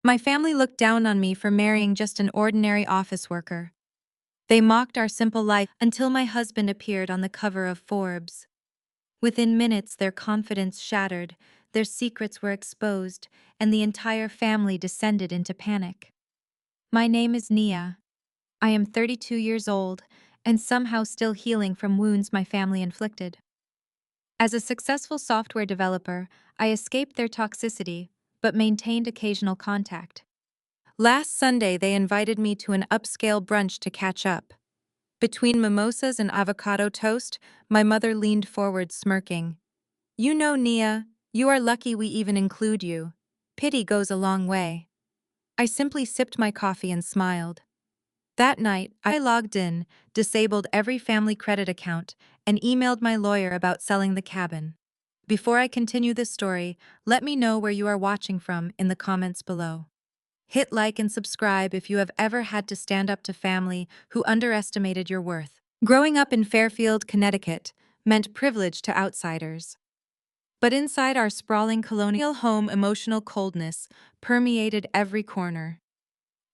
My family looked down on me for marrying just an ordinary office worker. They mocked our simple life until my husband appeared on the cover of Forbes. Within minutes, their confidence shattered, their secrets were exposed, and the entire family descended into panic. My name is Nia. I am 32 years old and somehow still healing from wounds my family inflicted. As a successful software developer, I escaped their toxicity but maintained occasional contact. Last Sunday, they invited me to an upscale brunch to catch up. Between mimosas and avocado toast, my mother leaned forward, smirking. "You know, Nia, you are lucky we even include you. Pity goes a long way." I simply sipped my coffee and smiled. That night, I logged in, disabled every family credit account, and emailed my lawyer about selling the cabin. Before I continue this story, let me know where you are watching from in the comments below. Hit like and subscribe if you have ever had to stand up to family who underestimated your worth. Growing up in Fairfield, Connecticut, meant privilege to outsiders. But inside our sprawling colonial home, emotional coldness permeated every corner.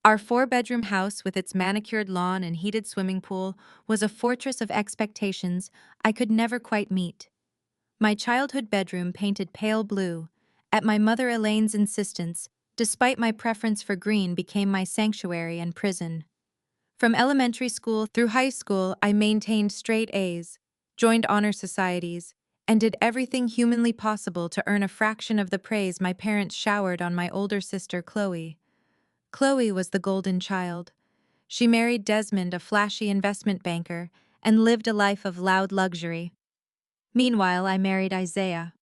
Our four-bedroom house with its manicured lawn and heated swimming pool was a fortress of expectations I could never quite meet. My childhood bedroom painted pale blue, at my mother Elaine's insistence, despite my preference for green, became my sanctuary and prison. From elementary school through high school, I maintained straight A's, joined honor societies, and did everything humanly possible to earn a fraction of the praise my parents showered on my older sister Chloe. Chloe was the golden child. She married Desmond, a flashy investment banker, and lived a life of loud luxury. Meanwhile, I married Isaiah.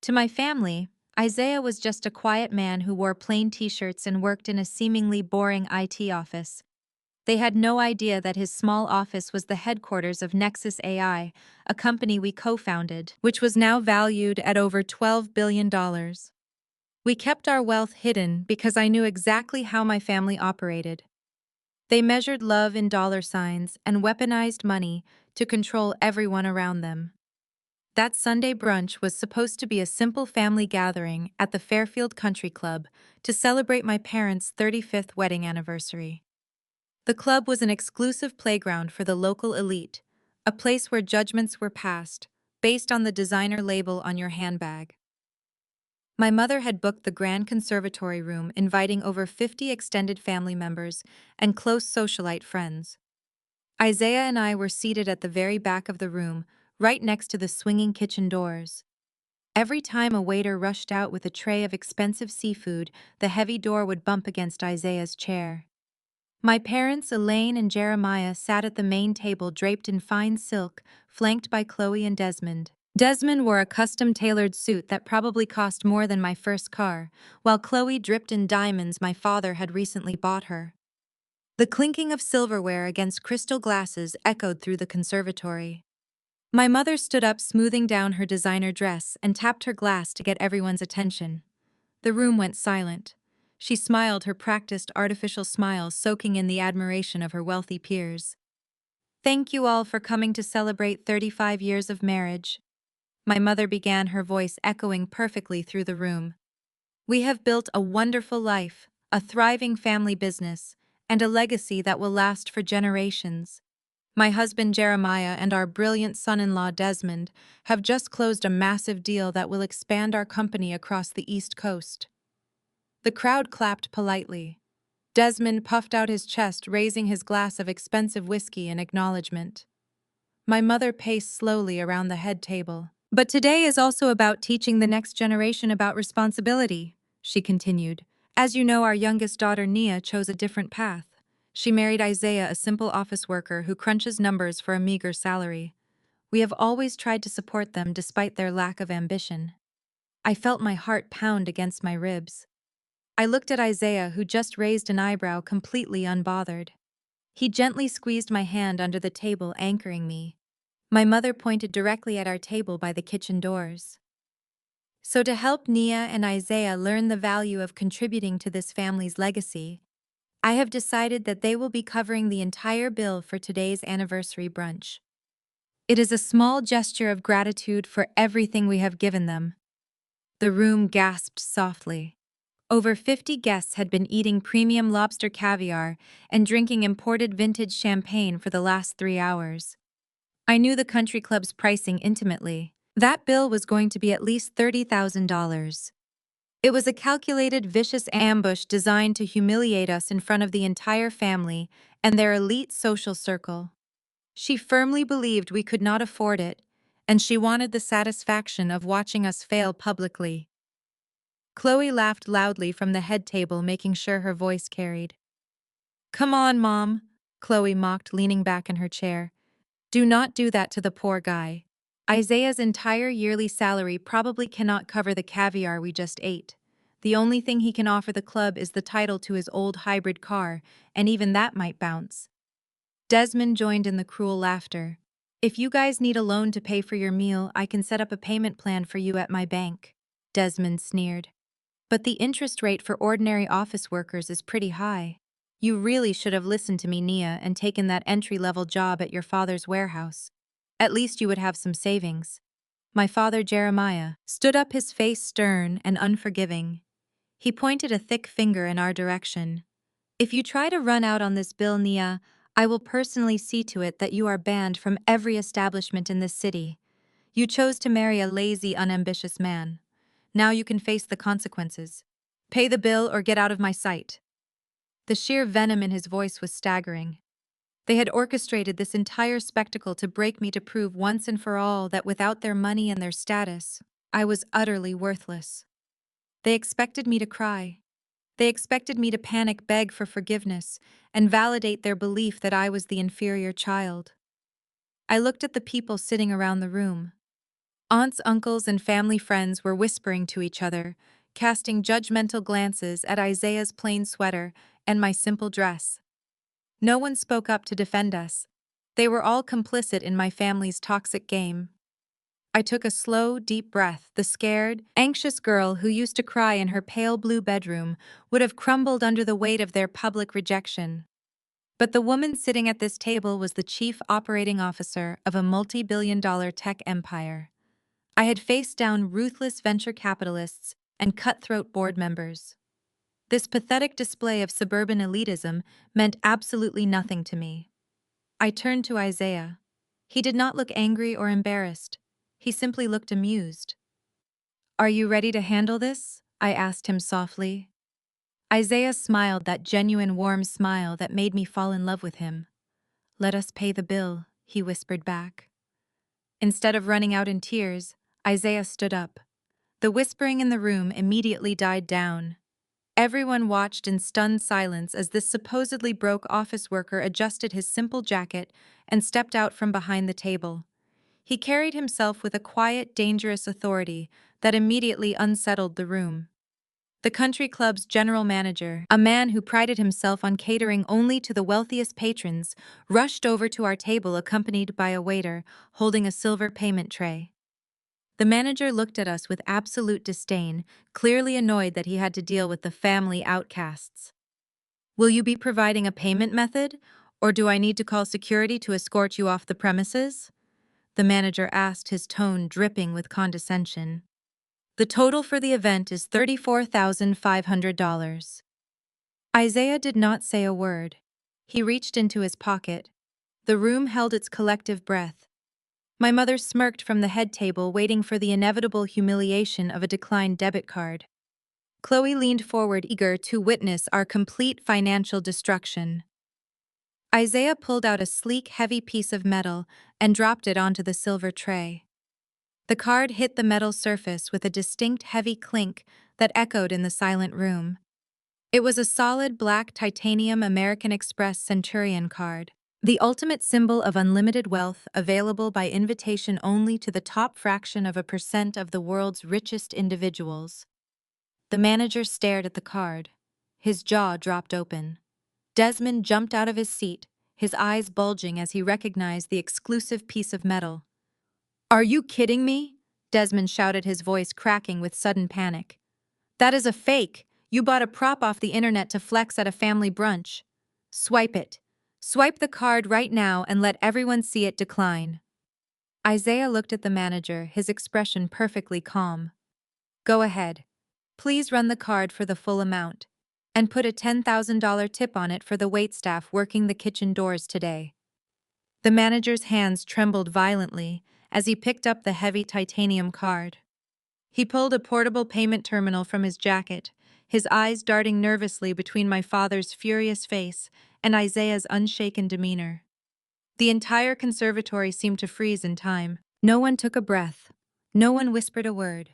To my family, Isaiah was just a quiet man who wore plain t-shirts and worked in a seemingly boring IT office. They had no idea that his small office was the headquarters of Nexus AI, a company we co-founded, which was now valued at over $12 billion. We kept our wealth hidden because I knew exactly how my family operated. They measured love in dollar signs and weaponized money to control everyone around them. That Sunday brunch was supposed to be a simple family gathering at the Fairfield Country Club to celebrate my parents' 35th wedding anniversary. The club was an exclusive playground for the local elite, a place where judgments were passed, based on the designer label on your handbag. My mother had booked the grand conservatory room, inviting over 50 extended family members and close socialite friends. Isaiah and I were seated at the very back of the room, right next to the swinging kitchen doors. Every time a waiter rushed out with a tray of expensive seafood, the heavy door would bump against Isaiah's chair. My parents, Elaine and Jeremiah, sat at the main table draped in fine silk, flanked by Chloe and Desmond. Desmond wore a custom-tailored suit that probably cost more than my first car, while Chloe dripped in diamonds my father had recently bought her. The clinking of silverware against crystal glasses echoed through the conservatory. My mother stood up, smoothing down her designer dress, and tapped her glass to get everyone's attention. The room went silent. She smiled, her practiced artificial smile soaking in the admiration of her wealthy peers. "Thank you all for coming to celebrate 35 years of marriage." My mother began, her voice echoing perfectly through the room. "We have built a wonderful life, a thriving family business, and a legacy that will last for generations. My husband Jeremiah and our brilliant son-in-law Desmond have just closed a massive deal that will expand our company across the East Coast." The crowd clapped politely. Desmond puffed out his chest, raising his glass of expensive whiskey in acknowledgement. My mother paced slowly around the head table. "But today is also about teaching the next generation about responsibility," she continued. "As you know, our youngest daughter Nia chose a different path. She married Isaiah, a simple office worker who crunches numbers for a meager salary. We have always tried to support them despite their lack of ambition." I felt my heart pound against my ribs. I looked at Isaiah, who just raised an eyebrow, completely unbothered. He gently squeezed my hand under the table, anchoring me. My mother pointed directly at our table by the kitchen doors. "So to help Nia and Isaiah learn the value of contributing to this family's legacy, I have decided that they will be covering the entire bill for today's anniversary brunch. It is a small gesture of gratitude for everything we have given them." The room gasped softly. Over 50 guests had been eating premium lobster caviar and drinking imported vintage champagne for the last 3 hours. I knew the country club's pricing intimately. That bill was going to be at least $30,000. It was a calculated, vicious ambush designed to humiliate us in front of the entire family and their elite social circle. She firmly believed we could not afford it, and she wanted the satisfaction of watching us fail publicly. Chloe laughed loudly from the head table, making sure her voice carried. "Come on, Mom," Chloe mocked, leaning back in her chair. "Do not do that to the poor guy. Isaiah's entire yearly salary probably cannot cover the caviar we just ate. The only thing he can offer the club is the title to his old hybrid car, and even that might bounce." Desmond joined in the cruel laughter. "If you guys need a loan to pay for your meal, I can set up a payment plan for you at my bank," Desmond sneered. "But the interest rate for ordinary office workers is pretty high. You really should have listened to me, Nia, and taken that entry-level job at your father's warehouse. At least you would have some savings." My father, Jeremiah, stood up, his face stern and unforgiving. He pointed a thick finger in our direction. "If you try to run out on this bill, Nia, I will personally see to it that you are banned from every establishment in this city. You chose to marry a lazy, unambitious man. Now you can face the consequences. Pay the bill or get out of my sight." The sheer venom in his voice was staggering. They had orchestrated this entire spectacle to break me, to prove once and for all that without their money and their status, I was utterly worthless. They expected me to cry. They expected me to panic, beg for forgiveness, and validate their belief that I was the inferior child. I looked at the people sitting around the room. Aunts, uncles, and family friends were whispering to each other, casting judgmental glances at Isaiah's plain sweater and my simple dress. No one spoke up to defend us. They were all complicit in my family's toxic game. I took a slow, deep breath. The scared, anxious girl who used to cry in her pale blue bedroom would have crumbled under the weight of their public rejection. But the woman sitting at this table was the chief operating officer of a multi-billion-dollar tech empire. I had faced down ruthless venture capitalists and cutthroat board members. This pathetic display of suburban elitism meant absolutely nothing to me. I turned to Isaiah. He did not look angry or embarrassed. He simply looked amused. "Are you ready to handle this?" I asked him softly. Isaiah smiled, that genuine warm smile that made me fall in love with him. "Let us pay the bill," he whispered back. Instead of running out in tears, Isaiah stood up. The whispering in the room immediately died down. Everyone watched in stunned silence as this supposedly broke office worker adjusted his simple jacket and stepped out from behind the table. He carried himself with a quiet, dangerous authority that immediately unsettled the room. The country club's general manager, a man who prided himself on catering only to the wealthiest patrons, rushed over to our table accompanied by a waiter holding a silver payment tray. The manager looked at us with absolute disdain, clearly annoyed that he had to deal with the family outcasts. "Will you be providing a payment method, or do I need to call security to escort you off the premises?" the manager asked, his tone dripping with condescension. "The total for the event is $34,500. Isaiah did not say a word. He reached into his pocket. The room held its collective breath. My mother smirked from the head table, waiting for the inevitable humiliation of a declined debit card. Chloe leaned forward, eager to witness our complete financial destruction. Isaiah pulled out a sleek, heavy piece of metal and dropped it onto the silver tray. The card hit the metal surface with a distinct, heavy clink that echoed in the silent room. It was a solid black titanium American Express Centurion card, the ultimate symbol of unlimited wealth, available by invitation only to the top fraction of a percent of the world's richest individuals. The manager stared at the card. His jaw dropped open. Desmond jumped out of his seat, his eyes bulging as he recognized the exclusive piece of metal. "Are you kidding me?" Desmond shouted, his voice cracking with sudden panic. "That is a fake. You bought a prop off the internet to flex at a family brunch. Swipe it. Swipe the card right now and let everyone see it decline." Isaiah looked at the manager, his expression perfectly calm. "Go ahead. Please run the card for the full amount. And put a $10,000 tip on it for the waitstaff working the kitchen doors today." The manager's hands trembled violently as he picked up the heavy titanium card. He pulled a portable payment terminal from his jacket, his eyes darting nervously between my father's furious face and Isaiah's unshaken demeanor. The entire conservatory seemed to freeze in time. No one took a breath. No one whispered a word.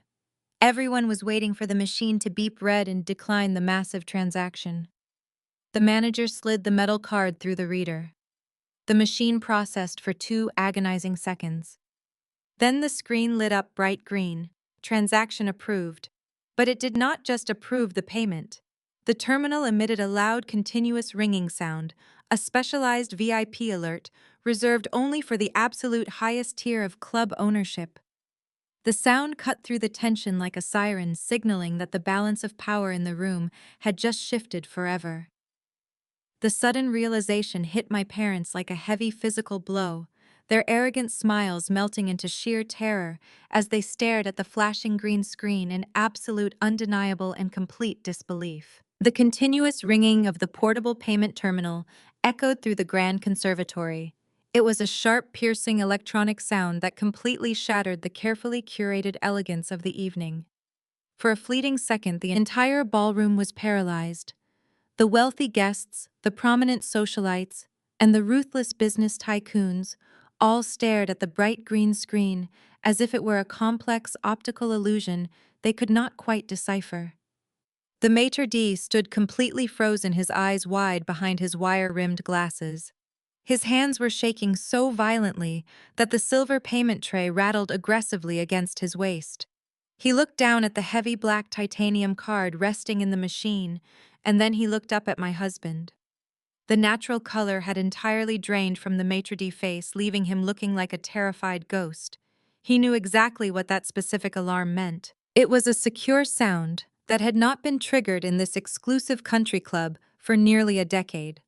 Everyone was waiting for the machine to beep red and decline the massive transaction. The manager slid the metal card through the reader. The machine processed for 2 agonizing seconds. Then the screen lit up bright green. Transaction approved. But it did not just approve the payment. The terminal emitted a loud, continuous ringing sound, a specialized VIP alert reserved only for the absolute highest tier of club ownership. The sound cut through the tension like a siren, signaling that the balance of power in the room had just shifted forever. The sudden realization hit my parents like a heavy physical blow, their arrogant smiles melting into sheer terror as they stared at the flashing green screen in absolute, undeniable, and complete disbelief. The continuous ringing of the portable payment terminal echoed through the grand conservatory. It was a sharp, piercing electronic sound that completely shattered the carefully curated elegance of the evening. For a fleeting second, the entire ballroom was paralyzed. The wealthy guests, the prominent socialites, and the ruthless business tycoons all stared at the bright green screen as if it were a complex optical illusion they could not quite decipher. The maitre d' stood completely frozen, his eyes wide behind his wire-rimmed glasses. His hands were shaking so violently that the silver payment tray rattled aggressively against his waist. He looked down at the heavy black titanium card resting in the machine, and then he looked up at my husband. The natural color had entirely drained from the maitre d' face, leaving him looking like a terrified ghost. He knew exactly what that specific alarm meant. It was a secure sound that had not been triggered in this exclusive country club for nearly a decade.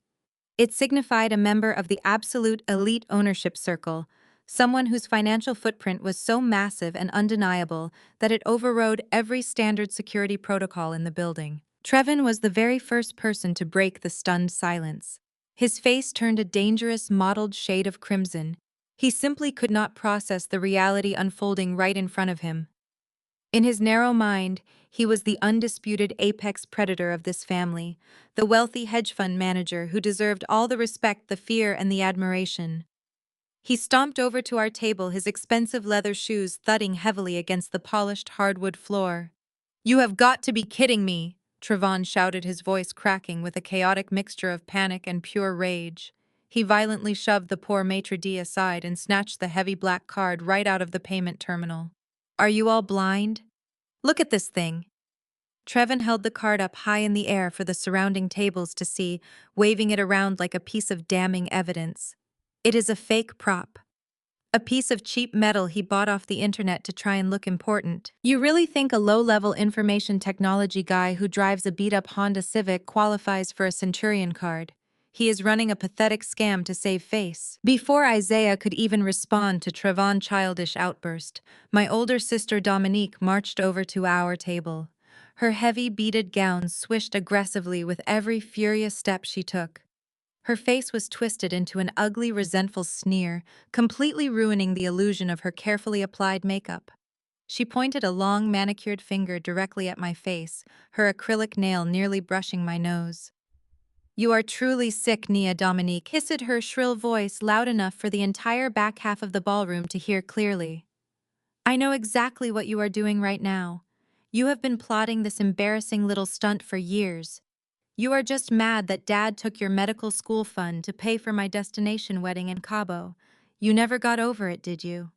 It signified a member of the absolute elite ownership circle, someone whose financial footprint was so massive and undeniable that it overrode every standard security protocol in the building. Trevin was the very first person to break the stunned silence. His face turned a dangerous, mottled shade of crimson. He simply could not process the reality unfolding right in front of him. In his narrow mind, he was the undisputed apex predator of this family, the wealthy hedge fund manager who deserved all the respect, the fear, and the admiration. He stomped over to our table, his expensive leather shoes thudding heavily against the polished hardwood floor. "You have got to be kidding me!" Trevon shouted, his voice cracking with a chaotic mixture of panic and pure rage. He violently shoved the poor maitre d' aside and snatched the heavy black card right out of the payment terminal. "Are you all blind? Look at this thing." Trevin held the card up high in the air for the surrounding tables to see, waving it around like a piece of damning evidence. "It is a fake prop. A piece of cheap metal he bought off the internet to try and look important. You really think a low-level information technology guy who drives a beat-up Honda Civic qualifies for a Centurion card? He is running a pathetic scam to save face." Before Isaiah could even respond to Trevon's childish outburst, my older sister Dominique marched over to our table. Her heavy beaded gown swished aggressively with every furious step she took. Her face was twisted into an ugly, resentful sneer, completely ruining the illusion of her carefully applied makeup. She pointed a long, manicured finger directly at my face, her acrylic nail nearly brushing my nose. "You are truly sick, Nia," Dominique hissed, her shrill voice loud enough for the entire back half of the ballroom to hear clearly. "I know exactly what you are doing right now. You have been plotting this embarrassing little stunt for years. You are just mad that Dad took your medical school fund to pay for my destination wedding in Cabo. You never got over it, did you?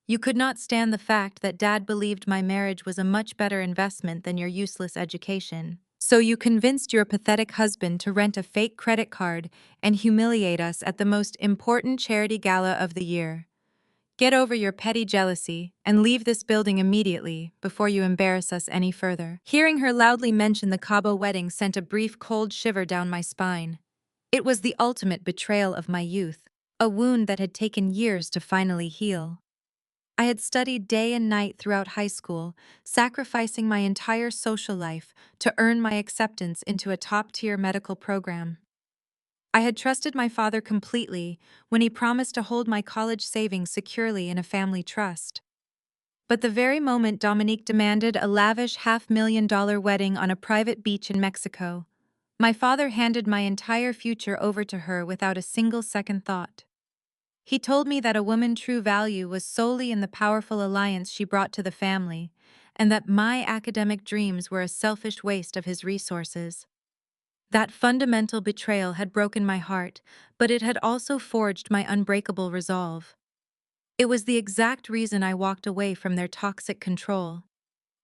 You could not stand the fact that Dad believed my marriage was a much better investment than your useless education. So you convinced your pathetic husband to rent a fake credit card and humiliate us at the most important charity gala of the year. Get over your petty jealousy and leave this building immediately before you embarrass us any further." Hearing her loudly mention the Cabo wedding sent a brief cold shiver down my spine. It was the ultimate betrayal of my youth, a wound that had taken years to finally heal. I had studied day and night throughout high school, sacrificing my entire social life to earn my acceptance into a top-tier medical program. I had trusted my father completely when he promised to hold my college savings securely in a family trust. But the very moment Dominique demanded a lavish $500,000 wedding on a private beach in Mexico, my father handed my entire future over to her without a single second thought. He told me that a woman's true value was solely in the powerful alliance she brought to the family, and that my academic dreams were a selfish waste of his resources. That fundamental betrayal had broken my heart, but it had also forged my unbreakable resolve. It was the exact reason I walked away from their toxic control.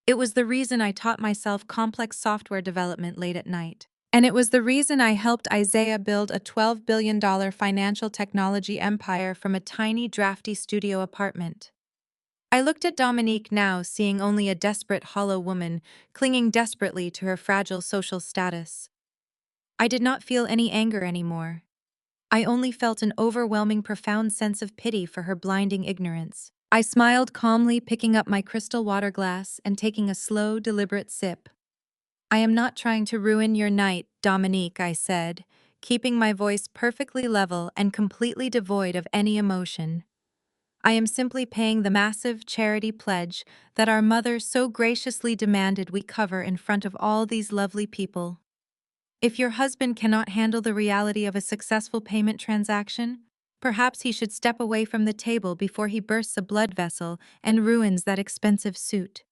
It was the reason I taught myself complex software development late at night. And it was the reason I helped Isaiah build a $12 billion financial technology empire from a tiny, drafty studio apartment. I looked at Dominique now, seeing only a desperate, hollow woman clinging desperately to her fragile social status. I did not feel any anger anymore. I only felt an overwhelming, profound sense of pity for her blinding ignorance. I smiled calmly, picking up my crystal water glass and taking a slow, deliberate sip. "I am not trying to ruin your night, Dominique," I said, keeping my voice perfectly level and completely devoid of any emotion. "I am simply paying the massive charity pledge that our mother so graciously demanded we cover in front of all these lovely people. If your husband cannot handle the reality of a successful payment transaction, perhaps he should step away from the table before he bursts a blood vessel and ruins that expensive suit."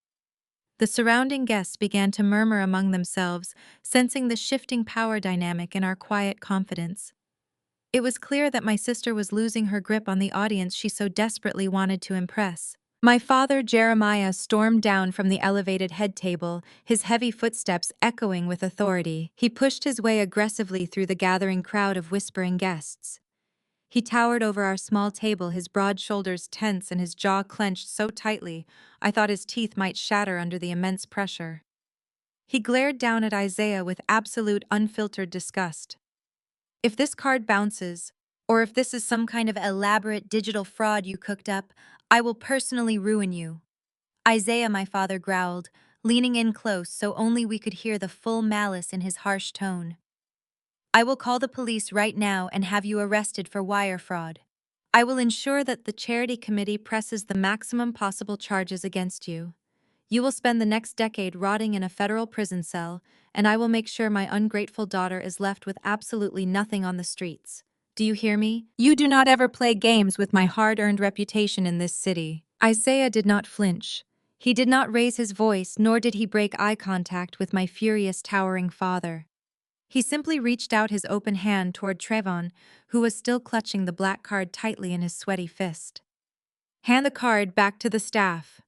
The surrounding guests began to murmur among themselves, sensing the shifting power dynamic in our quiet confidence. It was clear that my sister was losing her grip on the audience she so desperately wanted to impress. My father, Jeremiah, stormed down from the elevated head table, his heavy footsteps echoing with authority. He pushed his way aggressively through the gathering crowd of whispering guests. He towered over our small table, his broad shoulders tense and his jaw clenched so tightly I thought his teeth might shatter under the immense pressure. He glared down at Isaiah with absolute, unfiltered disgust. "If this card bounces, or if this is some kind of elaborate digital fraud you cooked up, I will personally ruin you." "Isaiah," my father growled, leaning in close so only we could hear the full malice in his harsh tone. "I will call the police right now and have you arrested for wire fraud. I will ensure that the charity committee presses the maximum possible charges against you. You will spend the next decade rotting in a federal prison cell, and I will make sure my ungrateful daughter is left with absolutely nothing on the streets. Do you hear me? You do not ever play games with my hard-earned reputation in this city." Isaiah did not flinch. He did not raise his voice, nor did he break eye contact with my furious, towering father. He simply reached out his open hand toward Trevon, who was still clutching the black card tightly in his sweaty fist. "Hand the card back to the staff."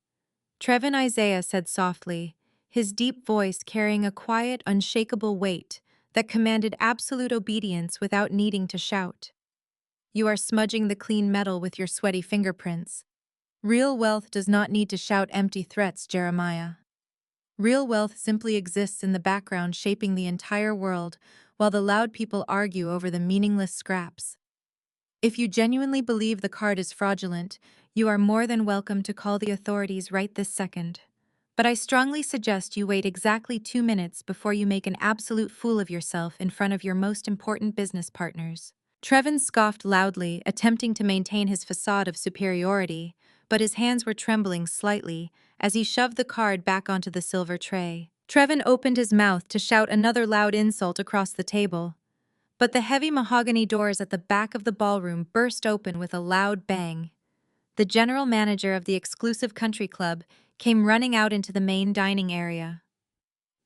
Trevon, Isaiah said softly, his deep voice carrying a quiet, unshakable weight that commanded absolute obedience without needing to shout. "You are smudging the clean metal with your sweaty fingerprints. Real wealth does not need to shout empty threats, Jeremiah. Real wealth simply exists in the background, shaping the entire world, while the loud people argue over the meaningless scraps. If you genuinely believe the card is fraudulent, you are more than welcome to call the authorities right this second. But I strongly suggest you wait exactly 2 minutes before you make an absolute fool of yourself in front of your most important business partners." Trevon scoffed loudly, attempting to maintain his facade of superiority, but his hands were trembling slightly as he shoved the card back onto the silver tray. Trevon opened his mouth to shout another loud insult across the table, but the heavy mahogany doors at the back of the ballroom burst open with a loud bang. The general manager of the exclusive country club came running out into the main dining area.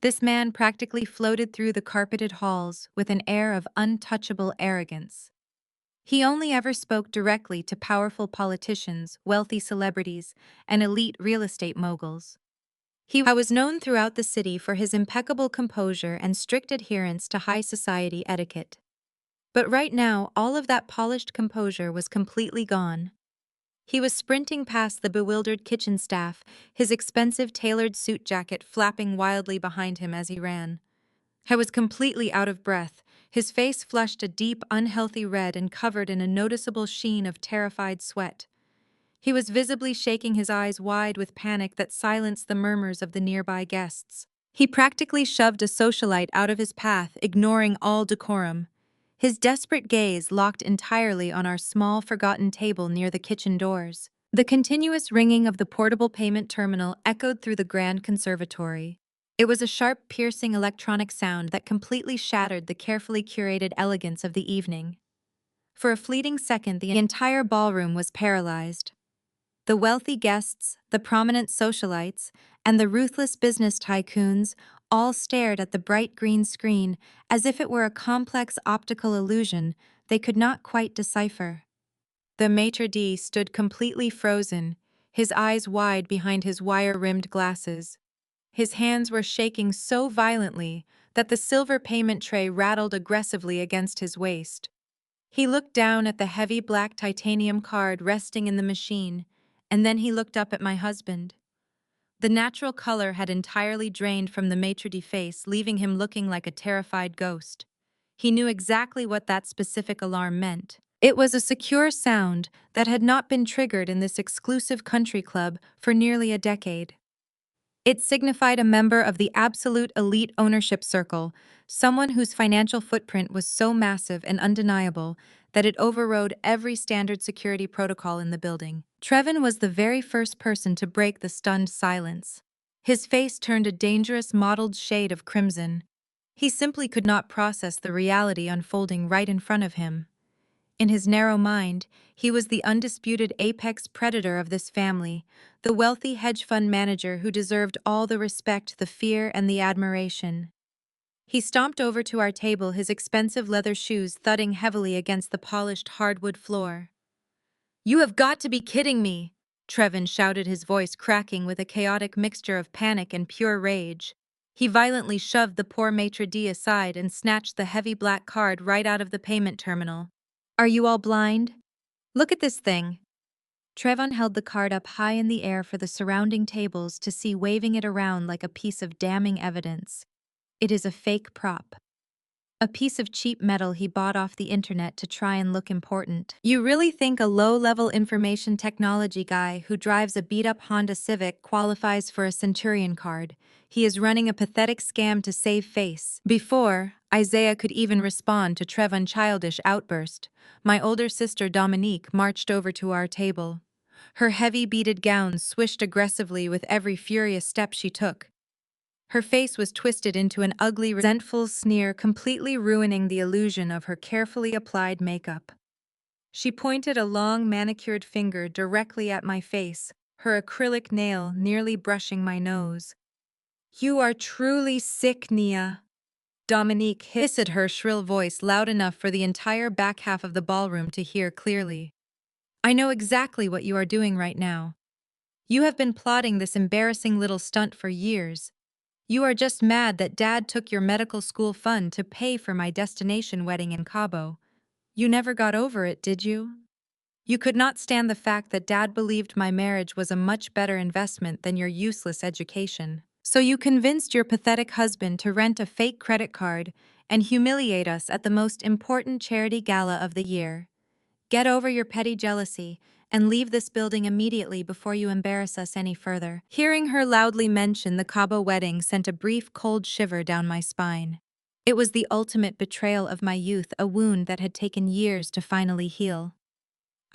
This man practically floated through the carpeted halls with an air of untouchable arrogance. He only ever spoke directly to powerful politicians, wealthy celebrities, and elite real estate moguls. He was known throughout the city for his impeccable composure and strict adherence to high society etiquette. But right now, all of that polished composure was completely gone. He was sprinting past the bewildered kitchen staff, his expensive tailored suit jacket flapping wildly behind him as he ran. He was completely out of breath, his face flushed a deep, unhealthy red and covered in a noticeable sheen of terrified sweat. He was visibly shaking his eyes wide with panic that silenced the murmurs of the nearby guests. He practically shoved a socialite out of his path, ignoring all decorum. His desperate gaze locked entirely on our small, forgotten table near the kitchen doors. The continuous ringing of the portable payment terminal echoed through the grand conservatory. It was a sharp, piercing electronic sound that completely shattered the carefully curated elegance of the evening. For a fleeting second, the entire ballroom was paralyzed. The wealthy guests, the prominent socialites, and the ruthless business tycoons all stared at the bright green screen as if it were a complex optical illusion they could not quite decipher. The maitre d' stood completely frozen, his eyes wide behind his wire-rimmed glasses. His hands were shaking so violently that the silver payment tray rattled aggressively against his waist. He looked down at the heavy black titanium card resting in the machine, and then he looked up at my husband. The natural color had entirely drained from the maitre d' face, leaving him looking like a terrified ghost. He knew exactly what that specific alarm meant. It was a secure sound that had not been triggered in this exclusive country club for nearly a decade. It signified a member of the absolute elite ownership circle, someone whose financial footprint was so massive and undeniable that it overrode every standard security protocol in the building. Trevin was the very first person to break the stunned silence. His face turned a dangerous mottled shade of crimson. He simply could not process the reality unfolding right in front of him. In his narrow mind, he was the undisputed apex predator of this family, the wealthy hedge fund manager who deserved all the respect, the fear, and the admiration. He stomped over to our table, his expensive leather shoes thudding heavily against the polished hardwood floor. "You have got to be kidding me!" Trevin shouted, his voice cracking with a chaotic mixture of panic and pure rage. He violently shoved the poor maitre d' aside and snatched the heavy black card right out of the payment terminal. "Are you all blind? Look at this thing." Trevon held the card up high in the air for the surrounding tables to see, waving it around like a piece of damning evidence. It is a fake prop. A piece of cheap metal he bought off the internet to try and look important. You really think a low-level information technology guy who drives a beat-up Honda Civic qualifies for a Centurion card? He is running a pathetic scam to save face. Before Isaiah could even respond to Trevon's childish outburst, my older sister Dominique marched over to our table. Her heavy beaded gown swished aggressively with every furious step she took. Her face was twisted into an ugly, resentful sneer, completely ruining the illusion of her carefully applied makeup. She pointed a long, manicured finger directly at my face, her acrylic nail nearly brushing my nose. "You are truly sick, Nia." Dominique hissed, her shrill voice loud enough for the entire back half of the ballroom to hear clearly. "I know exactly what you are doing right now. You have been plotting this embarrassing little stunt for years. You are just mad that Dad took your medical school fund to pay for my destination wedding in Cabo. You never got over it, did you? You could not stand the fact that Dad believed my marriage was a much better investment than your useless education. So you convinced your pathetic husband to rent a fake credit card and humiliate us at the most important charity gala of the year. Get over your petty jealousy and leave this building immediately before you embarrass us any further." Hearing her loudly mention the Cabo wedding sent a brief cold shiver down my spine. It was the ultimate betrayal of my youth, a wound that had taken years to finally heal.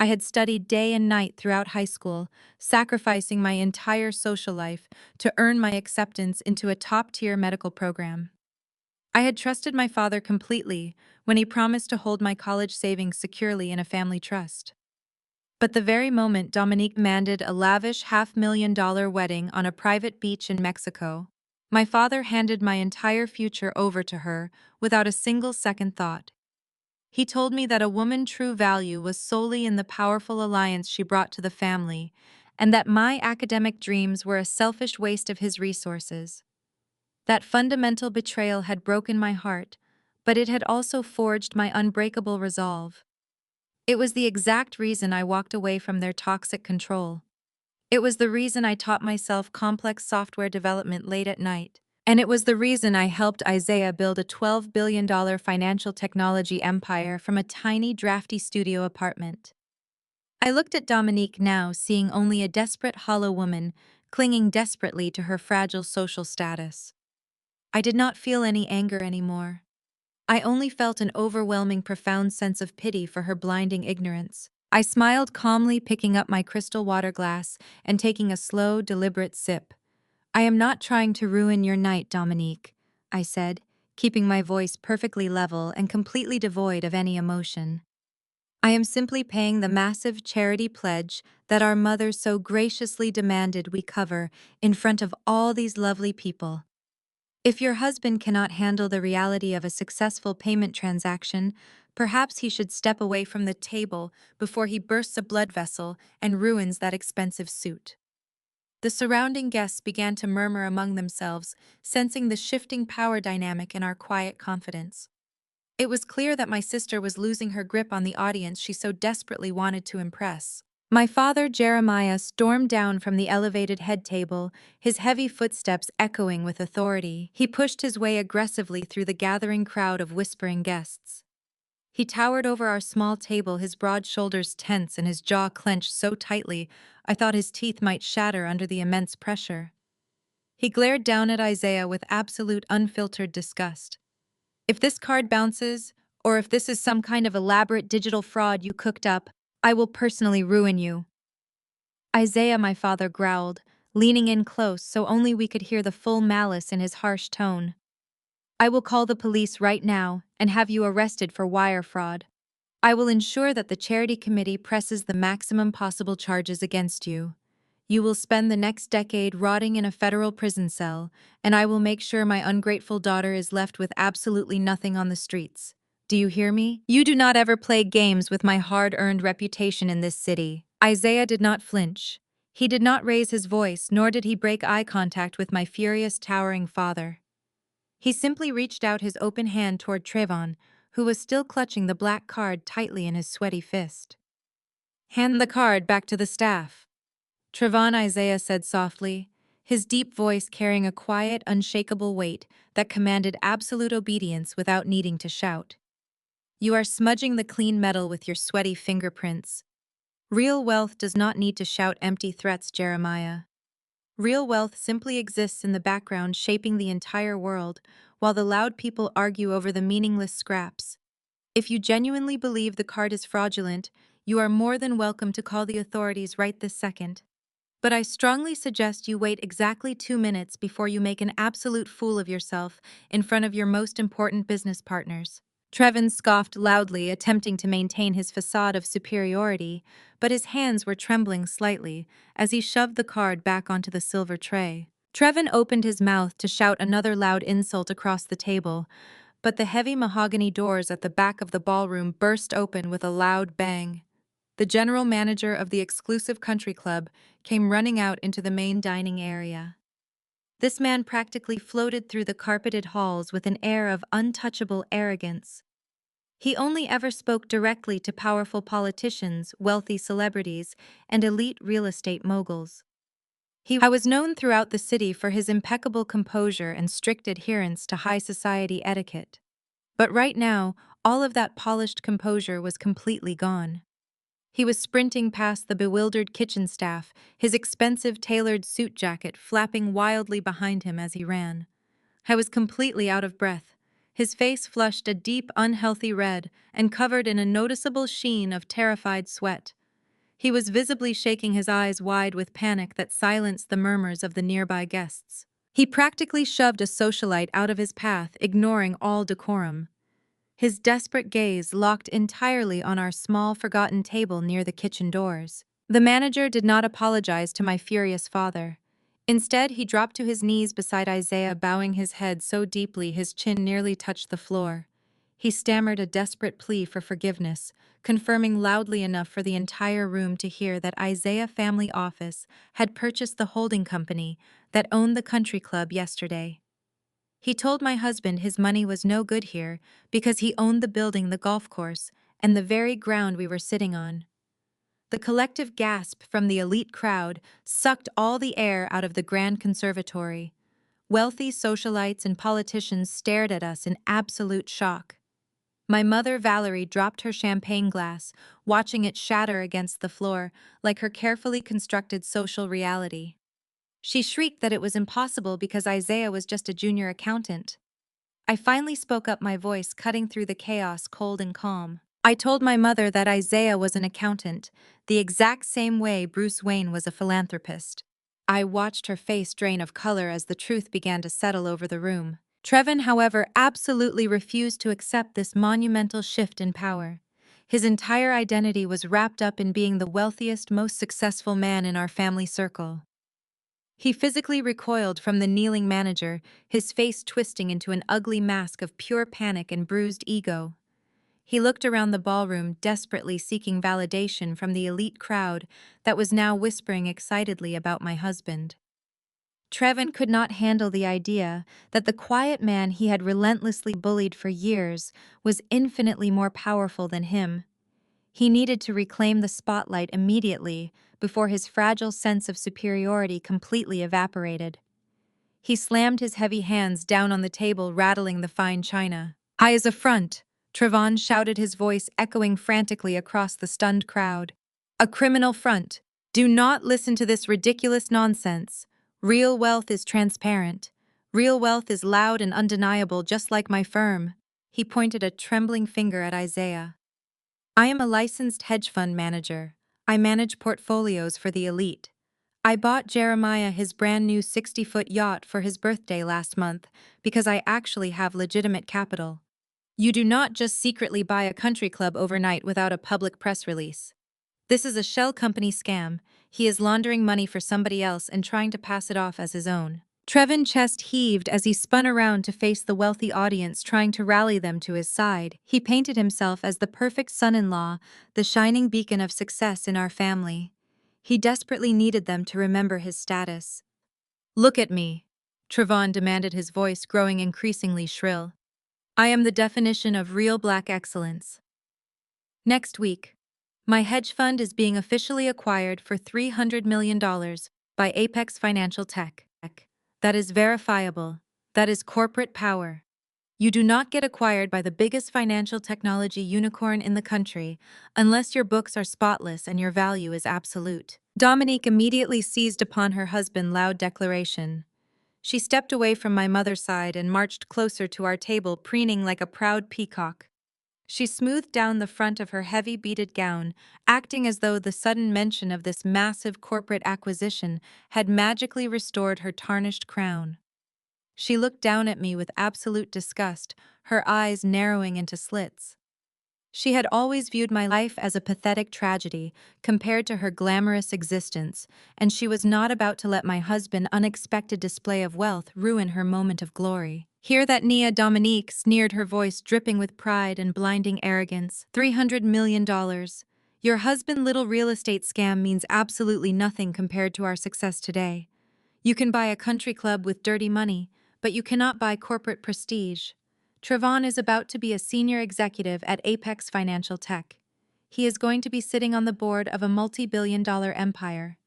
I had studied day and night throughout high school, sacrificing my entire social life to earn my acceptance into a top-tier medical program. I had trusted my father completely when he promised to hold my college savings securely in a family trust. But the very moment Dominique demanded a lavish $500,000 wedding on a private beach in Mexico, my father handed my entire future over to her without a single second thought. He told me that a woman's true value was solely in the powerful alliance she brought to the family, and that my academic dreams were a selfish waste of his resources. That fundamental betrayal had broken my heart, but it had also forged my unbreakable resolve. It was the exact reason I walked away from their toxic control. It was the reason I taught myself complex software development late at night. And it was the reason I helped Isaiah build a $12 billion financial technology empire from a tiny, drafty studio apartment. I looked at Dominique now, seeing only a desperate, hollow woman clinging desperately to her fragile social status. I did not feel any anger anymore. I only felt an overwhelming, profound sense of pity for her blinding ignorance. I smiled calmly, picking up my crystal water glass and taking a slow, deliberate sip. "I am not trying to ruin your night, Dominique," I said, keeping my voice perfectly level and completely devoid of any emotion. "I am simply paying the massive charity pledge that our mother so graciously demanded we cover in front of all these lovely people. If your husband cannot handle the reality of a successful payment transaction, perhaps he should step away from the table before he bursts a blood vessel and ruins that expensive suit." The surrounding guests began to murmur among themselves, sensing the shifting power dynamic in our quiet confidence. It was clear that my sister was losing her grip on the audience she so desperately wanted to impress. My father, Jeremiah, stormed down from the elevated head table, his heavy footsteps echoing with authority. He pushed his way aggressively through the gathering crowd of whispering guests. He towered over our small table, his broad shoulders tense and his jaw clenched so tightly I thought his teeth might shatter under the immense pressure. He glared down at Isaiah with absolute unfiltered disgust. "If this card bounces, or if this is some kind of elaborate digital fraud you cooked up, I will personally ruin you." "Isaiah," my father growled, leaning in close so only we could hear the full malice in his harsh tone. "I will call the police right now and have you arrested for wire fraud. I will ensure that the charity committee presses the maximum possible charges against you. You will spend the next decade rotting in a federal prison cell, and I will make sure my ungrateful daughter is left with absolutely nothing on the streets. Do you hear me? You do not ever play games with my hard-earned reputation in this city." Isaiah did not flinch. He did not raise his voice, nor did he break eye contact with my furious, towering father. He simply reached out his open hand toward Trayvon, who was still clutching the black card tightly in his sweaty fist. "Hand the card back to the staff." "Trayvon," Isaiah said softly, his deep voice carrying a quiet, unshakable weight that commanded absolute obedience without needing to shout. "You are smudging the clean metal with your sweaty fingerprints. Real wealth does not need to shout empty threats, Jeremiah. Real wealth simply exists in the background, shaping the entire world, while the loud people argue over the meaningless scraps. If you genuinely believe the card is fraudulent, you are more than welcome to call the authorities right this second. But I strongly suggest you wait exactly 2 minutes before you make an absolute fool of yourself in front of your most important business partners." Trevin scoffed loudly, attempting to maintain his facade of superiority, but his hands were trembling slightly as he shoved the card back onto the silver tray. Trevin opened his mouth to shout another loud insult across the table, but the heavy mahogany doors at the back of the ballroom burst open with a loud bang. The general manager of the exclusive country club came running out into the main dining area. This man practically floated through the carpeted halls with an air of untouchable arrogance. He only ever spoke directly to powerful politicians, wealthy celebrities, and elite real estate moguls. He was known throughout the city for his impeccable composure and strict adherence to high society etiquette. But right now, all of that polished composure was completely gone. He was sprinting past the bewildered kitchen staff, his expensive tailored suit jacket flapping wildly behind him as he ran. I was completely out of breath. His face flushed a deep, unhealthy red and covered in a noticeable sheen of terrified sweat. He was visibly shaking his eyes wide with panic that silenced the murmurs of the nearby guests. He practically shoved a socialite out of his path, ignoring all decorum. His desperate gaze locked entirely on our small, forgotten table near the kitchen doors. The manager did not apologize to my furious father. Instead, he dropped to his knees beside Isaiah, bowing his head so deeply his chin nearly touched the floor. He stammered a desperate plea for forgiveness, confirming loudly enough for the entire room to hear that Isaiah Family Office had purchased the holding company that owned the country club yesterday. He told my husband his money was no good here because he owned the building, the golf course, and the very ground we were sitting on. The collective gasp from the elite crowd sucked all the air out of the grand conservatory. Wealthy socialites and politicians stared at us in absolute shock. My mother, Valerie, dropped her champagne glass, watching it shatter against the floor like her carefully constructed social reality. She shrieked that it was impossible because Isaiah was just a junior accountant. I finally spoke up, my voice cutting through the chaos, cold and calm. I told my mother that Isaiah was an accountant, the exact same way Bruce Wayne was a philanthropist. I watched her face drain of color as the truth began to settle over the room. Trevin, however, absolutely refused to accept this monumental shift in power. His entire identity was wrapped up in being the wealthiest, most successful man in our family circle. He physically recoiled from the kneeling manager, his face twisting into an ugly mask of pure panic and bruised ego. He looked around the ballroom, desperately seeking validation from the elite crowd that was now whispering excitedly about my husband. Trevin could not handle the idea that the quiet man he had relentlessly bullied for years was infinitely more powerful than him. He needed to reclaim the spotlight immediately before his fragile sense of superiority completely evaporated. He slammed his heavy hands down on the table, rattling the fine china. "High as a front," Trevon shouted, his voice echoing frantically across the stunned crowd. "A criminal front. Do not listen to this ridiculous nonsense. Real wealth is transparent. Real wealth is loud and undeniable, just like my firm." He pointed a trembling finger at Isaiah. "I am a licensed hedge fund manager. I manage portfolios for the elite. I bought Jeremiah his brand new 60-foot yacht for his birthday last month because I actually have legitimate capital. You do not just secretly buy a country club overnight without a public press release. This is a shell company scam. He is laundering money for somebody else and trying to pass it off as his own." Trevin's chest heaved as he spun around to face the wealthy audience, trying to rally them to his side. He painted himself as the perfect son-in-law, the shining beacon of success in our family. He desperately needed them to remember his status. "Look at me," Trevon demanded, his voice growing increasingly shrill. "I am the definition of real black excellence. Next week, my hedge fund is being officially acquired for $300 million by Apex Financial Tech. That is verifiable. That is corporate power. You do not get acquired by the biggest financial technology unicorn in the country unless your books are spotless and your value is absolute." Dominique immediately seized upon her husband's loud declaration. She stepped away from my mother's side and marched closer to our table, preening like a proud peacock. She smoothed down the front of her heavy beaded gown, acting as though the sudden mention of this massive corporate acquisition had magically restored her tarnished crown. She looked down at me with absolute disgust, her eyes narrowing into slits. She had always viewed my life as a pathetic tragedy compared to her glamorous existence, and she was not about to let my husband's unexpected display of wealth ruin her moment of glory. "Hear that, Nia?" Dominique sneered, her voice dripping with pride and blinding arrogance. $300 million. Your husband's little real estate scam means absolutely nothing compared to our success today. You can buy a country club with dirty money, but you cannot buy corporate prestige. Trevon is about to be a senior executive at Apex Financial Tech. He is going to be sitting on the board of a multi-billion-dollar empire.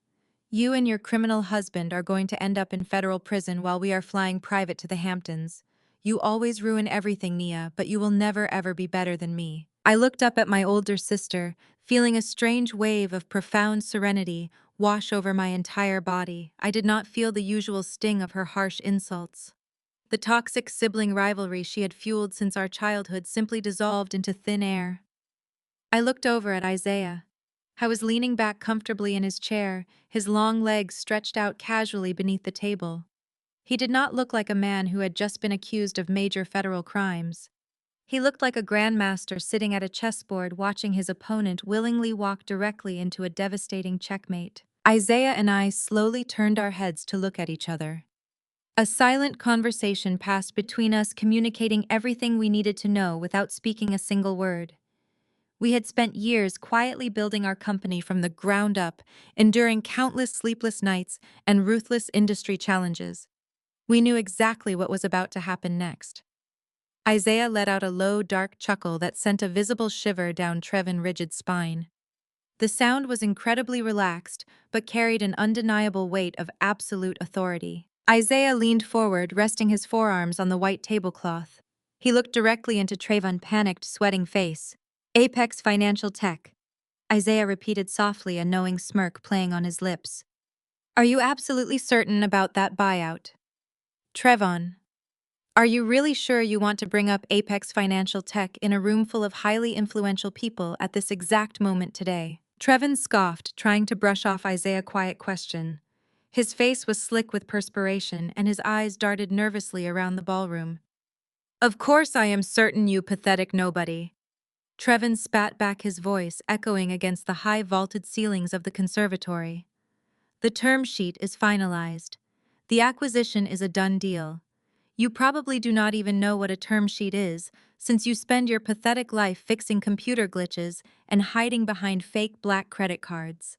You and your criminal husband are going to end up in federal prison while we are flying private to the Hamptons. You always ruin everything, Nia, but you will never ever be better than me." I looked up at my older sister, feeling a strange wave of profound serenity wash over my entire body. I did not feel the usual sting of her harsh insults. The toxic sibling rivalry she had fueled since our childhood simply dissolved into thin air. I looked over at Isaiah. I was leaning back comfortably in his chair, his long legs stretched out casually beneath the table. He did not look like a man who had just been accused of major federal crimes. He looked like a grandmaster sitting at a chessboard watching his opponent willingly walk directly into a devastating checkmate. Isaiah and I slowly turned our heads to look at each other. A silent conversation passed between us, communicating everything we needed to know without speaking a single word. We had spent years quietly building our company from the ground up, enduring countless sleepless nights and ruthless industry challenges. We knew exactly what was about to happen next. Isaiah let out a low, dark chuckle that sent a visible shiver down Trevin's rigid spine. The sound was incredibly relaxed, but carried an undeniable weight of absolute authority. Isaiah leaned forward, resting his forearms on the white tablecloth. He looked directly into Trayvon's panicked, sweating face. Apex Financial Tech. Isaiah repeated softly, a knowing smirk playing on his lips. Are you absolutely certain about that buyout? Trayvon, are you really sure you want to bring up Apex Financial Tech in a room full of highly influential people at this exact moment today? Trevin scoffed, trying to brush off Isaiah's quiet question. His face was slick with perspiration, and his eyes darted nervously around the ballroom. Of course I am certain, you pathetic nobody. Trevin spat back, his voice echoing against the high vaulted ceilings of the conservatory. The term sheet is finalized. The acquisition is a done deal. You probably do not even know what a term sheet is, since you spend your pathetic life fixing computer glitches and hiding behind fake black credit cards.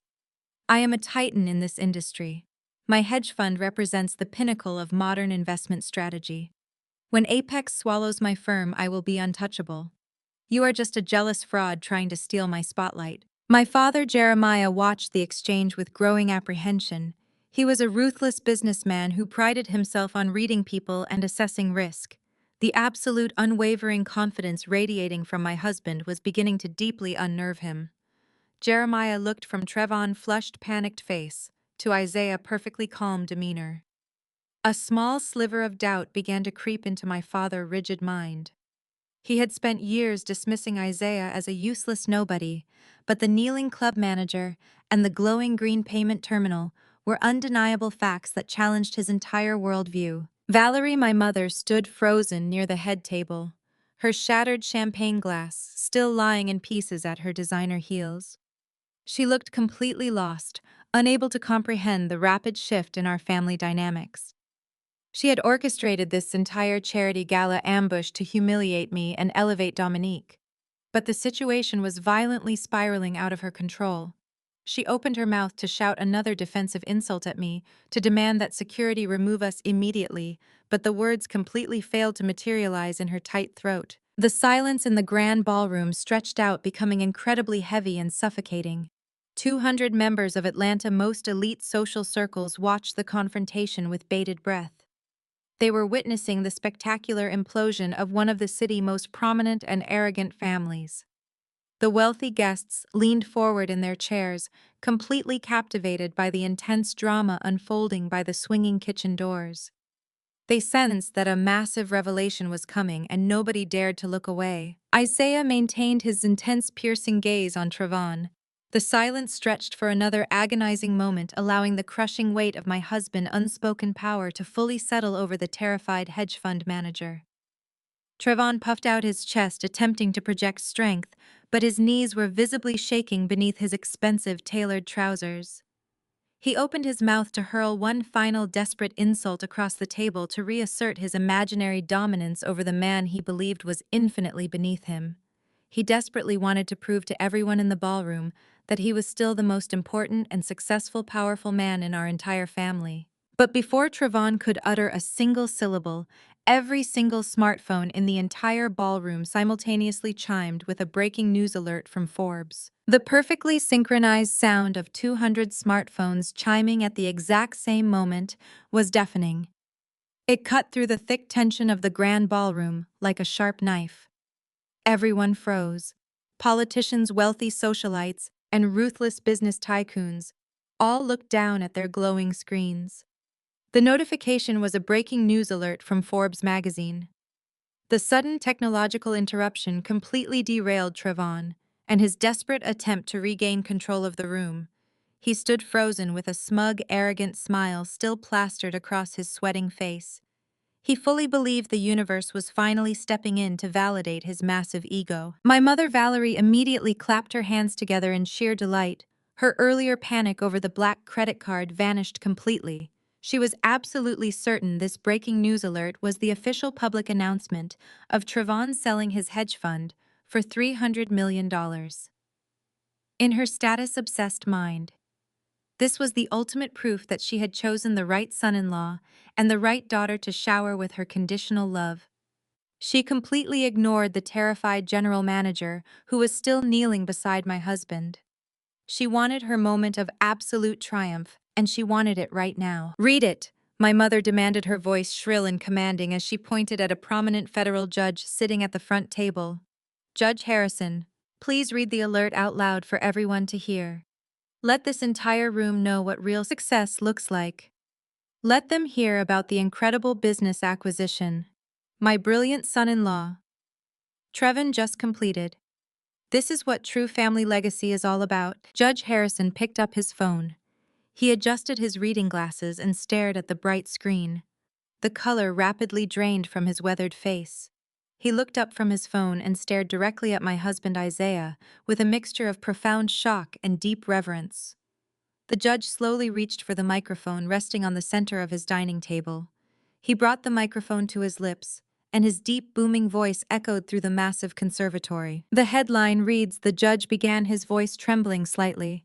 I am a titan in this industry. My hedge fund represents the pinnacle of modern investment strategy. When Apex swallows my firm, I will be untouchable. You are just a jealous fraud trying to steal my spotlight. My father Jeremiah watched the exchange with growing apprehension. He was a ruthless businessman who prided himself on reading people and assessing risk. The absolute unwavering confidence radiating from my husband was beginning to deeply unnerve him. Jeremiah looked from Trevon's flushed, panicked face to Isaiah's perfectly calm demeanor. A small sliver of doubt began to creep into my father's rigid mind. He had spent years dismissing Isaiah as a useless nobody, but the kneeling club manager and the glowing green payment terminal were undeniable facts that challenged his entire worldview. Valerie, my mother, stood frozen near the head table, her shattered champagne glass still lying in pieces at her designer heels. She looked completely lost, unable to comprehend the rapid shift in our family dynamics. She had orchestrated this entire charity gala ambush to humiliate me and elevate Dominique. But the situation was violently spiraling out of her control. She opened her mouth to shout another defensive insult at me, to demand that security remove us immediately, but the words completely failed to materialize in her tight throat. The silence in the grand ballroom stretched out, becoming incredibly heavy and suffocating. 200 members of Atlanta's most elite social circles watched the confrontation with bated breath. They were witnessing the spectacular implosion of one of the city's most prominent and arrogant families. The wealthy guests leaned forward in their chairs, completely captivated by the intense drama unfolding by the swinging kitchen doors. They sensed that a massive revelation was coming, and nobody dared to look away. Isaiah maintained his intense, piercing gaze on Trayvon. The silence stretched for another agonizing moment, allowing the crushing weight of my husband's unspoken power to fully settle over the terrified hedge fund manager. Trayvon puffed out his chest, attempting to project strength, but his knees were visibly shaking beneath his expensive, tailored trousers. He opened his mouth to hurl one final desperate insult across the table to reassert his imaginary dominance over the man he believed was infinitely beneath him. He desperately wanted to prove to everyone in the ballroom that he was still the most important and successful, powerful man in our entire family. But before Trayvon could utter a single syllable, every single smartphone in the entire ballroom simultaneously chimed with a breaking news alert from Forbes. The perfectly synchronized sound of 200 smartphones chiming at the exact same moment was deafening. It cut through the thick tension of the grand ballroom like a sharp knife. Everyone froze. Politicians, wealthy socialites, and ruthless business tycoons all looked down at their glowing screens. The notification was a breaking news alert from Forbes magazine. The sudden technological interruption completely derailed Trayvon and his desperate attempt to regain control of the room. He stood frozen with a smug, arrogant smile still plastered across his sweating face. He fully believed the universe was finally stepping in to validate his massive ego. My mother Valerie immediately clapped her hands together in sheer delight. Her earlier panic over the black credit card vanished completely. She was absolutely certain this breaking news alert was the official public announcement of Trayvon selling his hedge fund for $300 million. In her status-obsessed mind, this was the ultimate proof that she had chosen the right son-in-law and the right daughter to shower with her conditional love. She completely ignored the terrified general manager who was still kneeling beside my husband. She wanted her moment of absolute triumph, and she wanted it right now. Read it, My mother demanded, her voice shrill and commanding as she pointed at a prominent federal judge sitting at the front table. Judge Harrison, please read the alert out loud for everyone to hear. Let this entire room know what real success looks like. Let them hear about the incredible business acquisition my brilliant son-in-law, Trevin, just completed. This is what true family legacy is all about. Judge Harrison picked up his phone. He adjusted his reading glasses and stared at the bright screen. The color rapidly drained from his weathered face. He looked up from his phone and stared directly at my husband Isaiah with a mixture of profound shock and deep reverence. The judge slowly reached for the microphone resting on the center of his dining table. He brought the microphone to his lips, and his deep, booming voice echoed through the massive conservatory. The headline reads, the judge began, his voice trembling slightly.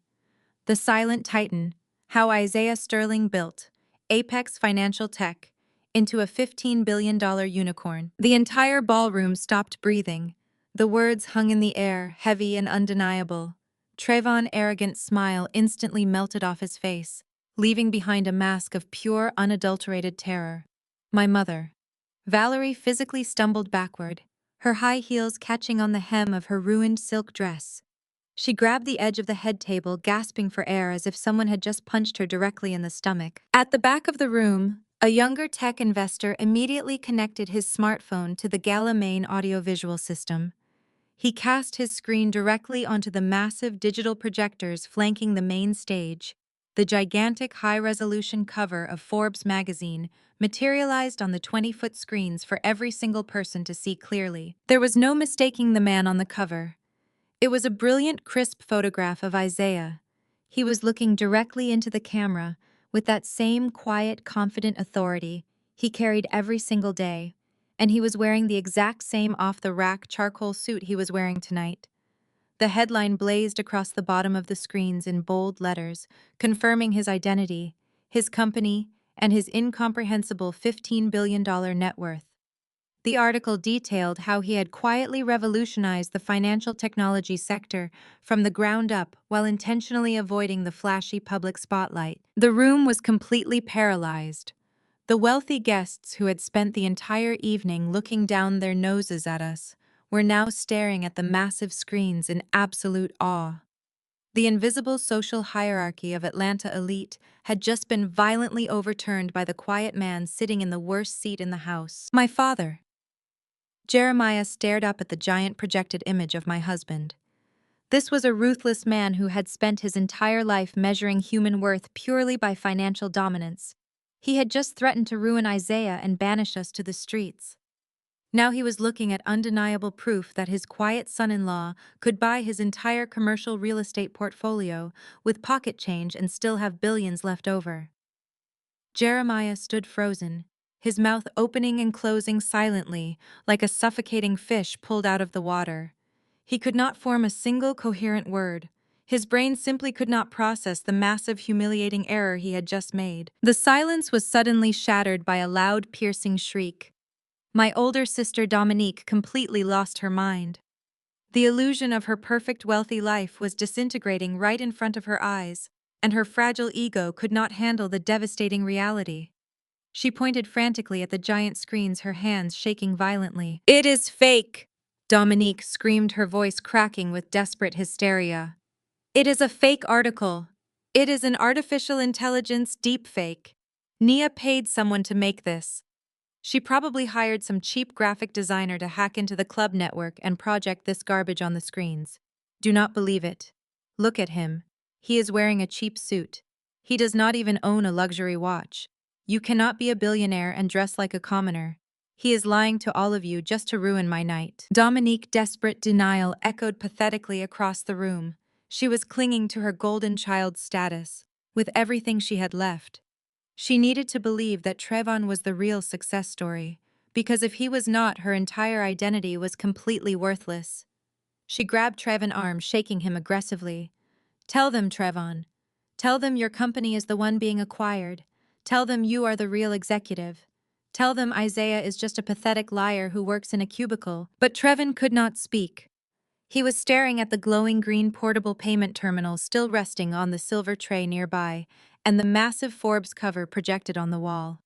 The Silent Titan, How Isaiah Sterling Built Apex Financial Tech into a $15 billion unicorn. The entire ballroom stopped breathing. The words hung in the air, heavy and undeniable. Trevon's arrogant smile instantly melted off his face, leaving behind a mask of pure, unadulterated terror. My mother, Valerie, physically stumbled backward, her high heels catching on the hem of her ruined silk dress. She grabbed the edge of the head table, gasping for air as if someone had just punched her directly in the stomach. At the back of the room, a younger tech investor immediately connected his smartphone to the gala main audiovisual system. He cast his screen directly onto the massive digital projectors flanking the main stage. The gigantic high-resolution cover of Forbes magazine materialized on the 20-foot screens for every single person to see clearly. There was no mistaking the man on the cover. It was a brilliant, crisp photograph of Isaiah. He was looking directly into the camera with that same quiet, confident authority he carried every single day, and he was wearing the exact same off-the-rack charcoal suit he was wearing tonight. The headline blazed across the bottom of the screens in bold letters, confirming his identity, his company, and his incomprehensible $15 billion net worth. The article detailed how he had quietly revolutionized the financial technology sector from the ground up while intentionally avoiding the flashy public spotlight. The room was completely paralyzed. The wealthy guests who had spent the entire evening looking down their noses at us were now staring at the massive screens in absolute awe. The invisible social hierarchy of Atlanta elite had just been violently overturned by the quiet man sitting in the worst seat in the house. My father. Jeremiah stared up at the giant projected image of my husband. This was a ruthless man who had spent his entire life measuring human worth purely by financial dominance. He had just threatened to ruin Isaiah and banish us to the streets. Now he was looking at undeniable proof that his quiet son-in-law could buy his entire commercial real estate portfolio with pocket change and still have billions left over. Jeremiah stood frozen, his mouth opening and closing silently, like a suffocating fish pulled out of the water. He could not form a single coherent word. His brain simply could not process the massive, humiliating error he had just made. The silence was suddenly shattered by a loud, piercing shriek. My older sister Dominique completely lost her mind. The illusion of her perfect, wealthy life was disintegrating right in front of her eyes, and her fragile ego could not handle the devastating reality. She pointed frantically at the giant screens, her hands shaking violently. "It is fake!" Dominique screamed, her voice cracking with desperate hysteria. "It is a fake article. It is an artificial intelligence deepfake. Nia paid someone to make this. She probably hired some cheap graphic designer to hack into the club network and project this garbage on the screens. Do not believe it. Look at him. He is wearing a cheap suit. He does not even own a luxury watch. You cannot be a billionaire and dress like a commoner. He is lying to all of you just to ruin my night." Dominique's desperate denial echoed pathetically across the room. She was clinging to her golden child status, with everything she had left. She needed to believe that Trevon was the real success story, because if he was not, her entire identity was completely worthless. She grabbed Trevon's arm, shaking him aggressively. "Tell them, Trevon. Tell them your company is the one being acquired. Tell them you are the real executive. Tell them Isaiah is just a pathetic liar who works in a cubicle." But Trevon could not speak. He was staring at the glowing green portable payment terminal still resting on the silver tray nearby, and the massive Forbes cover projected on the wall.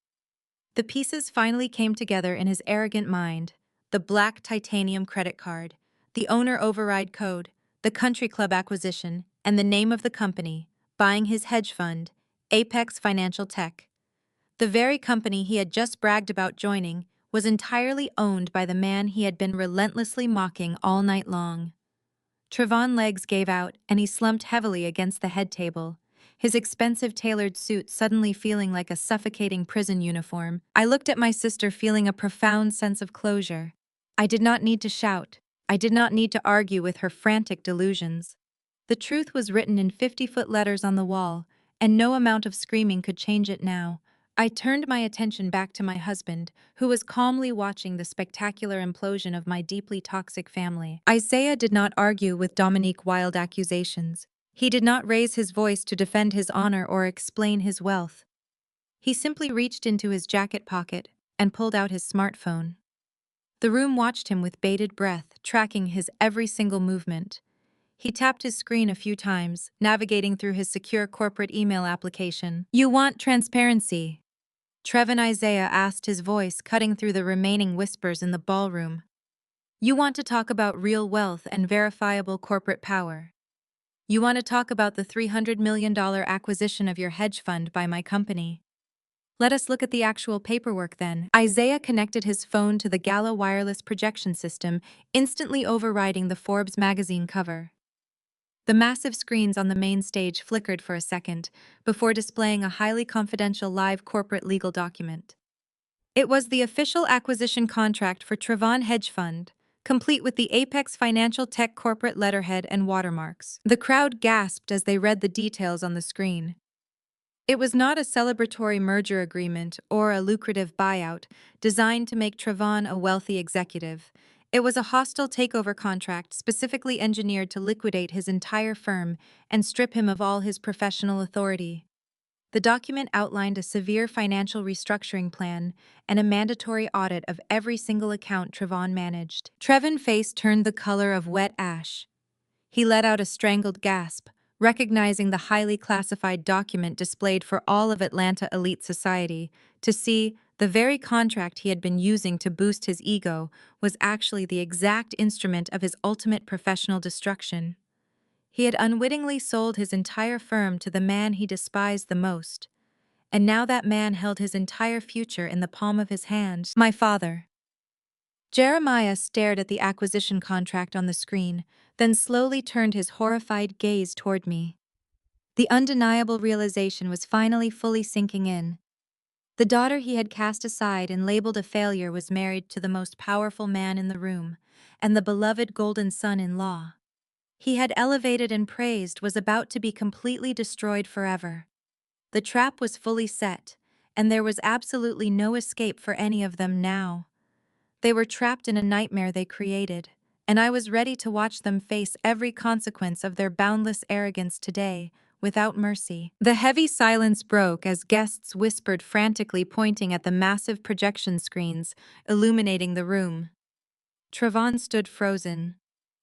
The pieces finally came together in his arrogant mind: the black titanium credit card, the owner override code, the country club acquisition, and the name of the company, buying his hedge fund, Apex Financial Tech. The very company he had just bragged about joining was entirely owned by the man he had been relentlessly mocking all night long. Trevon's legs gave out, and he slumped heavily against the head table, his expensive tailored suit suddenly feeling like a suffocating prison uniform. I looked at my sister, feeling a profound sense of closure. I did not need to shout. I did not need to argue with her frantic delusions. The truth was written in 50-foot letters on the wall, and no amount of screaming could change it now. I turned my attention back to my husband, who was calmly watching the spectacular implosion of my deeply toxic family. Isaiah did not argue with Dominique's wild accusations. He did not raise his voice to defend his honor or explain his wealth. He simply reached into his jacket pocket and pulled out his smartphone. The room watched him with bated breath, tracking his every single movement. He tapped his screen a few times, navigating through his secure corporate email application. "You want transparency?" Trevin Isaiah asked, his voice cutting through the remaining whispers in the ballroom. "You want to talk about real wealth and verifiable corporate power? You want to talk about the $300 million acquisition of your hedge fund by my company? Let us look at the actual paperwork then." Isaiah connected his phone to the Gala wireless projection system, instantly overriding the Forbes magazine cover. The massive screens on the main stage flickered for a second before displaying a highly confidential live corporate legal document. It was the official acquisition contract for Trevon Hedge Fund, complete with the Apex Financial Tech corporate letterhead and watermarks. The crowd gasped as they read the details on the screen. It was not a celebratory merger agreement or a lucrative buyout designed to make Trevon a wealthy executive. It was a hostile takeover contract specifically engineered to liquidate his entire firm and strip him of all his professional authority. The document outlined a severe financial restructuring plan and a mandatory audit of every single account Trevon managed. Trevor's face turned the color of wet ash. He let out a strangled gasp, recognizing the highly classified document displayed for all of Atlanta elite society to see. The very contract he had been using to boost his ego was actually the exact instrument of his ultimate professional destruction. He had unwittingly sold his entire firm to the man he despised the most, and now that man held his entire future in the palm of his hand. "My father." Jeremiah stared at the acquisition contract on the screen, then slowly turned his horrified gaze toward me. The undeniable realization was finally fully sinking in. The daughter he had cast aside and labeled a failure was married to the most powerful man in the room, and the beloved golden son-in-law he had elevated and praised was about to be completely destroyed forever. The trap was fully set, and there was absolutely no escape for any of them now. They were trapped in a nightmare they created, and I was ready to watch them face every consequence of their boundless arrogance today, without mercy. The heavy silence broke as guests whispered frantically, pointing at the massive projection screens illuminating the room. Trevon stood frozen.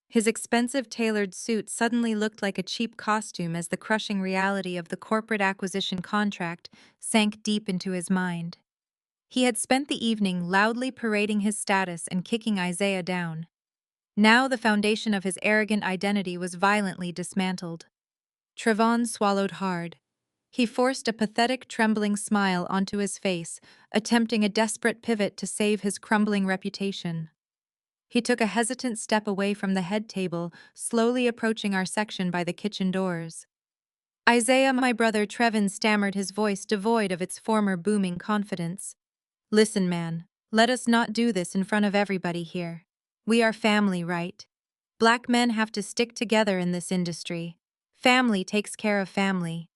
His expensive tailored suit suddenly looked like a cheap costume as the crushing reality of the corporate acquisition contract sank deep into his mind. He had spent the evening loudly parading his status and kicking Isaiah down. Now the foundation of his arrogant identity was violently dismantled. Trevon swallowed hard. He forced a pathetic, trembling smile onto his face, attempting a desperate pivot to save his crumbling reputation. He took a hesitant step away from the head table, slowly approaching our section by the kitchen doors. "Isaiah, my brother," Trevin stammered, his voice devoid of its former booming confidence. "Listen, man, let us not do this in front of everybody here. We are family, right? Black men have to stick together in this industry. Family takes care of family.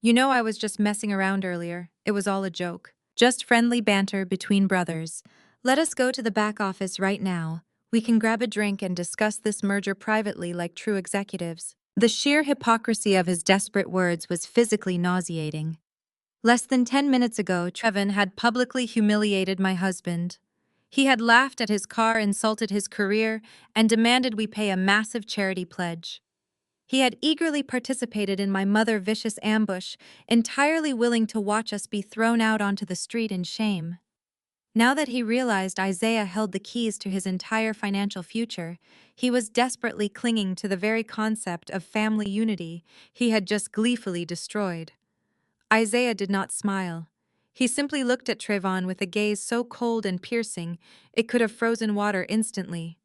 You know, I was just messing around earlier. It was all a joke. Just friendly banter between brothers. Let us go to the back office right now. We can grab a drink and discuss this merger privately like true executives." The sheer hypocrisy of his desperate words was physically nauseating. Less than 10 minutes ago, Trevin had publicly humiliated my husband. He had laughed at his car, insulted his career, and demanded we pay a massive charity pledge. He had eagerly participated in my mother's vicious ambush, entirely willing to watch us be thrown out onto the street in shame. Now that he realized Isaiah held the keys to his entire financial future, he was desperately clinging to the very concept of family unity he had just gleefully destroyed. Isaiah did not smile. He simply looked at Trayvon with a gaze so cold and piercing it could have frozen water instantly.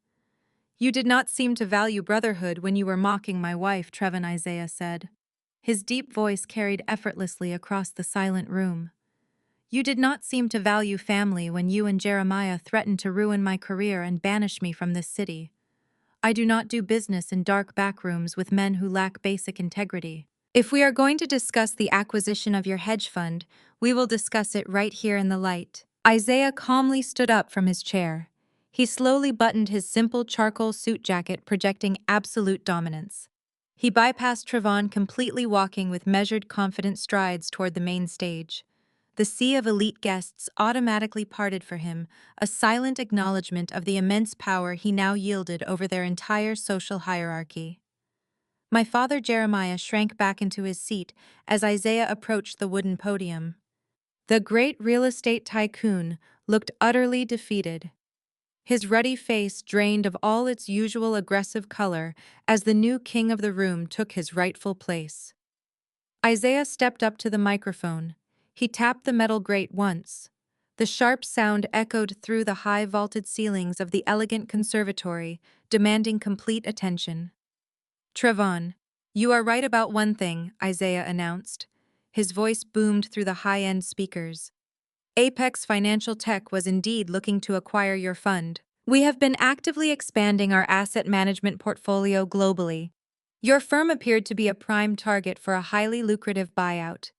"You did not seem to value brotherhood when you were mocking my wife," Trevon Isaiah said. His deep voice carried effortlessly across the silent room. "You did not seem to value family when you and Jeremiah threatened to ruin my career and banish me from this city. I do not do business in dark backrooms with men who lack basic integrity. If we are going to discuss the acquisition of your hedge fund, we will discuss it right here in the light." Isaiah calmly stood up from his chair. He slowly buttoned his simple charcoal suit jacket, projecting absolute dominance. He bypassed Trayvon, completely walking with measured, confident strides toward the main stage. The sea of elite guests automatically parted for him, a silent acknowledgement of the immense power he now yielded over their entire social hierarchy. My father Jeremiah shrank back into his seat as Isaiah approached the wooden podium. The great real estate tycoon looked utterly defeated. His ruddy face drained of all its usual aggressive color as the new king of the room took his rightful place. Isaiah stepped up to the microphone. He tapped the metal grate once. The sharp sound echoed through the high vaulted ceilings of the elegant conservatory, demanding complete attention. "Trayvon, you are right about one thing," Isaiah announced. His voice boomed through the high-end speakers. "Apex Financial Tech was indeed looking to acquire your fund. We have been actively expanding our asset management portfolio globally. Your firm appeared to be a prime target for a highly lucrative buyout.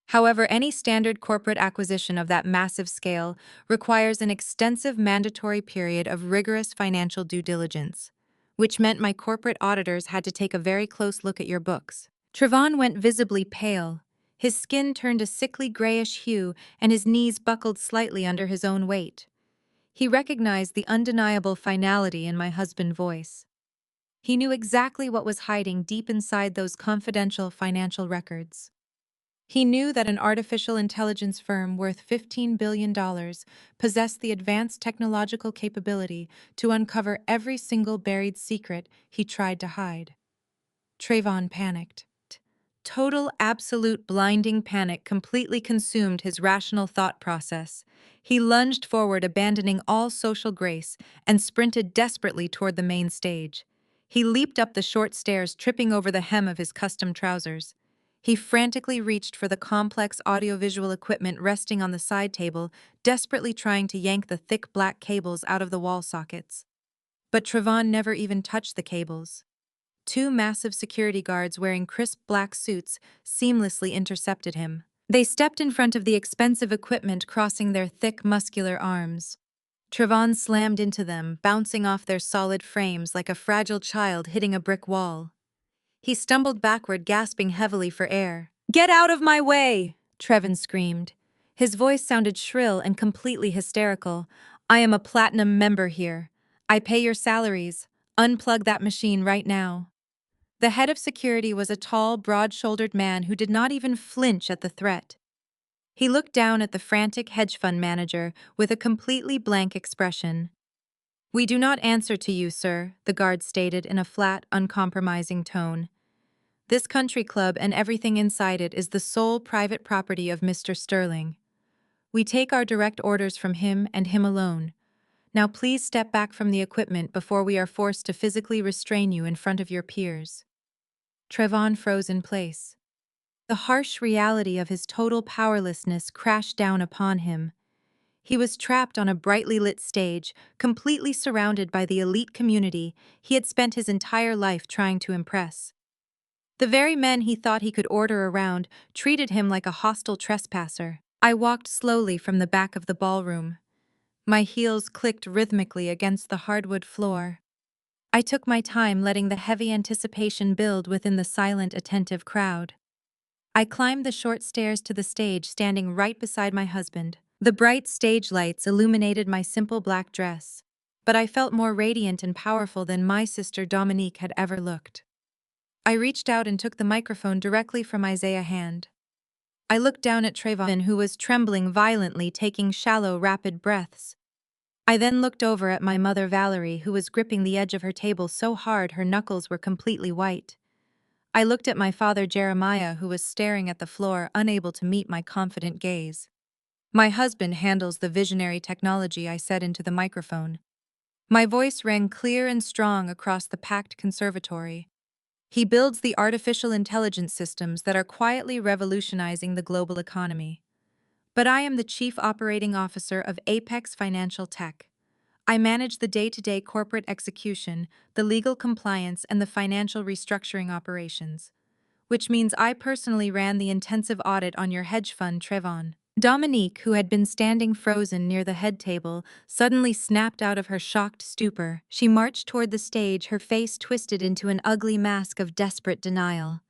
However, any standard corporate acquisition of that massive scale requires an extensive mandatory period of rigorous financial due diligence, which meant my corporate auditors had to take a very close look at your books." Trayvon went visibly pale. His skin turned a sickly grayish hue and his knees buckled slightly under his own weight. He recognized the undeniable finality in my husband's voice. He knew exactly what was hiding deep inside those confidential financial records. He knew that an artificial intelligence firm worth $15 billion possessed the advanced technological capability to uncover every single buried secret he tried to hide. Trayvon panicked. Total, absolute, blinding panic completely consumed his rational thought process. He lunged forward, abandoning all social grace, and sprinted desperately toward the main stage. He leaped up the short stairs, tripping over the hem of his custom trousers. He frantically reached for the complex audiovisual equipment resting on the side table, desperately trying to yank the thick black cables out of the wall sockets. But Trayvon never even touched the cables. Two massive security guards wearing crisp black suits seamlessly intercepted him. They stepped in front of the expensive equipment, crossing their thick, muscular arms. Trayvon slammed into them, bouncing off their solid frames like a fragile child hitting a brick wall. He stumbled backward, gasping heavily for air. "Get out of my way!" Trevin screamed. His voice sounded shrill and completely hysterical. "I am a platinum member here. I pay your salaries. Unplug that machine right now." The head of security was a tall, broad-shouldered man who did not even flinch at the threat. He looked down at the frantic hedge fund manager with a completely blank expression. "We do not answer to you, sir," the guard stated in a flat, uncompromising tone. "This country club and everything inside it is the sole private property of Mr. Sterling. We take our direct orders from him and him alone. Now please step back from the equipment before we are forced to physically restrain you in front of your peers." Trayvon froze in place. The harsh reality of his total powerlessness crashed down upon him. He was trapped on a brightly lit stage, completely surrounded by the elite community he had spent his entire life trying to impress. The very men he thought he could order around treated him like a hostile trespasser. I walked slowly from the back of the ballroom. My heels clicked rhythmically against the hardwood floor. I took my time, letting the heavy anticipation build within the silent, attentive crowd. I climbed the short stairs to the stage, standing right beside my husband. The bright stage lights illuminated my simple black dress, but I felt more radiant and powerful than my sister Dominique had ever looked. I reached out and took the microphone directly from Isaiah's hand. I looked down at Trayvon, who was trembling violently, taking shallow, rapid breaths. I then looked over at my mother Valerie, who was gripping the edge of her table so hard her knuckles were completely white. I looked at my father Jeremiah, who was staring at the floor, unable to meet my confident gaze. My husband handles the visionary technology, I said into the microphone. My voice rang clear and strong across the packed conservatory. He builds the artificial intelligence systems that are quietly revolutionizing the global economy. But I am the Chief Operating Officer of Apex Financial Tech. I manage the day-to-day corporate execution, the legal compliance, and the financial restructuring operations, which means I personally ran the intensive audit on your hedge fund, Trayvon. Dominique, who had been standing frozen near the head table, suddenly snapped out of her shocked stupor. She marched toward the stage, her face twisted into an ugly mask of desperate denial.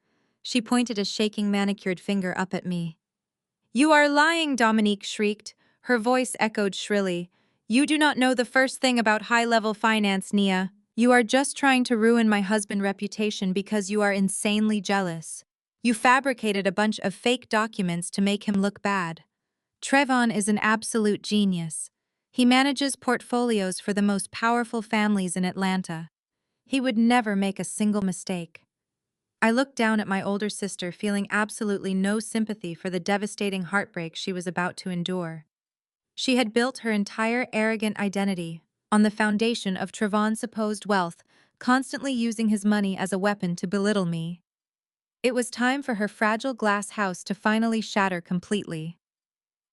She pointed a shaking manicured finger up at me. "You are lying," Dominique shrieked. Her voice echoed shrilly. "You do not know the first thing about high-level finance, Nia. You are just trying to ruin my husband's reputation because you are insanely jealous. You fabricated a bunch of fake documents to make him look bad. Trayvon is an absolute genius. He manages portfolios for the most powerful families in Atlanta. He would never make a single mistake." I looked down at my older sister, feeling absolutely no sympathy for the devastating heartbreak she was about to endure. She had built her entire arrogant identity on the foundation of Trayvon's supposed wealth, constantly using his money as a weapon to belittle me. It was time for her fragile glass house to finally shatter completely.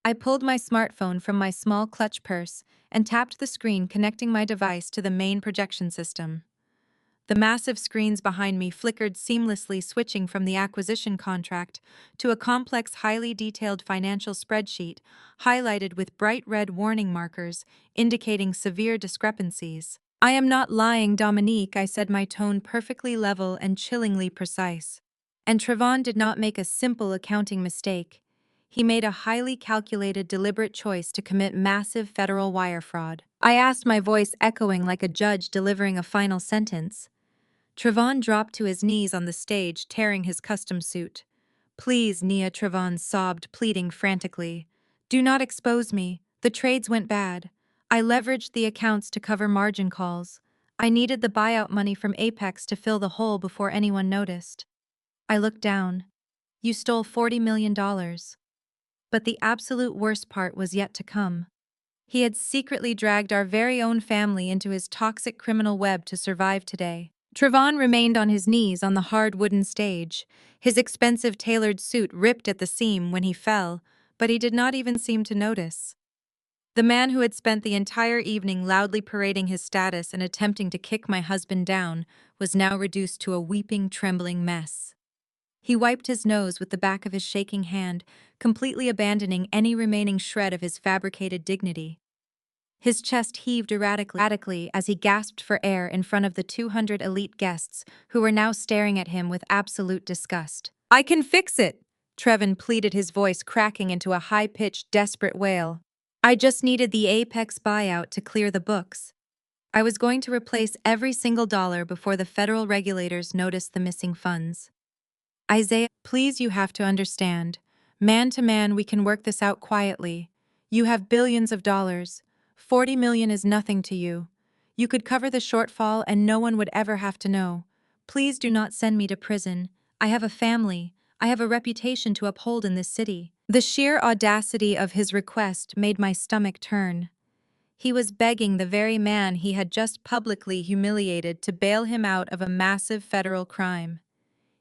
I pulled my smartphone from my small clutch purse and tapped the screen, connecting my device to the main projection system. The massive screens behind me flickered seamlessly, switching from the acquisition contract to a complex, highly detailed financial spreadsheet, highlighted with bright red warning markers, indicating severe discrepancies. "I am not lying, Dominique," I said, my tone perfectly level and chillingly precise. And Trayvon did not make a simple accounting mistake. He made a highly calculated, deliberate choice to commit massive federal wire fraud. I asked, my voice echoing like a judge delivering a final sentence. Trayvon dropped to his knees on the stage, tearing his custom suit. "Please, Nia," Trayvon sobbed, pleading frantically. "Do not expose me. The trades went bad. I leveraged the accounts to cover margin calls. I needed the buyout money from Apex to fill the hole before anyone noticed." I looked down. "You stole $40 million. But the absolute worst part was yet to come. He had secretly dragged our very own family into his toxic criminal web to survive today." Trayvon remained on his knees on the hard wooden stage. His expensive tailored suit ripped at the seam when he fell, but he did not even seem to notice. The man who had spent the entire evening loudly parading his status and attempting to kick my husband down was now reduced to a weeping, trembling mess. He wiped his nose with the back of his shaking hand, completely abandoning any remaining shred of his fabricated dignity. His chest heaved erratically as he gasped for air in front of the 200 elite guests who were now staring at him with absolute disgust. "I can fix it," Trevin pleaded, his voice cracking into a high-pitched, desperate wail. "I just needed the Apex buyout to clear the books. I was going to replace every single dollar before the federal regulators noticed the missing funds. Isaiah, please, you have to understand. Man to man, we can work this out quietly. You have billions of dollars. 40 million is nothing to you. You could cover the shortfall and no one would ever have to know. Please do not send me to prison. I have a family. I have a reputation to uphold in this city." The sheer audacity of his request made my stomach turn. He was begging the very man he had just publicly humiliated to bail him out of a massive federal crime.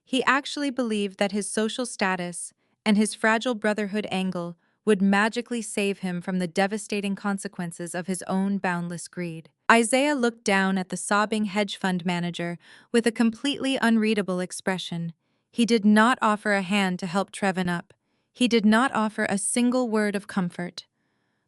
He actually believed that his social status and his fragile brotherhood angle would magically save him from the devastating consequences of his own boundless greed. Isaiah looked down at the sobbing hedge fund manager with a completely unreadable expression. He did not offer a hand to help Trevin up. He did not offer a single word of comfort.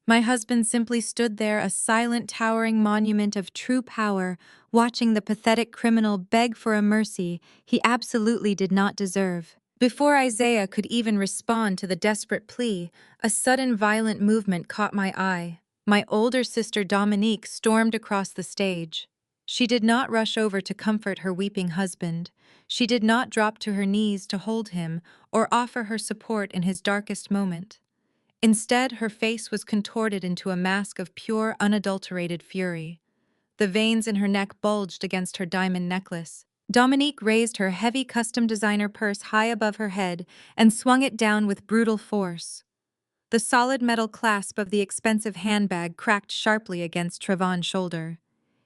My husband simply stood there, a silent, towering monument of true power, watching the pathetic criminal beg for a mercy he absolutely did not deserve. Before Isaiah could even respond to the desperate plea, a sudden violent movement caught my eye. My older sister Dominique stormed across the stage. She did not rush over to comfort her weeping husband. She did not drop to her knees to hold him or offer her support in his darkest moment. Instead, her face was contorted into a mask of pure, unadulterated fury. The veins in her neck bulged against her diamond necklace. Dominique raised her heavy custom designer purse high above her head and swung it down with brutal force. The solid metal clasp of the expensive handbag cracked sharply against Trevon's shoulder.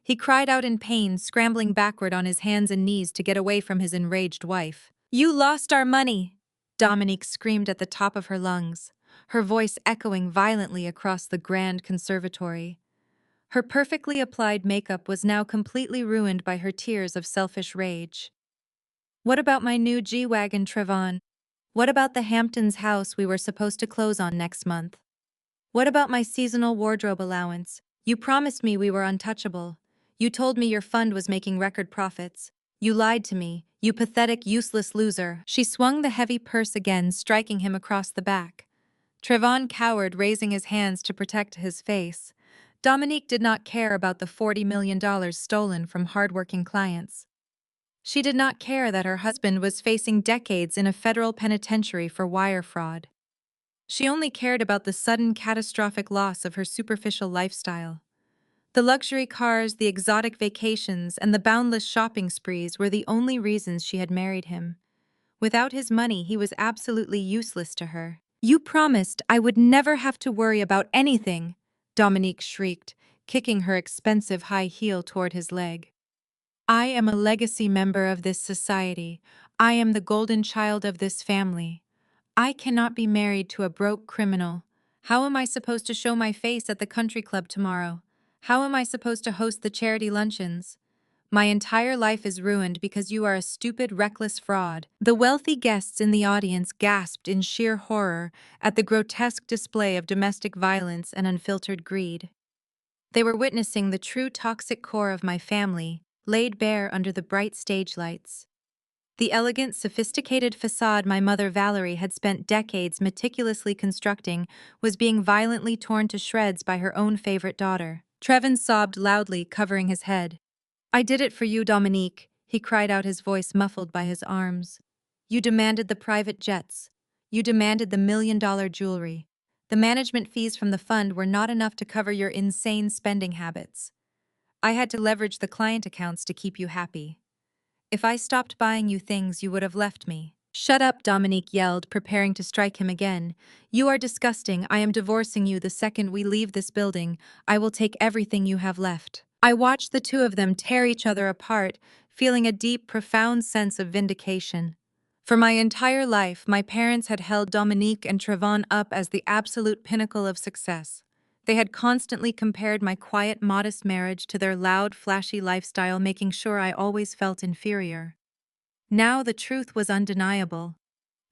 He cried out in pain, scrambling backward on his hands and knees to get away from his enraged wife. "You lost our money!" Dominique screamed at the top of her lungs, her voice echoing violently across the grand conservatory. Her perfectly applied makeup was now completely ruined by her tears of selfish rage. "What about my new G-Wagon, Trevon? What about the Hamptons house we were supposed to close on next month? What about my seasonal wardrobe allowance? You promised me we were untouchable. You told me your fund was making record profits. You lied to me, you pathetic, useless loser." She swung the heavy purse again, striking him across the back. Trevon cowered, raising his hands to protect his face. Dominique did not care about the $40 million stolen from hardworking clients. She did not care that her husband was facing decades in a federal penitentiary for wire fraud. She only cared about the sudden catastrophic loss of her superficial lifestyle. The luxury cars, the exotic vacations, and the boundless shopping sprees were the only reasons she had married him. Without his money, he was absolutely useless to her. "You promised I would never have to worry about anything," Dominique shrieked, kicking her expensive high heel toward his leg. "I am a legacy member of this society. I am the golden child of this family. I cannot be married to a broke criminal. How am I supposed to show my face at the country club tomorrow? How am I supposed to host the charity luncheons? My entire life is ruined because you are a stupid, reckless fraud." The wealthy guests in the audience gasped in sheer horror at the grotesque display of domestic violence and unfiltered greed. They were witnessing the true toxic core of my family, laid bare under the bright stage lights. The elegant, sophisticated facade my mother Valerie had spent decades meticulously constructing was being violently torn to shreds by her own favorite daughter. Trevon sobbed loudly, covering his head. "I did it for you, Dominique," he cried out, his voice muffled by his arms. "You demanded the private jets. You demanded the $1 million jewelry. The management fees from the fund were not enough to cover your insane spending habits. I had to leverage the client accounts to keep you happy. If I stopped buying you things, you would have left me." "Shut up," Dominique yelled, preparing to strike him again. "You are disgusting. I am divorcing you the second we leave this building. I will take everything you have left." I watched the two of them tear each other apart, feeling a deep, profound sense of vindication. For my entire life, my parents had held Dominique and Trevon up as the absolute pinnacle of success. They had constantly compared my quiet, modest marriage to their loud, flashy lifestyle, making sure I always felt inferior. Now the truth was undeniable.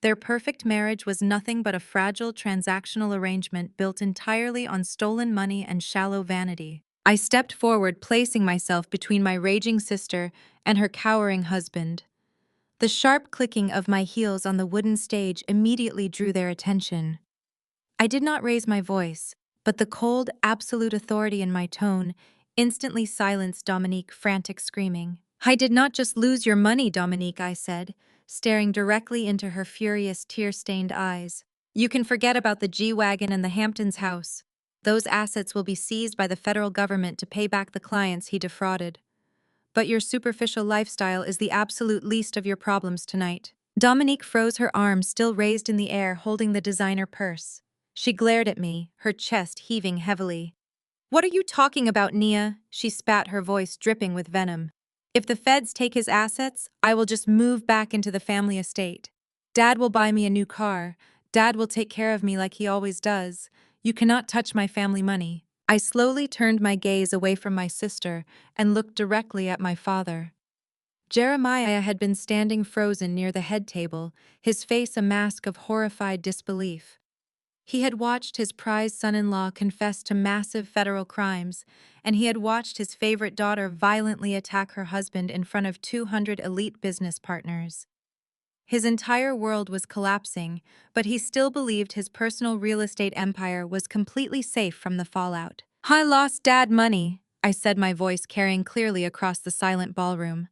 Their perfect marriage was nothing but a fragile, transactional arrangement built entirely on stolen money and shallow vanity. I stepped forward, placing myself between my raging sister and her cowering husband. The sharp clicking of my heels on the wooden stage immediately drew their attention. I did not raise my voice, but the cold, absolute authority in my tone instantly silenced Dominique's frantic screaming. "I did not just lose your money, Dominique," I said, staring directly into her furious, tear-stained eyes. "You can forget about the G-Wagon and the Hamptons house. Those assets will be seized by the federal government to pay back the clients he defrauded. But your superficial lifestyle is the absolute least of your problems tonight." Dominique froze, her arms still raised in the air, holding the designer purse. She glared at me, her chest heaving heavily. "What are you talking about, Nia?" she spat, her voice dripping with venom. "If the feds take his assets, I will just move back into the family estate. Dad will buy me a new car. Dad will take care of me like he always does. You cannot touch my family money." I slowly turned my gaze away from my sister and looked directly at my father. Jeremiah had been standing frozen near the head table, his face a mask of horrified disbelief. He had watched his prized son-in-law confess to massive federal crimes, and he had watched his favorite daughter violently attack her husband in front of 200 elite business partners. His entire world was collapsing, but he still believed his personal real estate empire was completely safe from the fallout. "I lost Dad money. I said, my voice carrying clearly across the silent ballroom.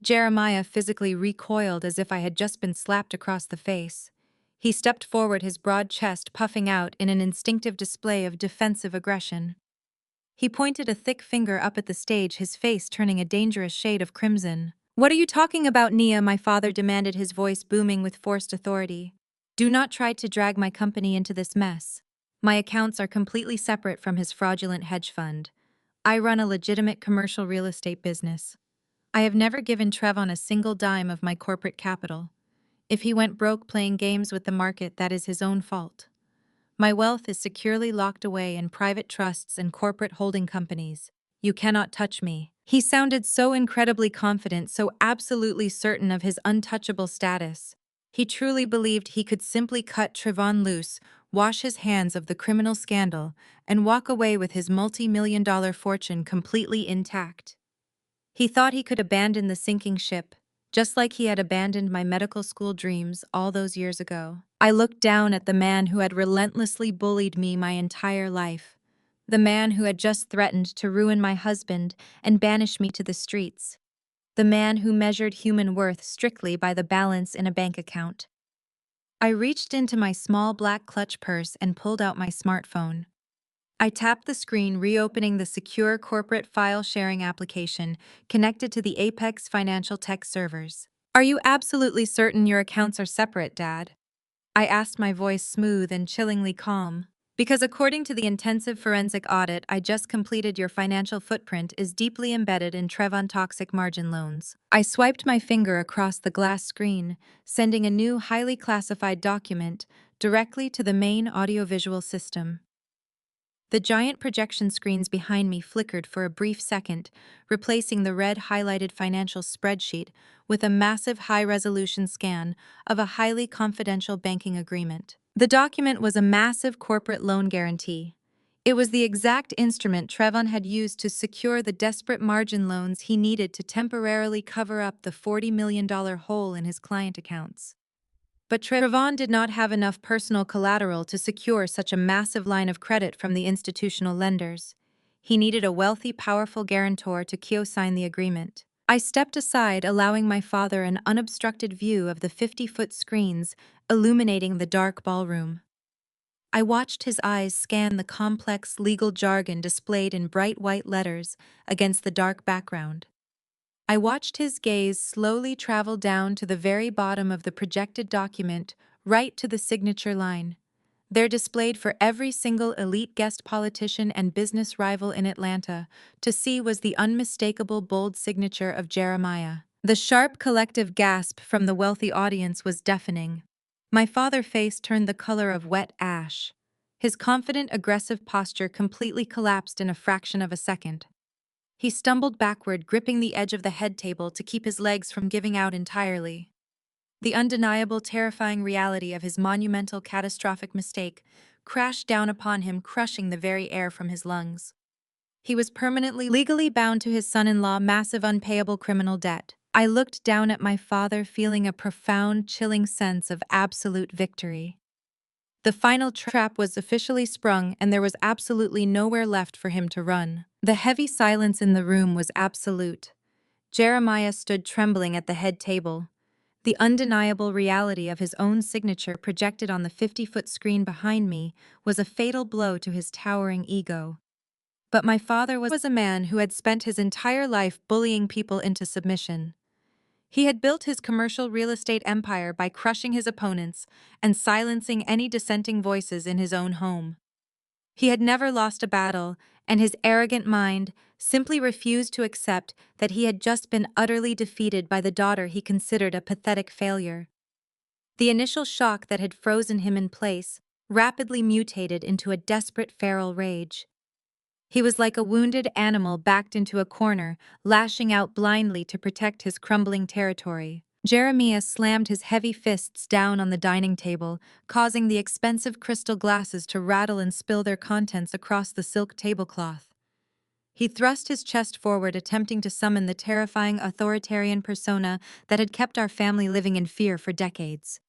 Jeremiah physically recoiled as if I had just been slapped across the face. He stepped forward, his broad chest puffing out in an instinctive display of defensive aggression. He pointed a thick finger up at the stage, his face turning a dangerous shade of crimson. "What are you talking about, Nia?" my father demanded, his voice booming with forced authority. "Do not try to drag my company into this mess. My accounts are completely separate from his fraudulent hedge fund. I run a legitimate commercial real estate business. I have never given Trevon a single dime of my corporate capital. If he went broke playing games with the market, that is his own fault. My wealth is securely locked away in private trusts and corporate holding companies. You cannot touch me." He sounded so incredibly confident, so absolutely certain of his untouchable status. He truly believed he could simply cut Trevon loose, wash his hands of the criminal scandal, and walk away with his multi-million-dollar fortune completely intact. He thought he could abandon the sinking ship, just like he had abandoned my medical school dreams all those years ago. I looked down at the man who had relentlessly bullied me my entire life. The man who had just threatened to ruin my husband and banish me to the streets. The man who measured human worth strictly by the balance in a bank account. I reached into my small black clutch purse and pulled out my smartphone. I tapped the screen, reopening the secure corporate file sharing application connected to the Apex Financial Tech servers. "Are you absolutely certain your accounts are separate, Dad?" I asked, my voice smooth and chillingly calm. "Because according to the intensive forensic audit I just completed, your financial footprint is deeply embedded in Trevon toxic margin loans." I swiped my finger across the glass screen, sending a new highly classified document directly to the main audiovisual system. The giant projection screens behind me flickered for a brief second, replacing the red highlighted financial spreadsheet with a massive high-resolution scan of a highly confidential banking agreement. The document was a massive corporate loan guarantee. It was the exact instrument Trevon had used to secure the desperate margin loans he needed to temporarily cover up the $40 million hole in his client accounts. But Trevon did not have enough personal collateral to secure such a massive line of credit from the institutional lenders. He needed a wealthy, powerful guarantor to co-sign the agreement. I stepped aside, allowing my father an unobstructed view of the 50-foot screens illuminating the dark ballroom. I watched his eyes scan the complex legal jargon displayed in bright white letters against the dark background. I watched his gaze slowly travel down to the very bottom of the projected document, right to the signature line. There, displayed for every single elite guest politician and business rival in Atlanta to see, was the unmistakable bold signature of Jeremiah. The sharp collective gasp from the wealthy audience was deafening. My father's face turned the color of wet ash. His confident, aggressive posture completely collapsed in a fraction of a second. He stumbled backward, gripping the edge of the head table to keep his legs from giving out entirely. The undeniable, terrifying reality of his monumental, catastrophic mistake crashed down upon him, crushing the very air from his lungs. He was permanently legally bound to his son-in-law massive unpayable criminal debt. I looked down at my father, feeling a profound, chilling sense of absolute victory. The final trap was officially sprung, and there was absolutely nowhere left for him to run. The heavy silence in the room was absolute. Jeremiah stood trembling at the head table. The undeniable reality of his own signature projected on the 50-foot screen behind me was a fatal blow to his towering ego. But my father was a man who had spent his entire life bullying people into submission. He had built his commercial real estate empire by crushing his opponents and silencing any dissenting voices in his own home. He had never lost a battle, and his arrogant mind simply refused to accept that he had just been utterly defeated by the daughter he considered a pathetic failure. The initial shock that had frozen him in place rapidly mutated into a desperate feral rage. He was like a wounded animal backed into a corner, lashing out blindly to protect his crumbling territory. Jeremiah slammed his heavy fists down on the dining table, causing the expensive crystal glasses to rattle and spill their contents across the silk tablecloth. He thrust his chest forward, attempting to summon the terrifying authoritarian persona that had kept our family living in fear for decades.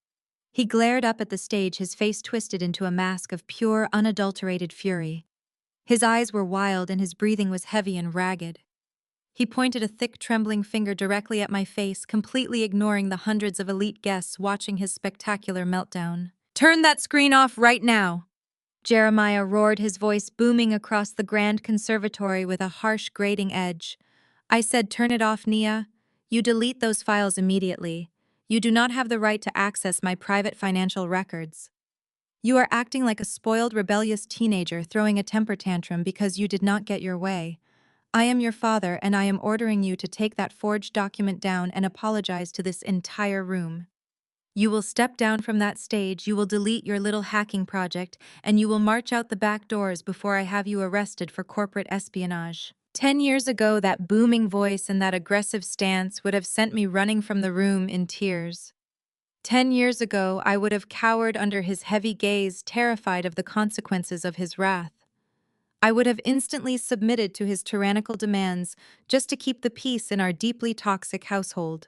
He glared up at the stage, his face twisted into a mask of pure, unadulterated fury. His eyes were wild and his breathing was heavy and ragged. He pointed a thick, trembling finger directly at my face, completely ignoring the hundreds of elite guests watching his spectacular meltdown. "Turn that screen off right now!" Jeremiah roared, his voice booming across the grand conservatory with a harsh, grating edge. I said, "Turn it off, Nia. You delete those files immediately. You do not have the right to access my private financial records. You are acting like a spoiled, rebellious teenager throwing a temper tantrum because you did not get your way. I am your father, and I am ordering you to take that forged document down and apologize to this entire room. You will step down from that stage, you will delete your little hacking project, and you will march out the back doors before I have you arrested for corporate espionage." 10 years ago, that booming voice and that aggressive stance would have sent me running from the room in tears. 10 years ago, I would have cowered under his heavy gaze, terrified of the consequences of his wrath. I would have instantly submitted to his tyrannical demands just to keep the peace in our deeply toxic household.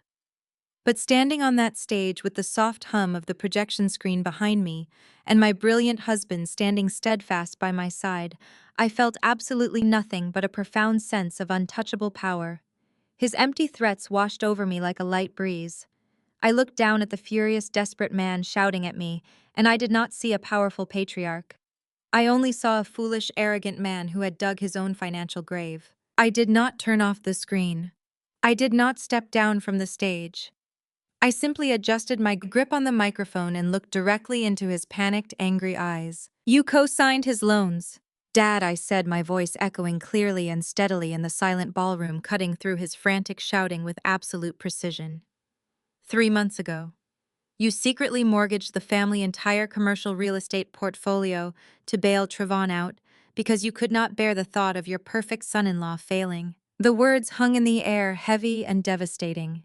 But standing on that stage with the soft hum of the projection screen behind me and my brilliant husband standing steadfast by my side, I felt absolutely nothing but a profound sense of untouchable power. His empty threats washed over me like a light breeze. I looked down at the furious, desperate man shouting at me, and I did not see a powerful patriarch. I only saw a foolish, arrogant man who had dug his own financial grave. I did not turn off the screen. I did not step down from the stage. I simply adjusted my grip on the microphone and looked directly into his panicked, angry eyes. "You co-signed his loans." "Dad," I said, my voice echoing clearly and steadily in the silent ballroom, cutting through his frantic shouting with absolute precision. 3 months ago. You secretly mortgaged the family entire commercial real estate portfolio to bail Trevon out because you could not bear the thought of your perfect son-in-law failing. The words hung in the air, heavy and devastating.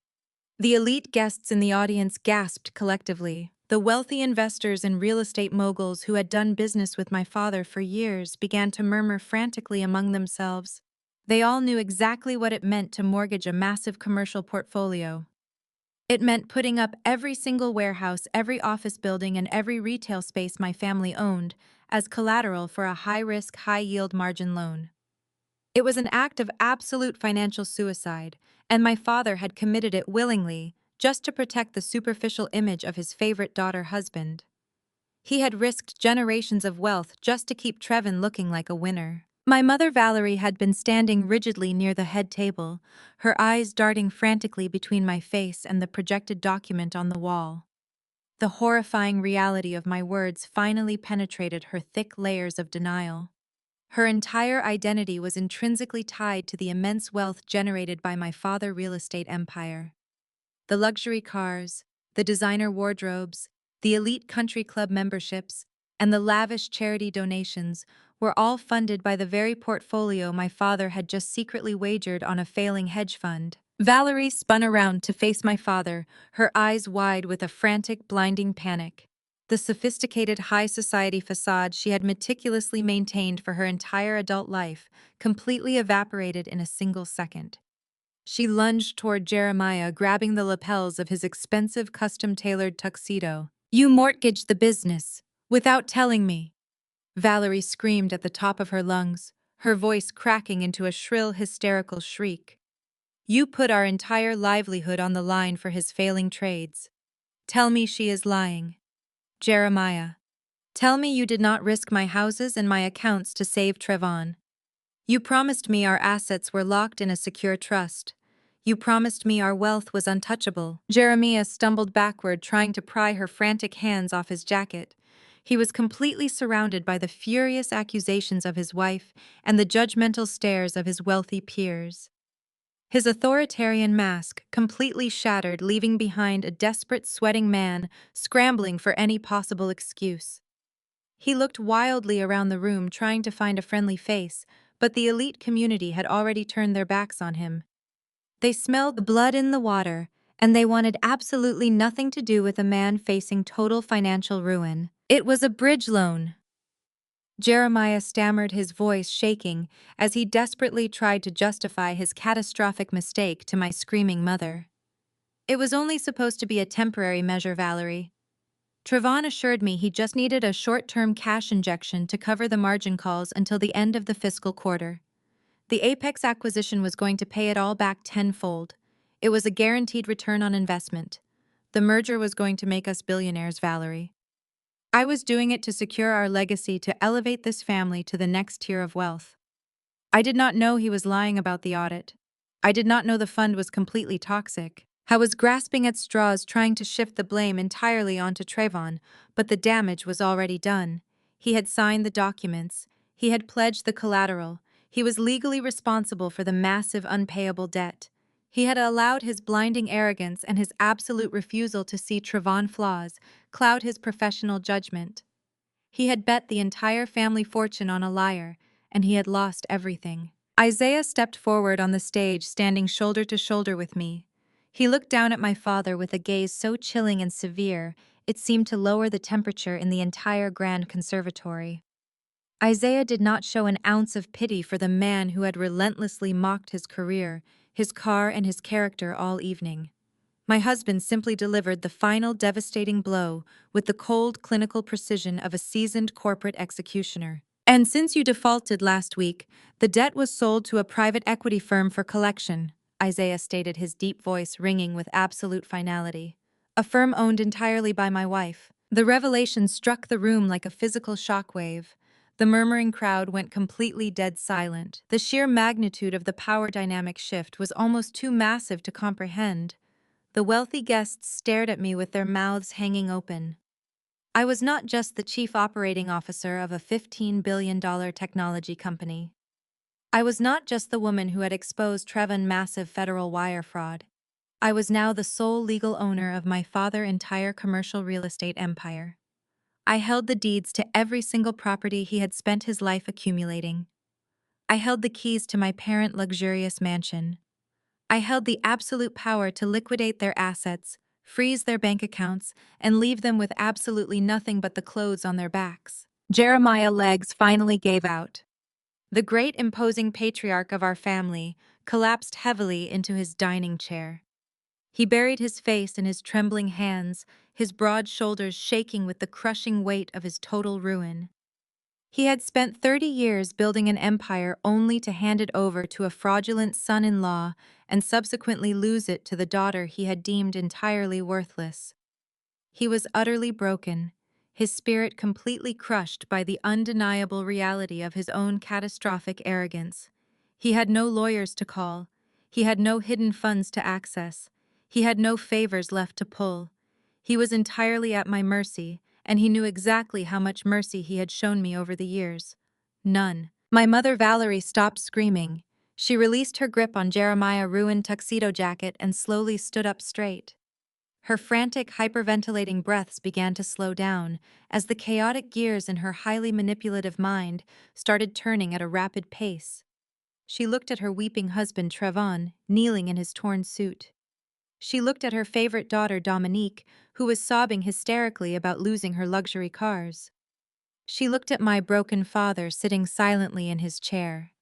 The elite guests in the audience gasped collectively. The wealthy investors and real estate moguls who had done business with my father for years began to murmur frantically among themselves. They all knew exactly what it meant to mortgage a massive commercial portfolio. It meant putting up every single warehouse, every office building, and every retail space my family owned as collateral for a high-risk, high-yield margin loan. It was an act of absolute financial suicide, and my father had committed it willingly, just to protect the superficial image of his favorite daughter husband. He had risked generations of wealth just to keep Trevon looking like a winner. My mother Valerie had been standing rigidly near the head table, her eyes darting frantically between my face and the projected document on the wall. The horrifying reality of my words finally penetrated her thick layers of denial. Her entire identity was intrinsically tied to the immense wealth generated by my father's real estate empire. The luxury cars, the designer wardrobes, the elite country club memberships, and the lavish charity donations were all funded by the very portfolio my father had just secretly wagered on a failing hedge fund. Valerie spun around to face my father, her eyes wide with a frantic, blinding panic. The sophisticated high society facade she had meticulously maintained for her entire adult life completely evaporated in a single second. She lunged toward Jeremiah, grabbing the lapels of his expensive custom-tailored tuxedo. "You mortgaged the business, without telling me!" Valerie screamed at the top of her lungs, her voice cracking into a shrill, hysterical shriek. "You put our entire livelihood on the line for his failing trades. Tell me she is lying. Jeremiah, tell me you did not risk my houses and my accounts to save Trevon. You promised me our assets were locked in a secure trust. You promised me our wealth was untouchable." Jeremiah stumbled backward, trying to pry her frantic hands off his jacket. He was completely surrounded by the furious accusations of his wife and the judgmental stares of his wealthy peers. His authoritarian mask completely shattered, leaving behind a desperate, sweating man scrambling for any possible excuse. He looked wildly around the room, trying to find a friendly face, but the elite community had already turned their backs on him. They smelled the blood in the water, and they wanted absolutely nothing to do with a man facing total financial ruin. "It was a bridge loan." Jeremiah stammered, his voice shaking, as he desperately tried to justify his catastrophic mistake to my screaming mother. "It was only supposed to be a temporary measure, Valerie. Trevon assured me he just needed a short-term cash injection to cover the margin calls until the end of the fiscal quarter. The Apex acquisition was going to pay it all back tenfold. It was a guaranteed return on investment. The merger was going to make us billionaires, Valerie. I was doing it to secure our legacy, to elevate this family to the next tier of wealth. I did not know he was lying about the audit. I did not know the fund was completely toxic. I was grasping at straws, trying to shift the blame entirely onto Trevon, but the damage was already done. He had signed the documents. He had pledged the collateral. He was legally responsible for the massive unpayable debt. He had allowed his blinding arrogance and his absolute refusal to see Trevon flaws cloud his professional judgment. He had bet the entire family fortune on a liar, and he had lost everything. Isaiah stepped forward on the stage, standing shoulder to shoulder with me. He looked down at my father with a gaze so chilling and severe, it seemed to lower the temperature in the entire grand conservatory. Isaiah did not show an ounce of pity for the man who had relentlessly mocked his career, his car, and his character all evening. My husband simply delivered the final devastating blow with the cold, clinical precision of a seasoned corporate executioner. And since you defaulted last week, the debt was sold to a private equity firm for collection, Isaiah stated, his deep voice ringing with absolute finality. A firm owned entirely by my wife. The revelation struck the room like a physical shockwave. The murmuring crowd went completely dead silent. The sheer magnitude of the power dynamic shift was almost too massive to comprehend. The wealthy guests stared at me with their mouths hanging open. I was not just the chief operating officer of a $15 billion technology company. I was not just the woman who had exposed Trevon's massive federal wire fraud. I was now the sole legal owner of my father's entire commercial real estate empire. I held the deeds to every single property he had spent his life accumulating. I held the keys to my parents' luxurious mansion. I held the absolute power to liquidate their assets, freeze their bank accounts, and leave them with absolutely nothing but the clothes on their backs. Jeremiah's legs finally gave out. The great imposing patriarch of our family collapsed heavily into his dining chair. He buried his face in his trembling hands, his broad shoulders shaking with the crushing weight of his total ruin. He had spent 30 years building an empire only to hand it over to a fraudulent son-in-law and subsequently lose it to the daughter he had deemed entirely worthless. He was utterly broken, his spirit completely crushed by the undeniable reality of his own catastrophic arrogance. He had no lawyers to call. He had no hidden funds to access. He had no favors left to pull. He was entirely at my mercy, and he knew exactly how much mercy he had shown me over the years. None. My mother Valerie stopped screaming. She released her grip on Jeremiah's ruined tuxedo jacket and slowly stood up straight. Her frantic, hyperventilating breaths began to slow down as the chaotic gears in her highly manipulative mind started turning at a rapid pace. She looked at her weeping husband Trevon, kneeling in his torn suit. She looked at her favorite daughter Dominique, who was sobbing hysterically about losing her luxury cars. She looked at my broken father sitting silently in his chair.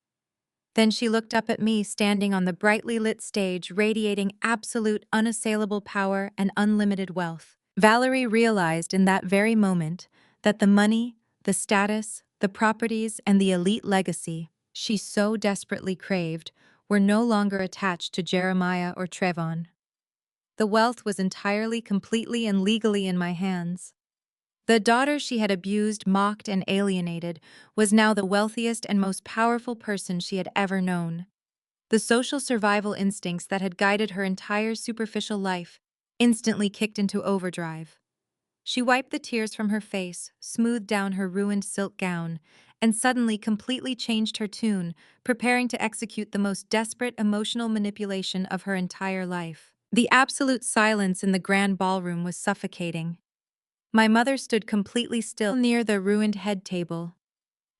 Then she looked up at me standing on the brightly lit stage, radiating absolute, unassailable power and unlimited wealth. Valerie realized in that very moment that the money, the status, the properties, and the elite legacy she so desperately craved were no longer attached to Jeremiah or Trevon. The wealth was entirely, completely, and legally in my hands. The daughter she had abused, mocked, and alienated was now the wealthiest and most powerful person she had ever known. The social survival instincts that had guided her entire superficial life instantly kicked into overdrive. She wiped the tears from her face, smoothed down her ruined silk gown, and suddenly completely changed her tune, preparing to execute the most desperate emotional manipulation of her entire life. The absolute silence in the grand ballroom was suffocating. My mother stood completely still near the ruined head table.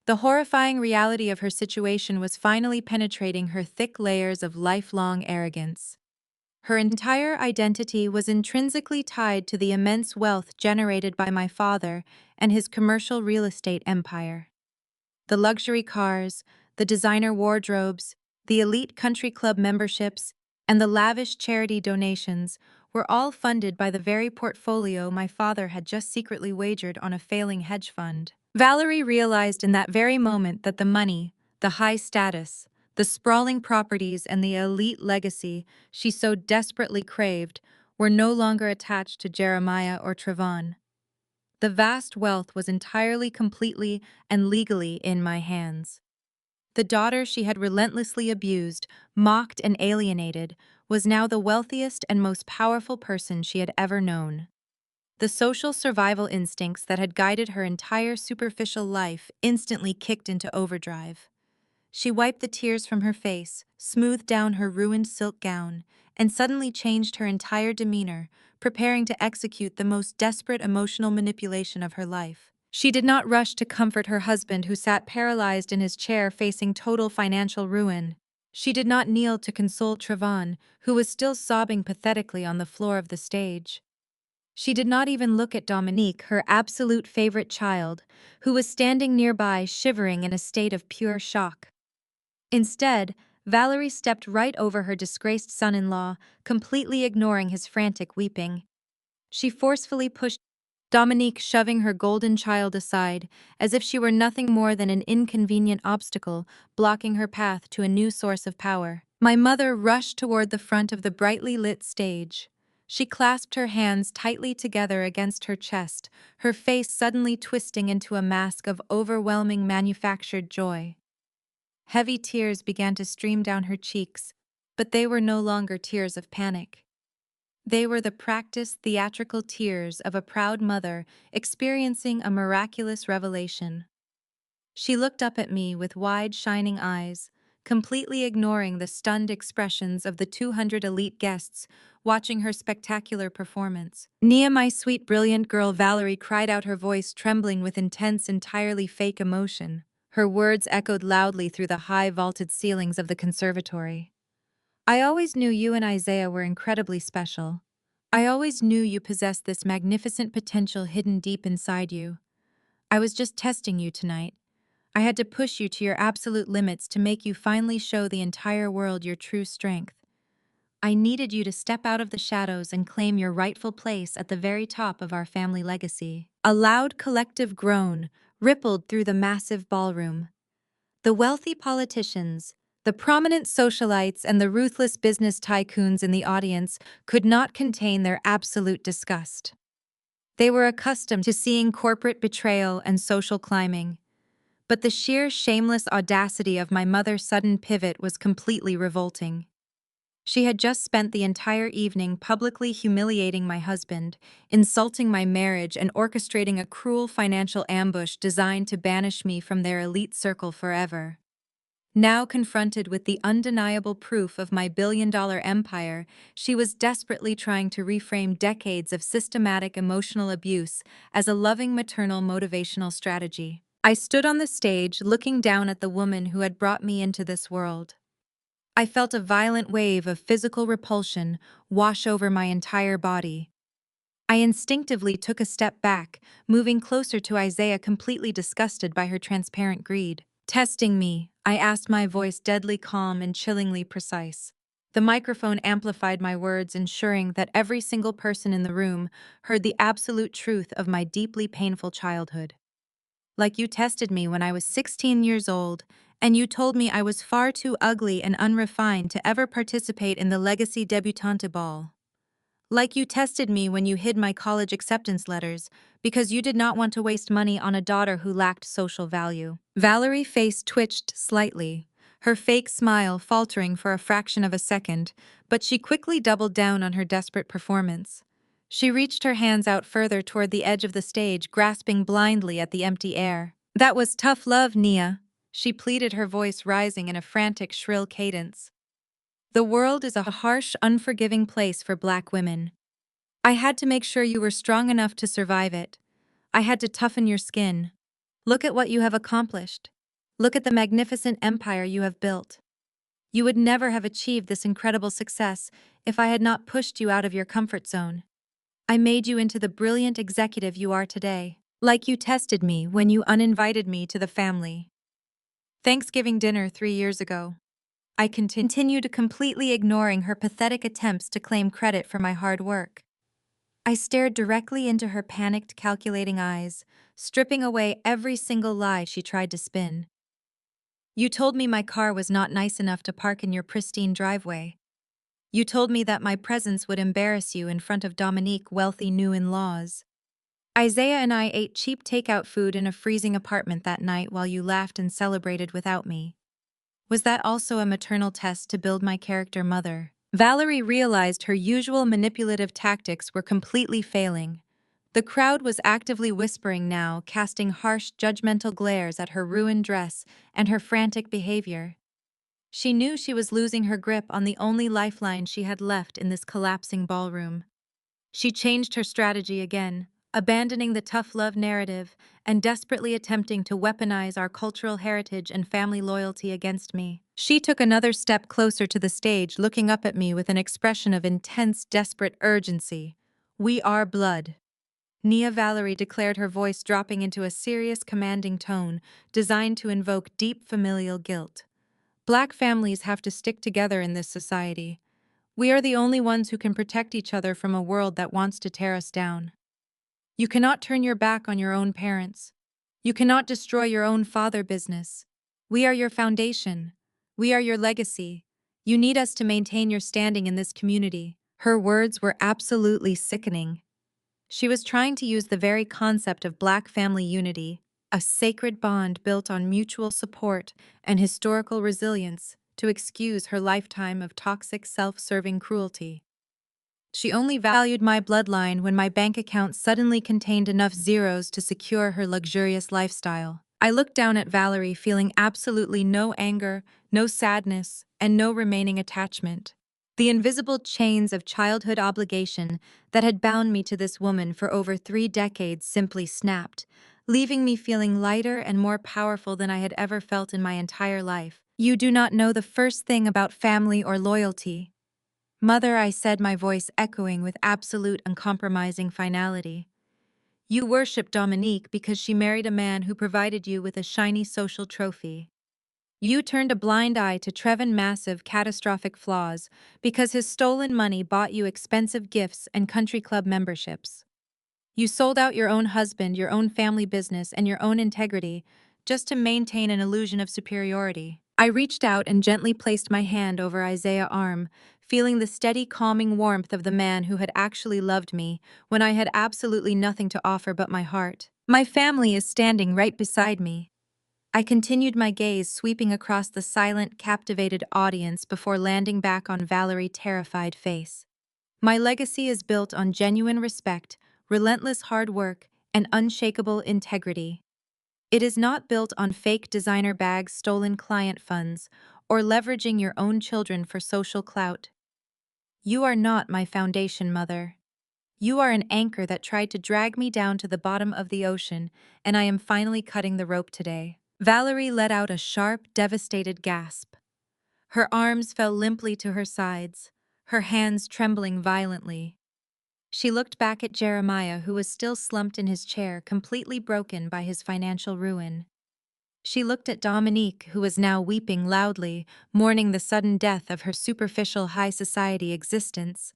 The horrifying reality of her situation was finally penetrating her thick layers of lifelong arrogance. Her entire identity was intrinsically tied to the immense wealth generated by my father and his commercial real estate empire. The luxury cars, the designer wardrobes, the elite country club memberships, and the lavish charity donations were all funded by the very portfolio my father had just secretly wagered on a failing hedge fund. Valerie realized in that very moment that the money, the high status, the sprawling properties, and the elite legacy she so desperately craved were no longer attached to Jeremiah or Trevon. The vast wealth was entirely, completely, and legally in my hands. The daughter she had relentlessly abused, mocked, and alienated was now the wealthiest and most powerful person she had ever known. The social survival instincts that had guided her entire superficial life instantly kicked into overdrive. She wiped the tears from her face, smoothed down her ruined silk gown, and suddenly changed her entire demeanor, preparing to execute the most desperate emotional manipulation of her life. She did not rush to comfort her husband, who sat paralyzed in his chair facing total financial ruin. She did not kneel to console Trevon, who was still sobbing pathetically on the floor of the stage. She did not even look at Dominique, her absolute favorite child, who was standing nearby shivering in a state of pure shock. Instead, Valerie stepped right over her disgraced son-in-law, completely ignoring his frantic weeping. She forcefully pushed Dominique, shoving her golden child aside, as if she were nothing more than an inconvenient obstacle, blocking her path to a new source of power. My mother rushed toward the front of the brightly lit stage. She clasped her hands tightly together against her chest, her face suddenly twisting into a mask of overwhelming manufactured joy. Heavy tears began to stream down her cheeks, but they were no longer tears of panic. They were the practiced theatrical tears of a proud mother experiencing a miraculous revelation. She looked up at me with wide, shining eyes, completely ignoring the stunned expressions of the 200 elite guests watching her spectacular performance. "Nia, my sweet, brilliant girl," Valerie cried out, her voice trembling with intense, entirely fake emotion. Her words echoed loudly through the high vaulted ceilings of the conservatory. "I always knew you and Isaiah were incredibly special. I always knew you possessed this magnificent potential hidden deep inside you. I was just testing you tonight. I had to push you to your absolute limits to make you finally show the entire world your true strength. I needed you to step out of the shadows and claim your rightful place at the very top of our family legacy." A loud collective groan rippled through the massive ballroom. The wealthy politicians, the prominent socialites, and the ruthless business tycoons in the audience could not contain their absolute disgust. They were accustomed to seeing corporate betrayal and social climbing, but the sheer shameless audacity of my mother's sudden pivot was completely revolting. She had just spent the entire evening publicly humiliating my husband, insulting my marriage, and orchestrating a cruel financial ambush designed to banish me from their elite circle forever. Now confronted with the undeniable proof of my billion-dollar empire, she was desperately trying to reframe decades of systematic emotional abuse as a loving maternal motivational strategy. I stood on the stage looking down at the woman who had brought me into this world. I felt a violent wave of physical repulsion wash over my entire body. I instinctively took a step back, moving closer to Isaiah, completely disgusted by her transparent greed. "Testing me?" I asked, my voice deadly calm and chillingly precise. The microphone amplified my words, ensuring that every single person in the room heard the absolute truth of my deeply painful childhood. "Like you tested me when I was 16 years old, and you told me I was far too ugly and unrefined to ever participate in the Legacy Debutante Ball. Like you tested me when you hid my college acceptance letters because you did not want to waste money on a daughter who lacked social value." Valerie's face twitched slightly, her fake smile faltering for a fraction of a second, but she quickly doubled down on her desperate performance. She reached her hands out further toward the edge of the stage, grasping blindly at the empty air. "That was tough love, Nia," she pleaded, her voice rising in a frantic, shrill cadence. "The world is a harsh, unforgiving place for Black women. I had to make sure you were strong enough to survive it. I had to toughen your skin. Look at what you have accomplished. Look at the magnificent empire you have built. You would never have achieved this incredible success if I had not pushed you out of your comfort zone. I made you into the brilliant executive you are today. Like you tested me when you uninvited me to the family Thanksgiving dinner 3 years ago. I continued completely ignoring her pathetic attempts to claim credit for my hard work. I stared directly into her panicked, calculating eyes, stripping away every single lie she tried to spin. You told me my car was not nice enough to park in your pristine driveway. You told me that my presence would embarrass you in front of Dominique's wealthy new in-laws. Isaiah and I ate cheap takeout food in a freezing apartment that night while you laughed and celebrated without me. Was that also a maternal test to build my character, mother? Valerie realized her usual manipulative tactics were completely failing. The crowd was actively whispering now, casting harsh, judgmental glares at her ruined dress and her frantic behavior. She knew she was losing her grip on the only lifeline she had left in this collapsing ballroom. She changed her strategy again, abandoning the tough love narrative and desperately attempting to weaponize our cultural heritage and family loyalty against me. She took another step closer to the stage, looking up at me with an expression of intense, desperate urgency. "We are blood." Nia Valerie declared, her voice dropping into a serious, commanding tone designed to invoke deep familial guilt. Black families have to stick together in this society. We are the only ones who can protect each other from a world that wants to tear us down. You cannot turn your back on your own parents. You cannot destroy your own father business. We are your foundation. We are your legacy. You need us to maintain your standing in this community. Her words were absolutely sickening. She was trying to use the very concept of Black family unity, a sacred bond built on mutual support and historical resilience, to excuse her lifetime of toxic, self-serving cruelty. She only valued my bloodline when my bank account suddenly contained enough zeros to secure her luxurious lifestyle. I looked down at Valerie, feeling absolutely no anger, no sadness, and no remaining attachment. The invisible chains of childhood obligation that had bound me to this woman for over 3 decades simply snapped, leaving me feeling lighter and more powerful than I had ever felt in my entire life. "You do not know the first thing about family or loyalty." "Mother," I said, my voice echoing with absolute uncompromising finality. "You worship Dominique because she married a man who provided you with a shiny social trophy. You turned a blind eye to Trevor's massive, catastrophic flaws because his stolen money bought you expensive gifts and country club memberships. You sold out your own husband, your own family business, and your own integrity just to maintain an illusion of superiority." I reached out and gently placed my hand over Isaiah's arm, feeling the steady, calming warmth of the man who had actually loved me when I had absolutely nothing to offer but my heart. "My family is standing right beside me." I continued, my gaze sweeping across the silent, captivated audience before landing back on Valerie's terrified face. "My legacy is built on genuine respect, relentless hard work, and unshakable integrity. It is not built on fake designer bags, stolen client funds, or leveraging your own children for social clout. You are not my foundation, mother. You are an anchor that tried to drag me down to the bottom of the ocean, and I am finally cutting the rope today." Valerie let out a sharp, devastated gasp. Her arms fell limply to her sides, her hands trembling violently. She looked back at Jeremiah, who was still slumped in his chair, completely broken by his financial ruin. She looked at Dominique, who was now weeping loudly, mourning the sudden death of her superficial high society existence.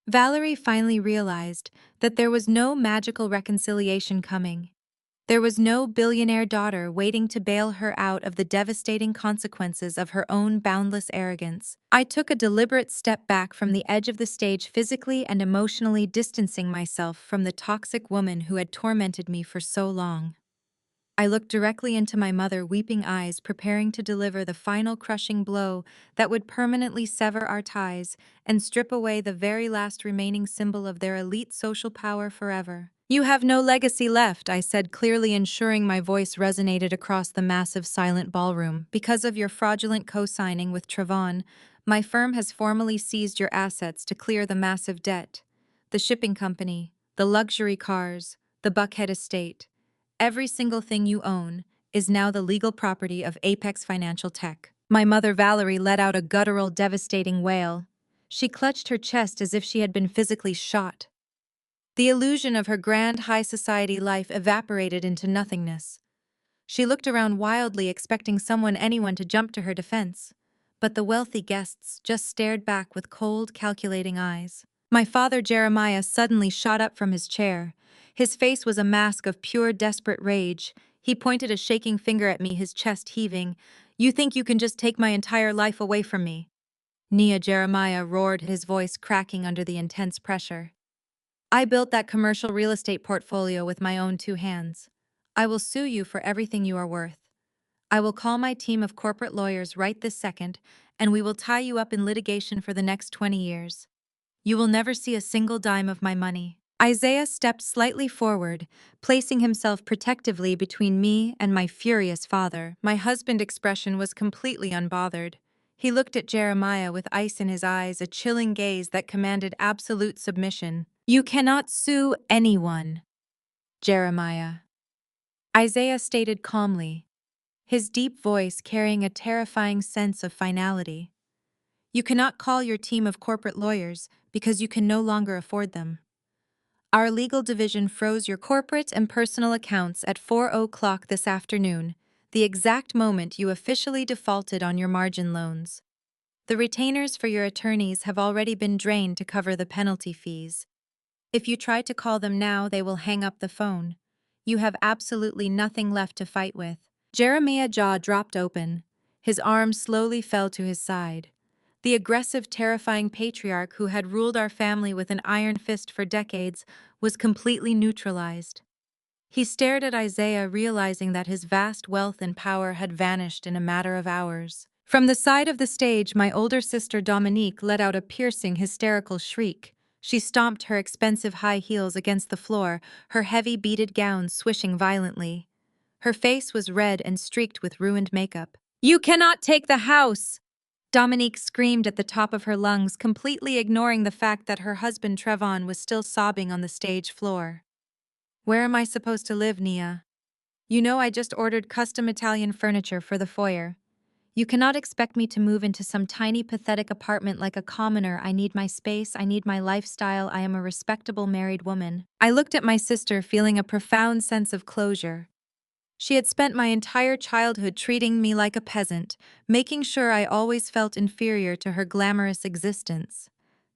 Valerie finally realized that there was no magical reconciliation coming. There was no billionaire daughter waiting to bail her out of the devastating consequences of her own boundless arrogance. I took a deliberate step back from the edge of the stage, physically and emotionally distancing myself from the toxic woman who had tormented me for so long. I looked directly into my mother, weeping eyes, preparing to deliver the final crushing blow that would permanently sever our ties and strip away the very last remaining symbol of their elite social power forever. "You have no legacy left," I said, clearly, ensuring my voice resonated across the massive, silent ballroom. "Because of your fraudulent co-signing with Trevon, my firm has formally seized your assets to clear the massive debt. The shipping company, the luxury cars, the Buckhead estate. Every single thing you own is now the legal property of Apex Financial Tech." My mother Valerie let out a guttural, devastating wail. She clutched her chest as if she had been physically shot. The illusion of her grand high society life evaporated into nothingness. She looked around wildly, expecting anyone to jump to her defense. but the wealthy guests just stared back with cold, calculating eyes. My father Jeremiah suddenly shot up from his chair. His face was a mask of pure, desperate rage. He pointed a shaking finger at me, his chest heaving. "You think you can just take my entire life away from me?" Nia Jeremiah roared, his voice cracking under the intense pressure. "I built that commercial real estate portfolio with my own two hands. I will sue you for everything you are worth. I will call my team of corporate lawyers right this second, and we will tie you up in litigation for the next 20 years. You will never see a single dime of my money." Isaiah stepped slightly forward, placing himself protectively between me and my furious father. My husband's expression was completely unbothered. He looked at Jeremiah with ice in his eyes, a chilling gaze that commanded absolute submission. "You cannot sue anyone, Jeremiah," Isaiah stated calmly, his deep voice carrying a terrifying sense of finality. "You cannot call your team of corporate lawyers because you can no longer afford them. Our legal division froze your corporate and personal accounts at 4 o'clock this afternoon, the exact moment you officially defaulted on your margin loans. The retainers for your attorneys have already been drained to cover the penalty fees. If you try to call them now, they will hang up the phone. You have absolutely nothing left to fight with." Jeremiah's jaw dropped open. His arm slowly fell to his side. The aggressive, terrifying patriarch who had ruled our family with an iron fist for decades was completely neutralized. He stared at Isaiah, realizing that his vast wealth and power had vanished in a matter of hours. From the side of the stage, my older sister Dominique let out a piercing, hysterical shriek. She stomped her expensive high heels against the floor, her heavy beaded gown swishing violently. Her face was red and streaked with ruined makeup. "You cannot take the house!" Dominique screamed at the top of her lungs, completely ignoring the fact that her husband Trevon was still sobbing on the stage floor. "Where am I supposed to live, Nia? You know I just ordered custom Italian furniture for the foyer. You cannot expect me to move into some tiny, pathetic apartment like a commoner. I need my space, I need my lifestyle, I am a respectable married woman." I looked at my sister, feeling a profound sense of closure. She had spent my entire childhood treating me like a peasant, making sure I always felt inferior to her glamorous existence.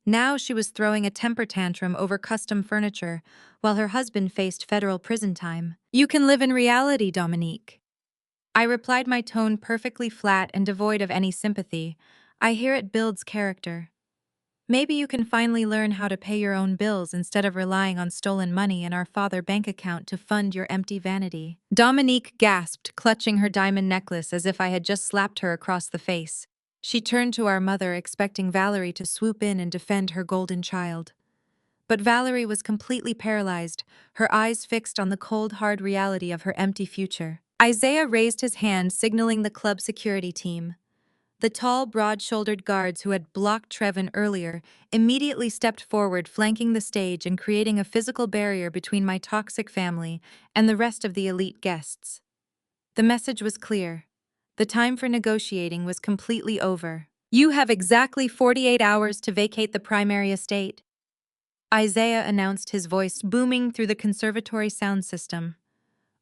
Now she was throwing a temper tantrum over custom furniture, while her husband faced federal prison time. "You can live in reality, Dominique." I replied, my tone perfectly flat and devoid of any sympathy. "I hear it builds character. Maybe you can finally learn how to pay your own bills instead of relying on stolen money in our father bank account to fund your empty vanity." Dominique gasped, clutching her diamond necklace as if I had just slapped her across the face. She turned to our mother, expecting Valerie to swoop in and defend her golden child. But Valerie was completely paralyzed, her eyes fixed on the cold, hard reality of her empty future. Isaiah raised his hand, signaling the club security team. The tall, broad-shouldered guards who had blocked Trevon earlier immediately stepped forward, flanking the stage and creating a physical barrier between my toxic family and the rest of the elite guests. The message was clear. The time for negotiating was completely over. "You have exactly 48 hours to vacate the primary estate," Isaiah announced, his voice booming through the conservatory sound system.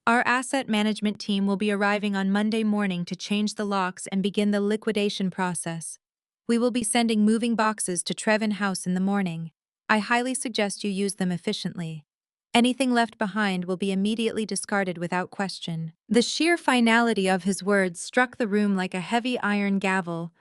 "Our asset management team will be arriving on Monday morning to change the locks and begin the liquidation process. We will be sending moving boxes to Trevon House in the morning. I highly suggest you use them efficiently. Anything left behind will be immediately discarded without question." The sheer finality of his words struck the room like a heavy iron gavel.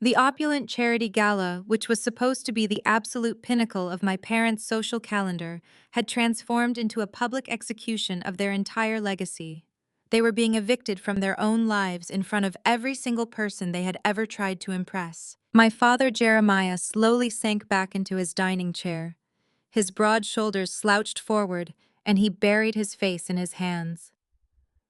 The opulent charity gala, which was supposed to be the absolute pinnacle of my parents' social calendar, had transformed into a public execution of their entire legacy. They were being evicted from their own lives in front of every single person they had ever tried to impress. My father Jeremiah slowly sank back into his dining chair. His broad shoulders slouched forward, and he buried his face in his hands.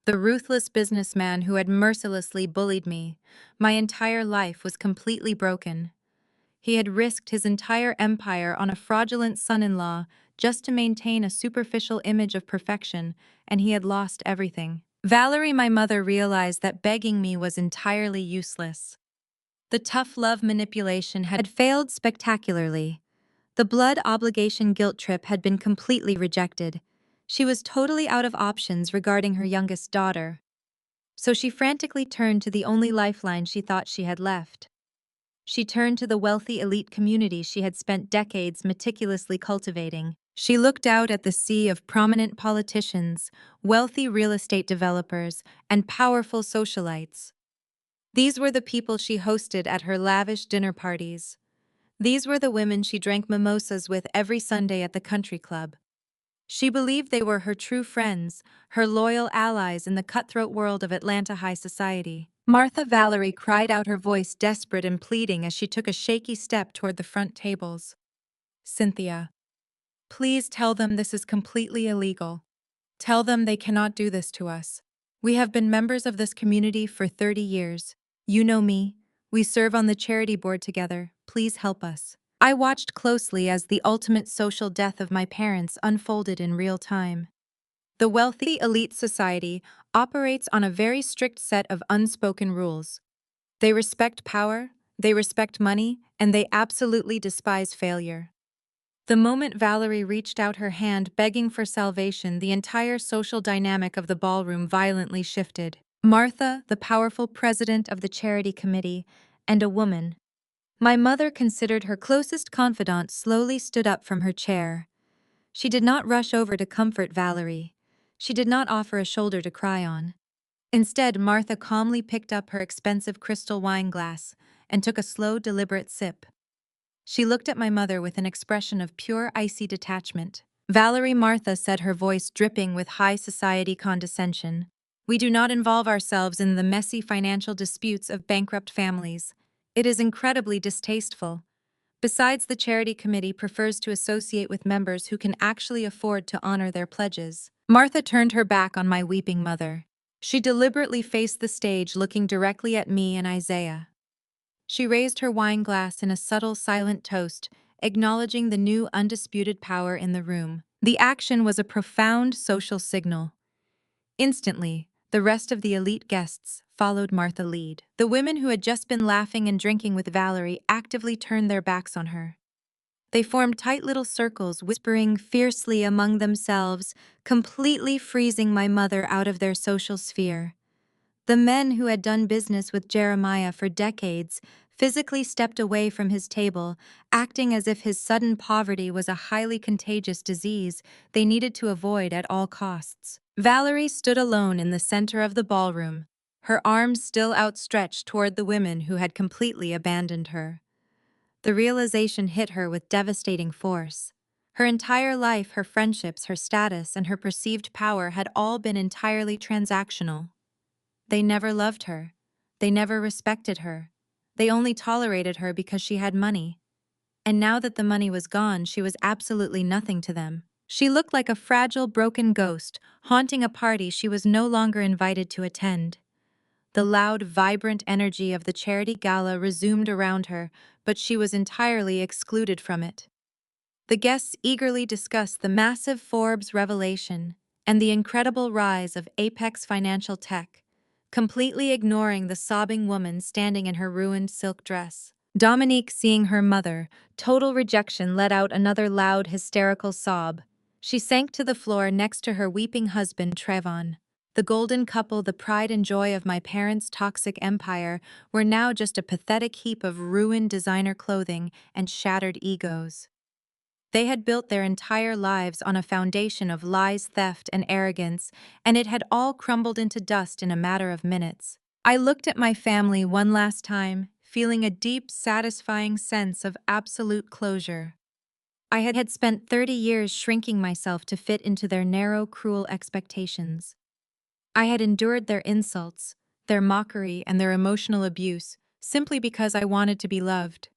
The ruthless businessman who had mercilessly bullied me, my entire life was completely broken. He had risked his entire empire on a fraudulent son-in-law just to maintain a superficial image of perfection, and he had lost everything. Valerie, my mother, realized that begging me was entirely useless. The tough love manipulation had failed spectacularly. The blood obligation guilt trip had been completely rejected. She was totally out of options regarding her youngest daughter. So she frantically turned to the only lifeline she thought she had left. She turned to the wealthy elite community she had spent decades meticulously cultivating. She looked out at the sea of prominent politicians, wealthy real estate developers, and powerful socialites. These were the people she hosted at her lavish dinner parties. These were the women she drank mimosas with every Sunday at the country club. She believed they were her true friends, her loyal allies in the cutthroat world of Atlanta high society. Martha Valerie cried out, her voice desperate and pleading as she took a shaky step toward the front tables. Cynthia, please tell them this is completely illegal. Tell them they cannot do this to us. We have been members of this community for 30 years. You know me. We serve on the charity board together. Please help us. I watched closely as the ultimate social death of my parents unfolded in real time. The wealthy elite society operates on a very strict set of unspoken rules. They respect power, they respect money, and they absolutely despise failure. The moment Valerie reached out her hand begging for salvation, the entire social dynamic of the ballroom violently shifted. Martha, the powerful president of the charity committee, and a woman my mother considered her closest confidant, slowly stood up from her chair. She did not rush over to comfort Valerie. She did not offer a shoulder to cry on. Instead, Martha calmly picked up her expensive crystal wine glass and took a slow, deliberate sip. She looked at my mother with an expression of pure, icy detachment. Valerie, Martha said, her voice dripping with high society condescension. We do not involve ourselves in the messy financial disputes of bankrupt families. It is incredibly distasteful. Besides, the charity committee prefers to associate with members who can actually afford to honor their pledges. Martha turned her back on my weeping mother. She deliberately faced the stage, looking directly at me and Isaiah. She raised her wine glass in a subtle, silent toast, acknowledging the new, undisputed power in the room. The action was a profound social signal. Instantly, the rest of the elite guests followed Martha's lead. The women who had just been laughing and drinking with Valerie actively turned their backs on her. They formed tight little circles, whispering fiercely among themselves, completely freezing my mother out of their social sphere. The men who had done business with Jeremiah for decades physically stepped away from his table, acting as if his sudden poverty was a highly contagious disease they needed to avoid at all costs. Valerie stood alone in the center of the ballroom, her arms still outstretched toward the women who had completely abandoned her. The realization hit her with devastating force. Her entire life, her friendships, her status, and her perceived power had all been entirely transactional. They never loved her. They never respected her. They only tolerated her because she had money. And now that the money was gone, she was absolutely nothing to them. She looked like a fragile, broken ghost, haunting a party she was no longer invited to attend. The loud, vibrant energy of the charity gala resumed around her, but she was entirely excluded from it. The guests eagerly discussed the massive Forbes revelation and the incredible rise of Apex Financial Tech, completely ignoring the sobbing woman standing in her ruined silk dress. Dominique, seeing her mother, total rejection, let out another loud, hysterical sob. She sank to the floor next to her weeping husband, Trevon. The golden couple, the pride and joy of my parents' toxic empire, were now just a pathetic heap of ruined designer clothing and shattered egos. They had built their entire lives on a foundation of lies, theft, and arrogance, and it had all crumbled into dust in a matter of minutes. I looked at my family one last time, feeling a deep, satisfying sense of absolute closure. I had spent 30 years shrinking myself to fit into their narrow, cruel expectations. I had endured their insults, their mockery, and their emotional abuse simply because I wanted to be loved.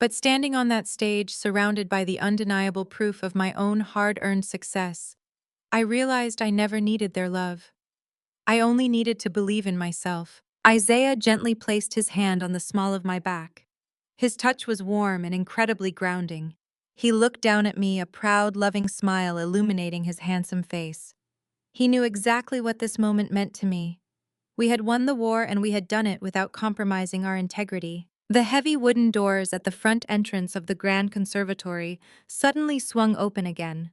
But standing on that stage, surrounded by the undeniable proof of my own hard-earned success, I realized I never needed their love. I only needed to believe in myself. Isaiah gently placed his hand on the small of my back. His touch was warm and incredibly grounding. He looked down at me, a proud, loving smile illuminating his handsome face. He knew exactly what this moment meant to me. We had won the war, and we had done it without compromising our integrity. The heavy wooden doors at the front entrance of the Grand Conservatory suddenly swung open again.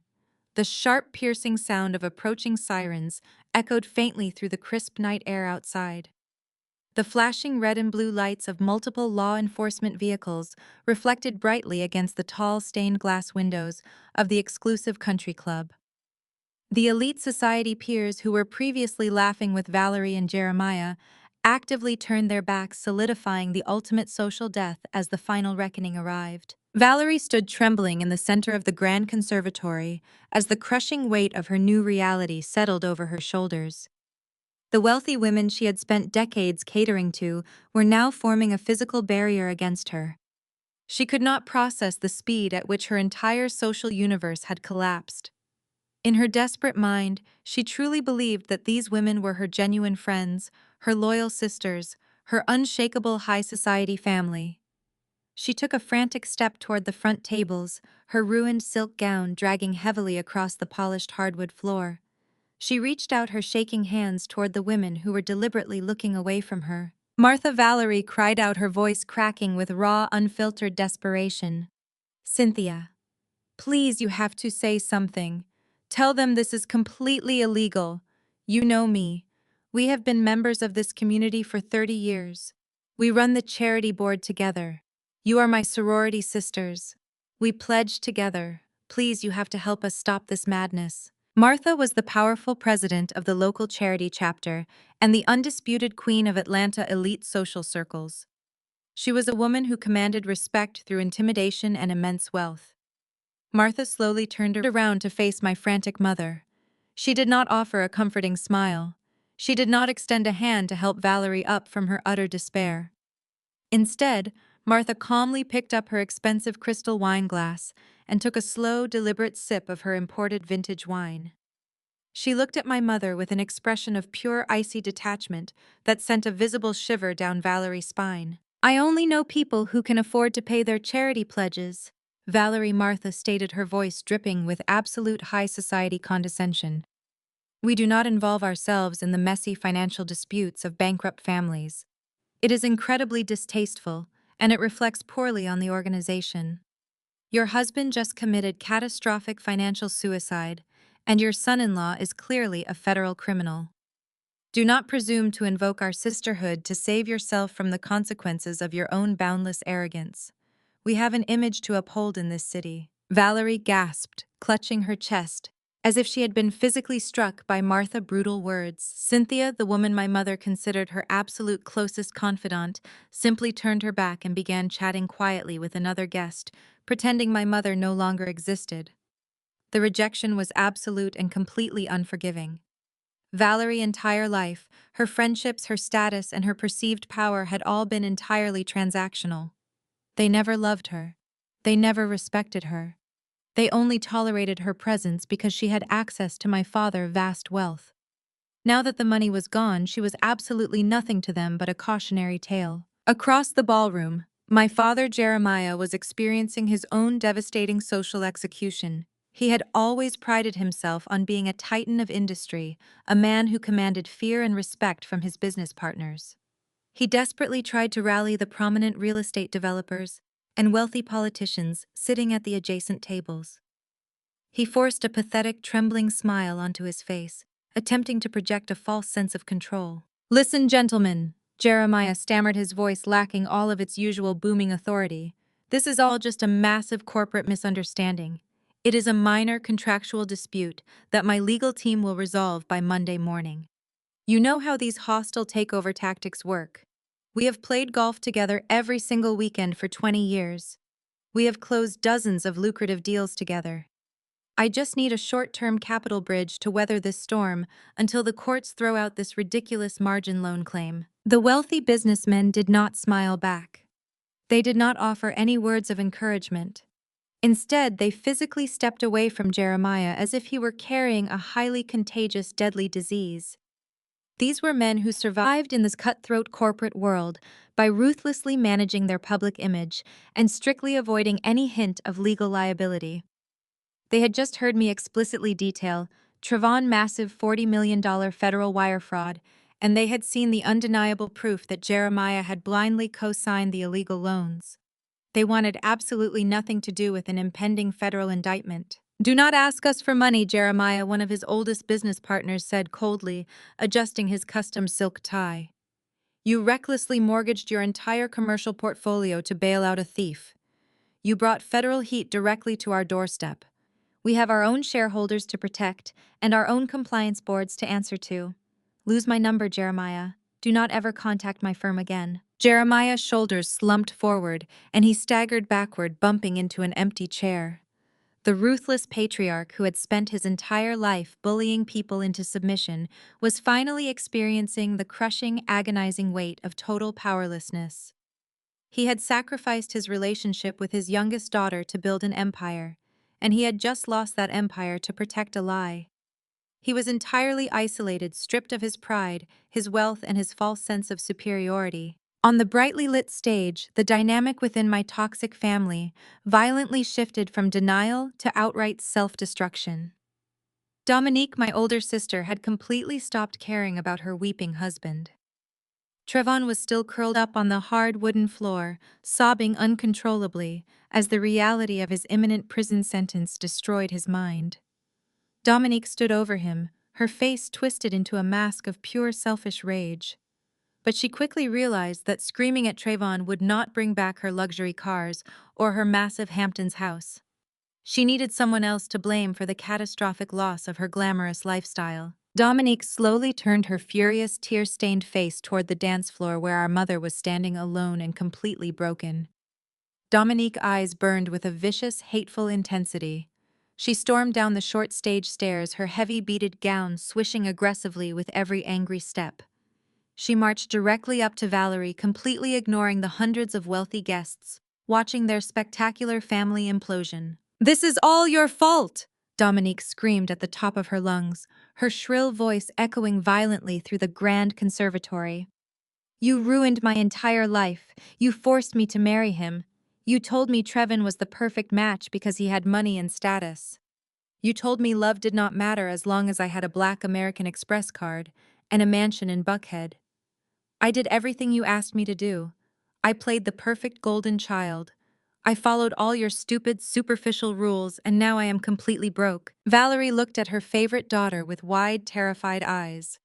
The sharp, piercing sound of approaching sirens echoed faintly through the crisp night air outside. The flashing red and blue lights of multiple law enforcement vehicles reflected brightly against the tall stained glass windows of the exclusive country club. The elite society peers who were previously laughing with Valerie and Jeremiah actively turned their backs, solidifying the ultimate social death as the final reckoning arrived. Valerie stood trembling in the center of the grand conservatory as the crushing weight of her new reality settled over her shoulders. The wealthy women she had spent decades catering to were now forming a physical barrier against her. She could not process the speed at which her entire social universe had collapsed. In her desperate mind, she truly believed that these women were her genuine friends, her loyal sisters, her unshakable high society family. She took a frantic step toward the front tables, her ruined silk gown dragging heavily across the polished hardwood floor. She reached out her shaking hands toward the women who were deliberately looking away from her. Martha Valerie cried out, her voice cracking with raw, unfiltered desperation. "Cynthia, please, you have to say something. Tell them this is completely illegal. You know me. We have been members of this community for 30 years. We run the charity board together. You are my sorority sisters. We pledged together. Please, you have to help us stop this madness." Martha was the powerful president of the local charity chapter and the undisputed queen of Atlanta elite social circles. She was a woman who commanded respect through intimidation and immense wealth. Martha slowly turned around to face my frantic mother. She did not offer a comforting smile. She did not extend a hand to help Valerie up from her utter despair. Instead, Martha calmly picked up her expensive crystal wine glass and took a slow, deliberate sip of her imported vintage wine. She looked at my mother with an expression of pure icy detachment that sent a visible shiver down Valerie's spine. "I only know people who can afford to pay their charity pledges," Valerie Martha stated, her voice dripping with absolute high society condescension. "We do not involve ourselves in the messy financial disputes of bankrupt families. It is incredibly distasteful, and it reflects poorly on the organization. Your husband just committed catastrophic financial suicide, and your son-in-law is clearly a federal criminal. Do not presume to invoke our sisterhood to save yourself from the consequences of your own boundless arrogance. We have an image to uphold in this city." Valerie gasped, clutching her chest, as if she had been physically struck by Martha's brutal words. Cynthia, the woman my mother considered her absolute closest confidant, simply turned her back and began chatting quietly with another guest, pretending my mother no longer existed. The rejection was absolute and completely unforgiving. Valerie's entire life, her friendships, her status, and her perceived power had all been entirely transactional. They never loved her. They never respected her. They only tolerated her presence because she had access to my father's vast wealth. Now that the money was gone, she was absolutely nothing to them but a cautionary tale. Across the ballroom, my father Jeremiah was experiencing his own devastating social execution. He had always prided himself on being a titan of industry, a man who commanded fear and respect from his business partners. He desperately tried to rally the prominent real estate developers and wealthy politicians sitting at the adjacent tables. He forced a pathetic, trembling smile onto his face, attempting to project a false sense of control. "Listen, gentlemen," Jeremiah stammered, his voice lacking all of its usual booming authority. "This is all just a massive corporate misunderstanding. It is a minor contractual dispute that my legal team will resolve by Monday morning. You know how these hostile takeover tactics work. We have played golf together every single weekend for 20 years. We have closed dozens of lucrative deals together. I just need a short-term capital bridge to weather this storm until the courts throw out this ridiculous margin loan claim." The wealthy businessmen did not smile back. They did not offer any words of encouragement. Instead, they physically stepped away from Jeremiah as if he were carrying a highly contagious, deadly disease. These were men who survived in this cutthroat corporate world by ruthlessly managing their public image and strictly avoiding any hint of legal liability. They had just heard me explicitly detail Trayvon's massive $40 million federal wire fraud, and they had seen the undeniable proof that Jeremiah had blindly co-signed the illegal loans. They wanted absolutely nothing to do with an impending federal indictment. "Do not ask us for money, Jeremiah," one of his oldest business partners said coldly, adjusting his custom silk tie. You recklessly mortgaged your entire commercial portfolio to bail out a thief. You brought federal heat directly to our doorstep. We have our own shareholders to protect and our own compliance boards to answer to. Lose my number, Jeremiah. Do not ever contact my firm again. Jeremiah's shoulders slumped forward, and he staggered backward, bumping into an empty chair. The ruthless patriarch who had spent his entire life bullying people into submission was finally experiencing the crushing, agonizing weight of total powerlessness. He had sacrificed his relationship with his youngest daughter to build an empire, and he had just lost that empire to protect a lie. He was entirely isolated, stripped of his pride, his wealth, and his false sense of superiority. On the brightly lit stage, the dynamic within my toxic family violently shifted from denial to outright self-destruction. Dominique, my older sister, had completely stopped caring about her weeping husband. Trevon was still curled up on the hard wooden floor, sobbing uncontrollably as the reality of his imminent prison sentence destroyed his mind. Dominique stood over him, her face twisted into a mask of pure selfish rage. But she quickly realized that screaming at Trayvon would not bring back her luxury cars or her massive Hamptons house. She needed someone else to blame for the catastrophic loss of her glamorous lifestyle. Dominique slowly turned her furious, tear-stained face toward the dance floor where our mother was standing alone and completely broken. Dominique's eyes burned with a vicious, hateful intensity. She stormed down the short stage stairs, her heavy beaded gown swishing aggressively with every angry step. She marched directly up to Valerie, completely ignoring the hundreds of wealthy guests, watching their spectacular family implosion. "This is all your fault!" Dominique screamed at the top of her lungs, her shrill voice echoing violently through the grand conservatory. "You ruined my entire life. You forced me to marry him. You told me Trevin was the perfect match because he had money and status. You told me love did not matter as long as I had a black American Express card and a mansion in Buckhead. I did everything you asked me to do. I played the perfect golden child. I followed all your stupid, superficial rules, and now I am completely broke." Valerie looked at her favorite daughter with wide, terrified eyes.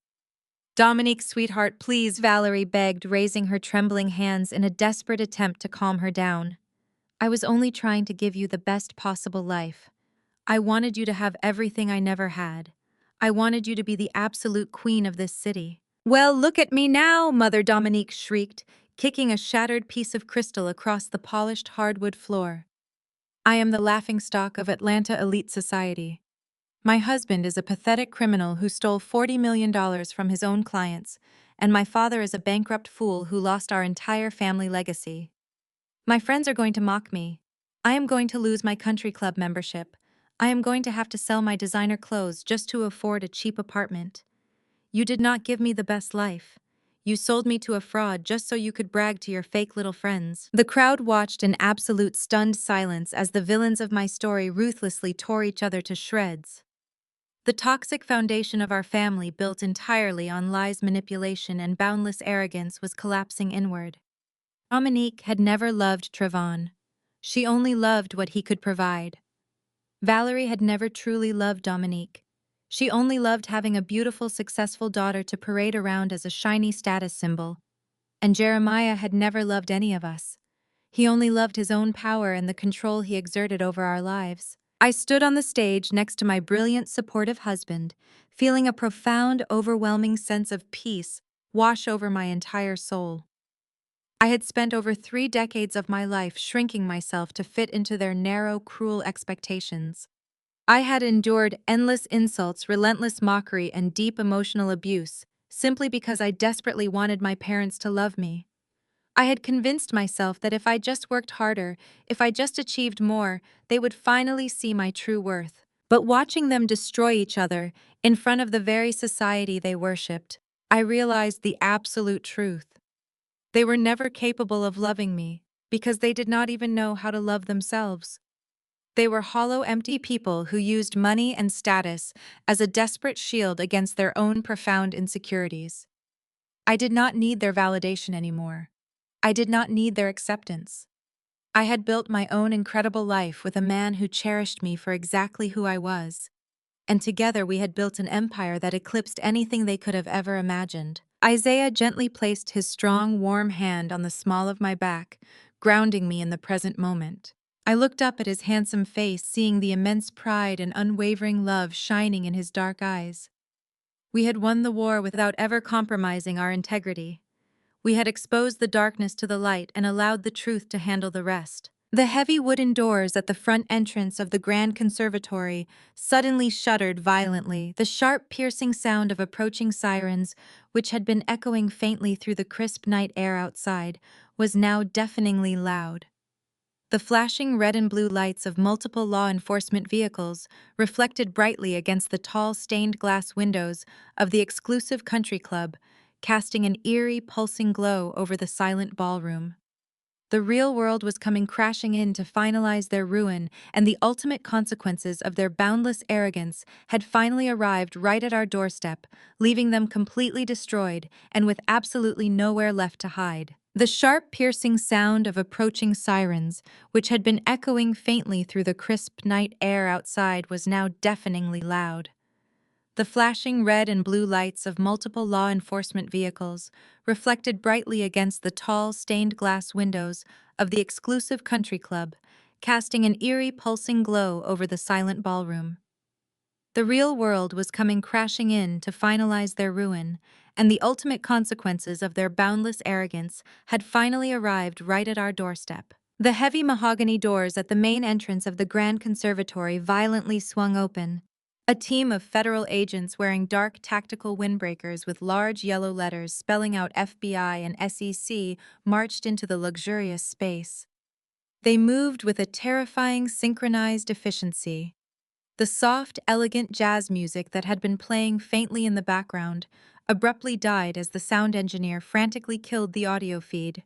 "Dominique, sweetheart, please," Valerie begged, raising her trembling hands in a desperate attempt to calm her down. "I was only trying to give you the best possible life. I wanted you to have everything I never had. I wanted you to be the absolute queen of this city." "Well, look at me now," Mother Dominique shrieked, kicking a shattered piece of crystal across the polished hardwood floor. "I am the laughingstock of Atlanta elite society. My husband is a pathetic criminal who stole $40 million from his own clients, and my father is a bankrupt fool who lost our entire family legacy. My friends are going to mock me. I am going to lose my country club membership. I am going to have to sell my designer clothes just to afford a cheap apartment. You did not give me the best life. You sold me to a fraud just so you could brag to your fake little friends." The crowd watched in absolute stunned silence as the villains of my story ruthlessly tore each other to shreds. The toxic foundation of our family, built entirely on lies, manipulation, and boundless arrogance, was collapsing inward. Dominique had never loved Trevon. She only loved what he could provide. Valerie had never truly loved Dominique. She only loved having a beautiful, successful daughter to parade around as a shiny status symbol. And Jeremiah had never loved any of us. He only loved his own power and the control he exerted over our lives. I stood on the stage next to my brilliant, supportive husband, feeling a profound, overwhelming sense of peace wash over my entire soul. I had spent over 3 decades of my life shrinking myself to fit into their narrow, cruel expectations. I had endured endless insults, relentless mockery, and deep emotional abuse, simply because I desperately wanted my parents to love me. I had convinced myself that if I just worked harder, if I just achieved more, they would finally see my true worth. But watching them destroy each other in front of the very society they worshipped, I realized the absolute truth. They were never capable of loving me, because they did not even know how to love themselves. They were hollow, empty people who used money and status as a desperate shield against their own profound insecurities. I did not need their validation anymore. I did not need their acceptance. I had built my own incredible life with a man who cherished me for exactly who I was. And together we had built an empire that eclipsed anything they could have ever imagined. Isaiah gently placed his strong, warm hand on the small of my back, grounding me in the present moment. I looked up at his handsome face, seeing the immense pride and unwavering love shining in his dark eyes. We had won the war without ever compromising our integrity. We had exposed the darkness to the light and allowed the truth to handle the rest. The heavy wooden doors at the front entrance of the grand conservatory suddenly shuddered violently. The sharp, piercing sound of approaching sirens, which had been echoing faintly through the crisp night air outside, was now deafeningly loud. The flashing red and blue lights of multiple law enforcement vehicles reflected brightly against the tall stained glass windows of the exclusive country club, casting an eerie, pulsing glow over the silent ballroom. The real world was coming crashing in to finalize their ruin, and the ultimate consequences of their boundless arrogance had finally arrived right at our doorstep, leaving them completely destroyed and with absolutely nowhere left to hide. The sharp, piercing sound of approaching sirens, which had been echoing faintly through the crisp night air outside, was now deafeningly loud. The flashing red and blue lights of multiple law enforcement vehicles reflected brightly against the tall, stained glass windows of the exclusive country club, casting an eerie, pulsing glow over the silent ballroom. The real world was coming crashing in to finalize their ruin, and the ultimate consequences of their boundless arrogance had finally arrived right at our doorstep. The heavy mahogany doors at the main entrance of the Grand Conservatory violently swung open. A team of federal agents wearing dark tactical windbreakers with large yellow letters spelling out FBI and SEC marched into the luxurious space. They moved with a terrifying synchronized efficiency. The soft, elegant jazz music that had been playing faintly in the background abruptly died as the sound engineer frantically killed the audio feed.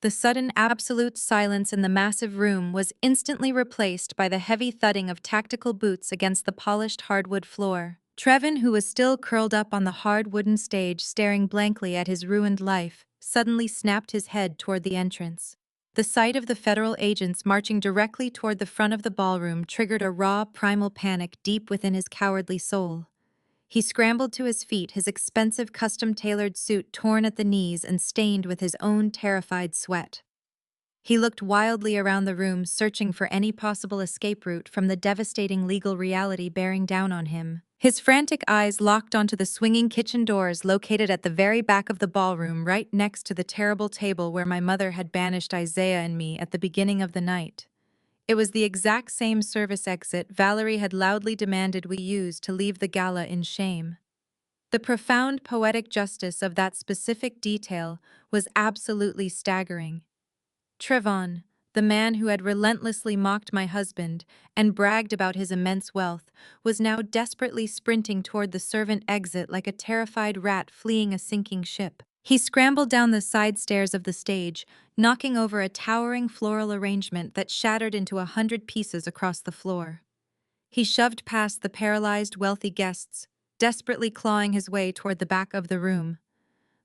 The sudden absolute silence in the massive room was instantly replaced by the heavy thudding of tactical boots against the polished hardwood floor. Trevin, who was still curled up on the hard wooden stage staring blankly at his ruined life, suddenly snapped his head toward the entrance. The sight of the federal agents marching directly toward the front of the ballroom triggered a raw, primal panic deep within his cowardly soul. He scrambled to his feet, his expensive custom-tailored suit torn at the knees and stained with his own terrified sweat. He looked wildly around the room, searching for any possible escape route from the devastating legal reality bearing down on him. His frantic eyes locked onto the swinging kitchen doors located at the very back of the ballroom, right next to the terrible table where my mother had banished Isaiah and me at the beginning of the night. It was the exact same service exit Valerie had loudly demanded we use to leave the gala in shame. The profound poetic justice of that specific detail was absolutely staggering. Trevon, the man who had relentlessly mocked my husband and bragged about his immense wealth, was now desperately sprinting toward the servant exit like a terrified rat fleeing a sinking ship. He scrambled down the side stairs of the stage, knocking over a towering floral arrangement that shattered into 100 pieces across the floor. He shoved past the paralyzed wealthy guests, desperately clawing his way toward the back of the room.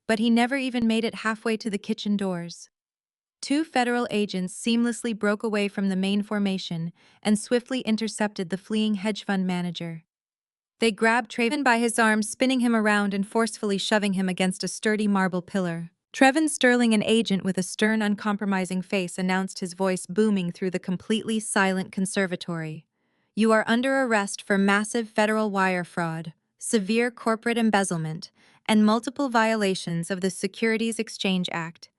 But he never even made it halfway to the kitchen doors. Two federal agents seamlessly broke away from the main formation and swiftly intercepted the fleeing hedge fund manager. They grabbed Trevin by his arms, spinning him around and forcefully shoving him against a sturdy marble pillar. Trevin Sterling, an agent with a stern, uncompromising face, announced, his voice booming through the completely silent conservatory. "You are under arrest for massive federal wire fraud, severe corporate embezzlement, and multiple violations of the Securities Exchange Act.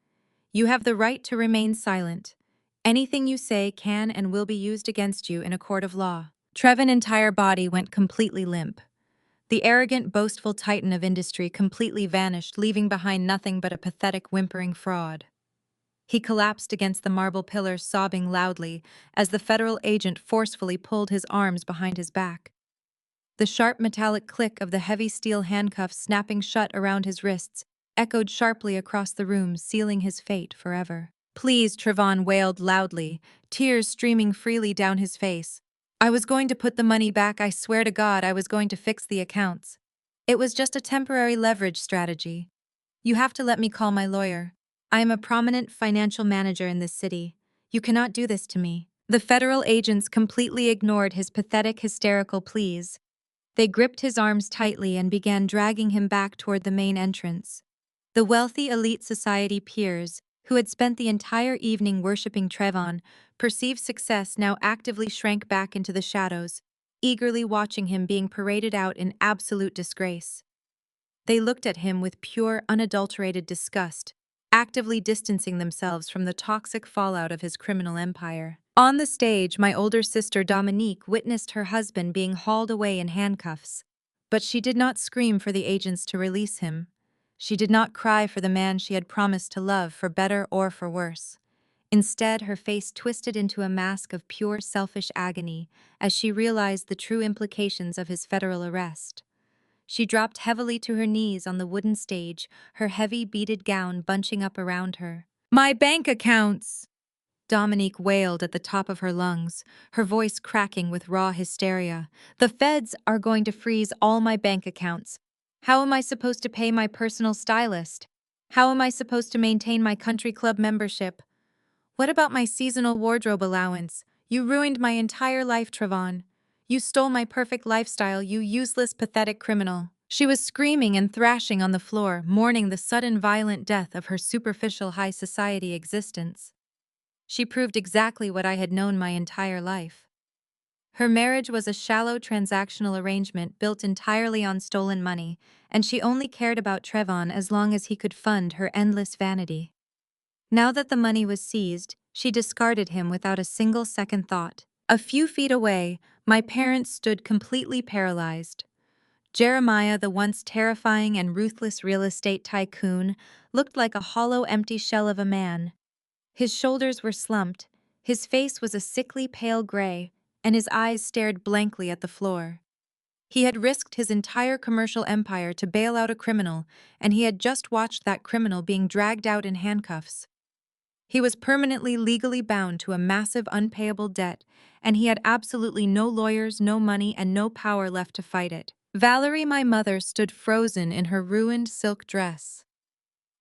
You have the right to remain silent. Anything you say can and will be used against you in a court of law." Trevin's entire body went completely limp. The arrogant, boastful titan of industry completely vanished, leaving behind nothing but a pathetic, whimpering fraud. He collapsed against the marble pillar, sobbing loudly, as the federal agent forcefully pulled his arms behind his back. The sharp metallic click of the heavy steel handcuffs snapping shut around his wrists echoed sharply across the room, sealing his fate forever. "Please," Trevon wailed loudly, tears streaming freely down his face. "I was going to put the money back. I swear to God I was going to fix the accounts. It was just a temporary leverage strategy. You have to let me call my lawyer. I am a prominent financial manager in this city. You cannot do this to me." The federal agents completely ignored his pathetic, hysterical pleas. They gripped his arms tightly and began dragging him back toward the main entrance. The wealthy elite society peers, who had spent the entire evening worshipping Trevon, perceived success now actively shrank back into the shadows, eagerly watching him being paraded out in absolute disgrace. They looked at him with pure, unadulterated disgust, actively distancing themselves from the toxic fallout of his criminal empire. On the stage, my older sister Dominique witnessed her husband being hauled away in handcuffs. But she did not scream for the agents to release him. She did not cry for the man she had promised to love, for better or for worse. Instead, her face twisted into a mask of pure selfish agony as she realized the true implications of his federal arrest. She dropped heavily to her knees on the wooden stage, her heavy beaded gown bunching up around her. "My bank accounts!" Dominique wailed at the top of her lungs, her voice cracking with raw hysteria. "The feds are going to freeze all my bank accounts. How am I supposed to pay my personal stylist? How am I supposed to maintain my country club membership? What about my seasonal wardrobe allowance? You ruined my entire life, Trevon. You stole my perfect lifestyle, you useless, pathetic criminal." She was screaming and thrashing on the floor, mourning the sudden violent death of her superficial high society existence. She proved exactly what I had known my entire life. Her marriage was a shallow transactional arrangement built entirely on stolen money, and she only cared about Trevon as long as he could fund her endless vanity. Now that the money was seized, she discarded him without a single second thought. A few feet away, my parents stood completely paralyzed. Jeremiah, the once terrifying and ruthless real estate tycoon, looked like a hollow, empty shell of a man. His shoulders were slumped, his face was a sickly pale gray, and his eyes stared blankly at the floor. He had risked his entire commercial empire to bail out a criminal, and he had just watched that criminal being dragged out in handcuffs. He was permanently legally bound to a massive unpayable debt, and he had absolutely no lawyers, no money, and no power left to fight it. Valerie, my mother, stood frozen in her ruined silk dress.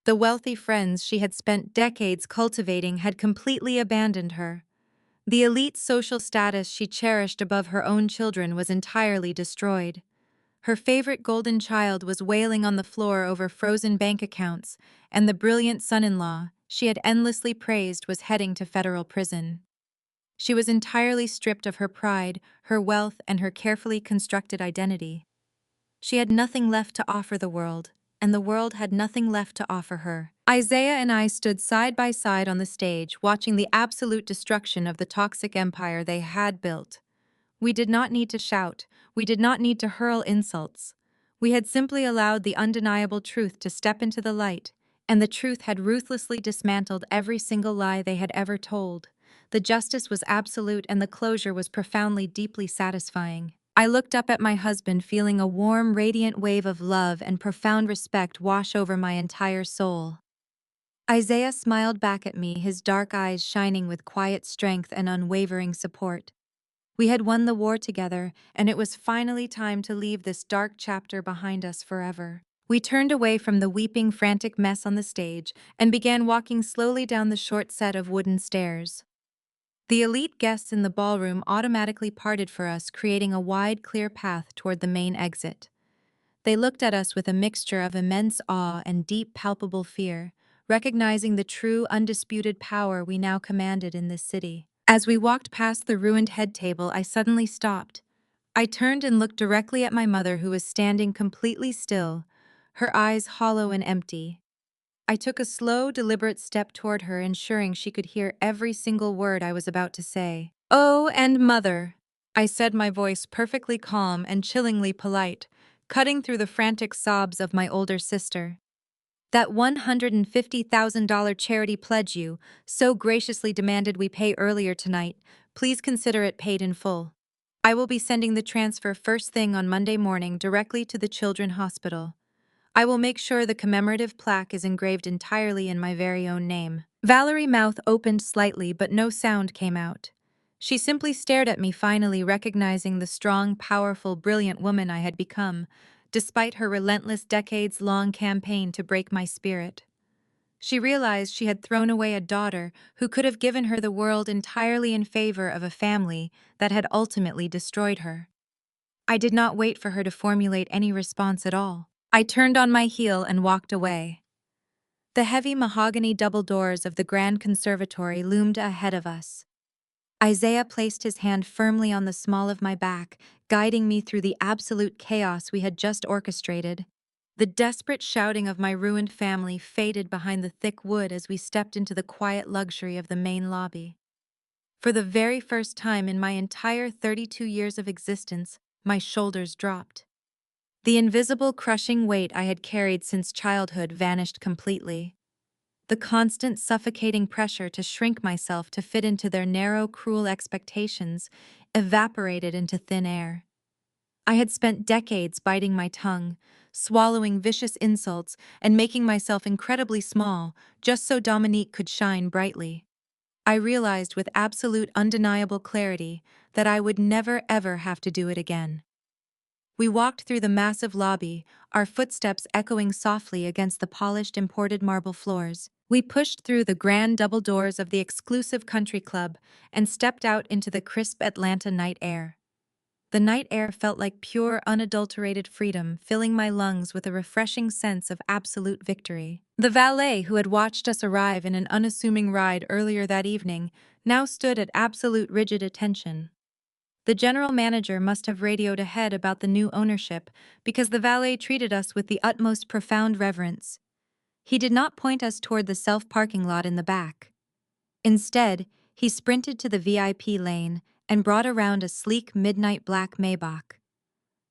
The wealthy friends she had spent decades cultivating had completely abandoned her. The elite social status she cherished above her own children was entirely destroyed. Her favorite golden child was wailing on the floor over frozen bank accounts, and the brilliant son-in-law she had endlessly praised was heading to federal prison. She was entirely stripped of her pride, her wealth, and her carefully constructed identity. She had nothing left to offer the world, and the world had nothing left to offer her. Isaiah and I stood side by side on the stage, watching the absolute destruction of the toxic empire they had built. We did not need to shout, we did not need to hurl insults. We had simply allowed the undeniable truth to step into the light, and the truth had ruthlessly dismantled every single lie they had ever told. The justice was absolute and the closure was profoundly, deeply satisfying. I looked up at my husband, feeling a warm, radiant wave of love and profound respect wash over my entire soul. Isaiah smiled back at me, his dark eyes shining with quiet strength and unwavering support. We had won the war together, and it was finally time to leave this dark chapter behind us forever. We turned away from the weeping, frantic mess on the stage and began walking slowly down the short set of wooden stairs. The elite guests in the ballroom automatically parted for us, creating a wide, clear path toward the main exit. They looked at us with a mixture of immense awe and deep, palpable fear, recognizing the true, undisputed power we now commanded in this city. As we walked past the ruined head table, I suddenly stopped. I turned and looked directly at my mother, who was standing completely still, her eyes hollow and empty. I took a slow, deliberate step toward her, ensuring she could hear every single word I was about to say. "Oh, and Mother," I said, my voice perfectly calm and chillingly polite, cutting through the frantic sobs of my older sister. "That $150,000 charity pledge you so graciously demanded we pay earlier tonight, please consider it paid in full. I will be sending the transfer first thing on Monday morning directly to the Children's Hospital. I will make sure the commemorative plaque is engraved entirely in my very own name." Valerie's mouth opened slightly, but no sound came out. She simply stared at me, finally recognizing the strong, powerful, brilliant woman I had become, despite her relentless decades-long campaign to break my spirit. She realized she had thrown away a daughter who could have given her the world entirely in favor of a family that had ultimately destroyed her. I did not wait for her to formulate any response at all. I turned on my heel and walked away. The heavy mahogany double doors of the grand conservatory loomed ahead of us. Isaiah placed his hand firmly on the small of my back, guiding me through the absolute chaos we had just orchestrated. The desperate shouting of my ruined family faded behind the thick wood as we stepped into the quiet luxury of the main lobby. For the very first time in my entire 32 years of existence, my shoulders dropped. The invisible crushing weight I had carried since childhood vanished completely. The constant suffocating pressure to shrink myself to fit into their narrow, cruel expectations evaporated into thin air. I had spent decades biting my tongue, swallowing vicious insults, and making myself incredibly small just so Dominique could shine brightly. I realized with absolute undeniable clarity that I would never ever have to do it again. We walked through the massive lobby, our footsteps echoing softly against the polished imported marble floors. We pushed through the grand double doors of the exclusive country club and stepped out into the crisp Atlanta night air. The night air felt like pure, unadulterated freedom, filling my lungs with a refreshing sense of absolute victory. The valet who had watched us arrive in an unassuming ride earlier that evening now stood at absolute rigid attention. The general manager must have radioed ahead about the new ownership because the valet treated us with the utmost profound reverence. He did not point us toward the self-parking lot in the back. Instead, he sprinted to the VIP lane and brought around a sleek midnight black Maybach.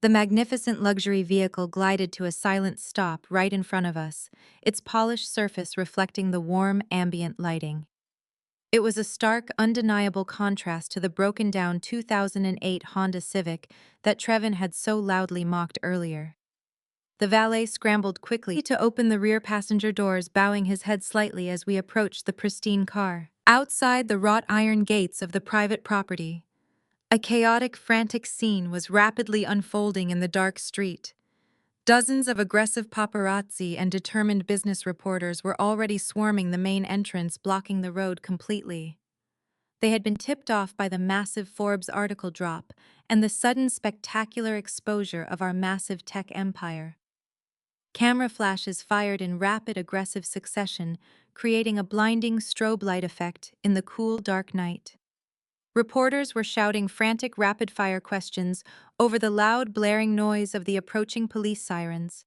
The magnificent luxury vehicle glided to a silent stop right in front of us, its polished surface reflecting the warm, ambient lighting. It was a stark, undeniable contrast to the broken-down 2008 Honda Civic that Trevin had so loudly mocked earlier. The valet scrambled quickly to open the rear passenger doors, bowing his head slightly as we approached the pristine car. Outside the wrought iron gates of the private property, a chaotic, frantic scene was rapidly unfolding in the dark street. Dozens of aggressive paparazzi and determined business reporters were already swarming the main entrance, blocking the road completely. They had been tipped off by the massive Forbes article drop and the sudden spectacular exposure of our massive tech empire. Camera flashes fired in rapid, aggressive succession, creating a blinding strobe light effect in the cool, dark night. Reporters were shouting frantic, rapid-fire questions over the loud, blaring noise of the approaching police sirens.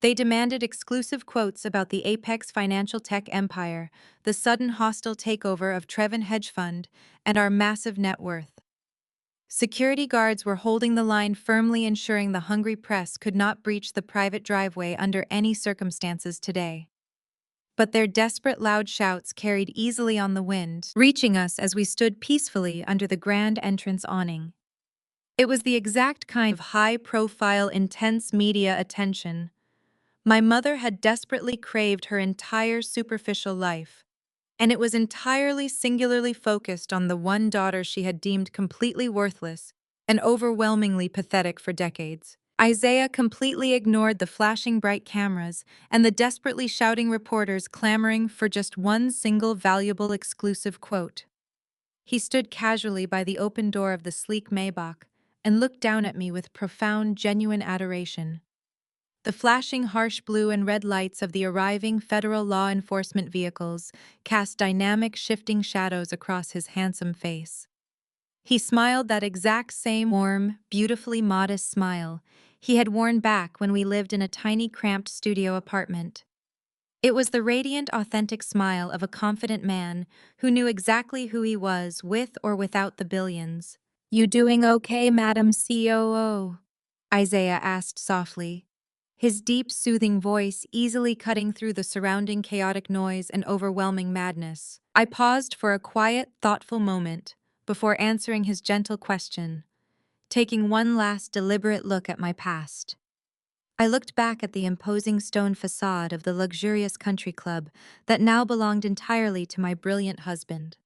They demanded exclusive quotes about the apex financial tech empire, the sudden hostile takeover of Trevin Hedge Fund, and our massive net worth. Security guards were holding the line firmly, ensuring the hungry press could not breach the private driveway under any circumstances today. But their desperate loud shouts carried easily on the wind, reaching us as we stood peacefully under the grand entrance awning. It was the exact kind of high-profile, intense media attention my mother had desperately craved her entire superficial life, and it was entirely singularly focused on the one daughter she had deemed completely worthless and overwhelmingly pathetic for decades. Isaiah completely ignored the flashing bright cameras and the desperately shouting reporters clamoring for just one single valuable exclusive quote. He stood casually by the open door of the sleek Maybach and looked down at me with profound, genuine adoration. The flashing harsh blue and red lights of the arriving federal law enforcement vehicles cast dynamic, shifting shadows across his handsome face. He smiled that exact same warm, beautifully modest smile he had worn back when we lived in a tiny, cramped studio apartment. It was the radiant, authentic smile of a confident man who knew exactly who he was, with or without the billions. "You doing okay, Madam COO?" Isaiah asked softly, his deep, soothing voice easily cutting through the surrounding chaotic noise and overwhelming madness. I paused for a quiet, thoughtful moment before answering his gentle question, taking one last deliberate look at my past. I looked back at the imposing stone facade of the luxurious country club that now belonged entirely to my brilliant husband.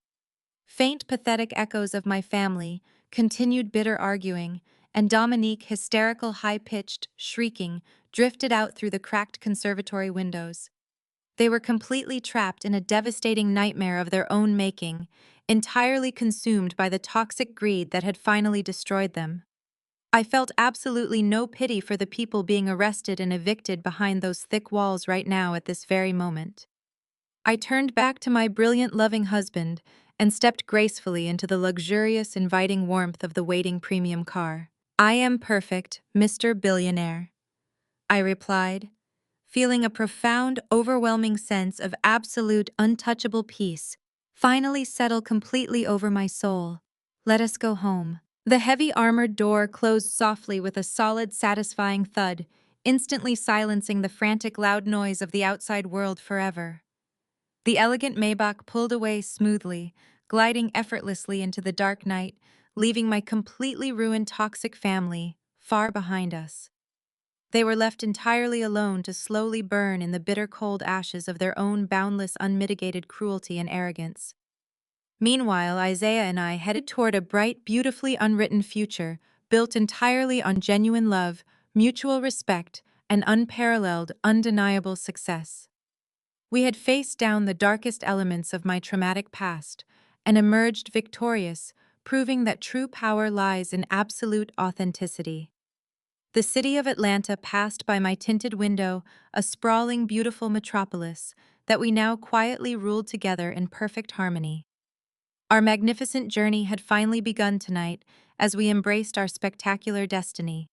Faint, pathetic echoes of my family, continued bitter arguing, and Dominique hysterical, high-pitched, shrieking, drifted out through the cracked conservatory windows. They were completely trapped in a devastating nightmare of their own making, entirely consumed by the toxic greed that had finally destroyed them. I felt absolutely no pity for the people being arrested and evicted behind those thick walls right now at this very moment. I turned back to my brilliant, loving husband and stepped gracefully into the luxurious, inviting warmth of the waiting premium car. "I am perfect, Mr. Billionaire," I replied, feeling a profound, overwhelming sense of absolute, untouchable peace finally settle completely over my soul. "Let us go home." The heavy armored door closed softly with a solid, satisfying thud, instantly silencing the frantic, loud noise of the outside world forever. The elegant Maybach pulled away smoothly, gliding effortlessly into the dark night, leaving my completely ruined toxic family far behind us. They were left entirely alone to slowly burn in the bitter cold ashes of their own boundless, unmitigated cruelty and arrogance. Meanwhile, Isaiah and I headed toward a bright, beautifully unwritten future, built entirely on genuine love, mutual respect, and unparalleled, undeniable success. We had faced down the darkest elements of my traumatic past and emerged victorious, proving that true power lies in absolute authenticity. The city of Atlanta passed by my tinted window, a sprawling, beautiful metropolis that we now quietly ruled together in perfect harmony. Our magnificent journey had finally begun tonight as we embraced our spectacular destiny.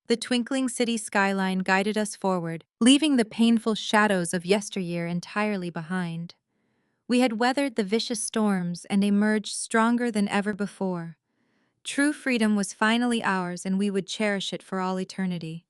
The twinkling city skyline guided us forward, leaving the painful shadows of yesteryear entirely behind. We had weathered the vicious storms and emerged stronger than ever before. True freedom was finally ours, and we would cherish it for all eternity.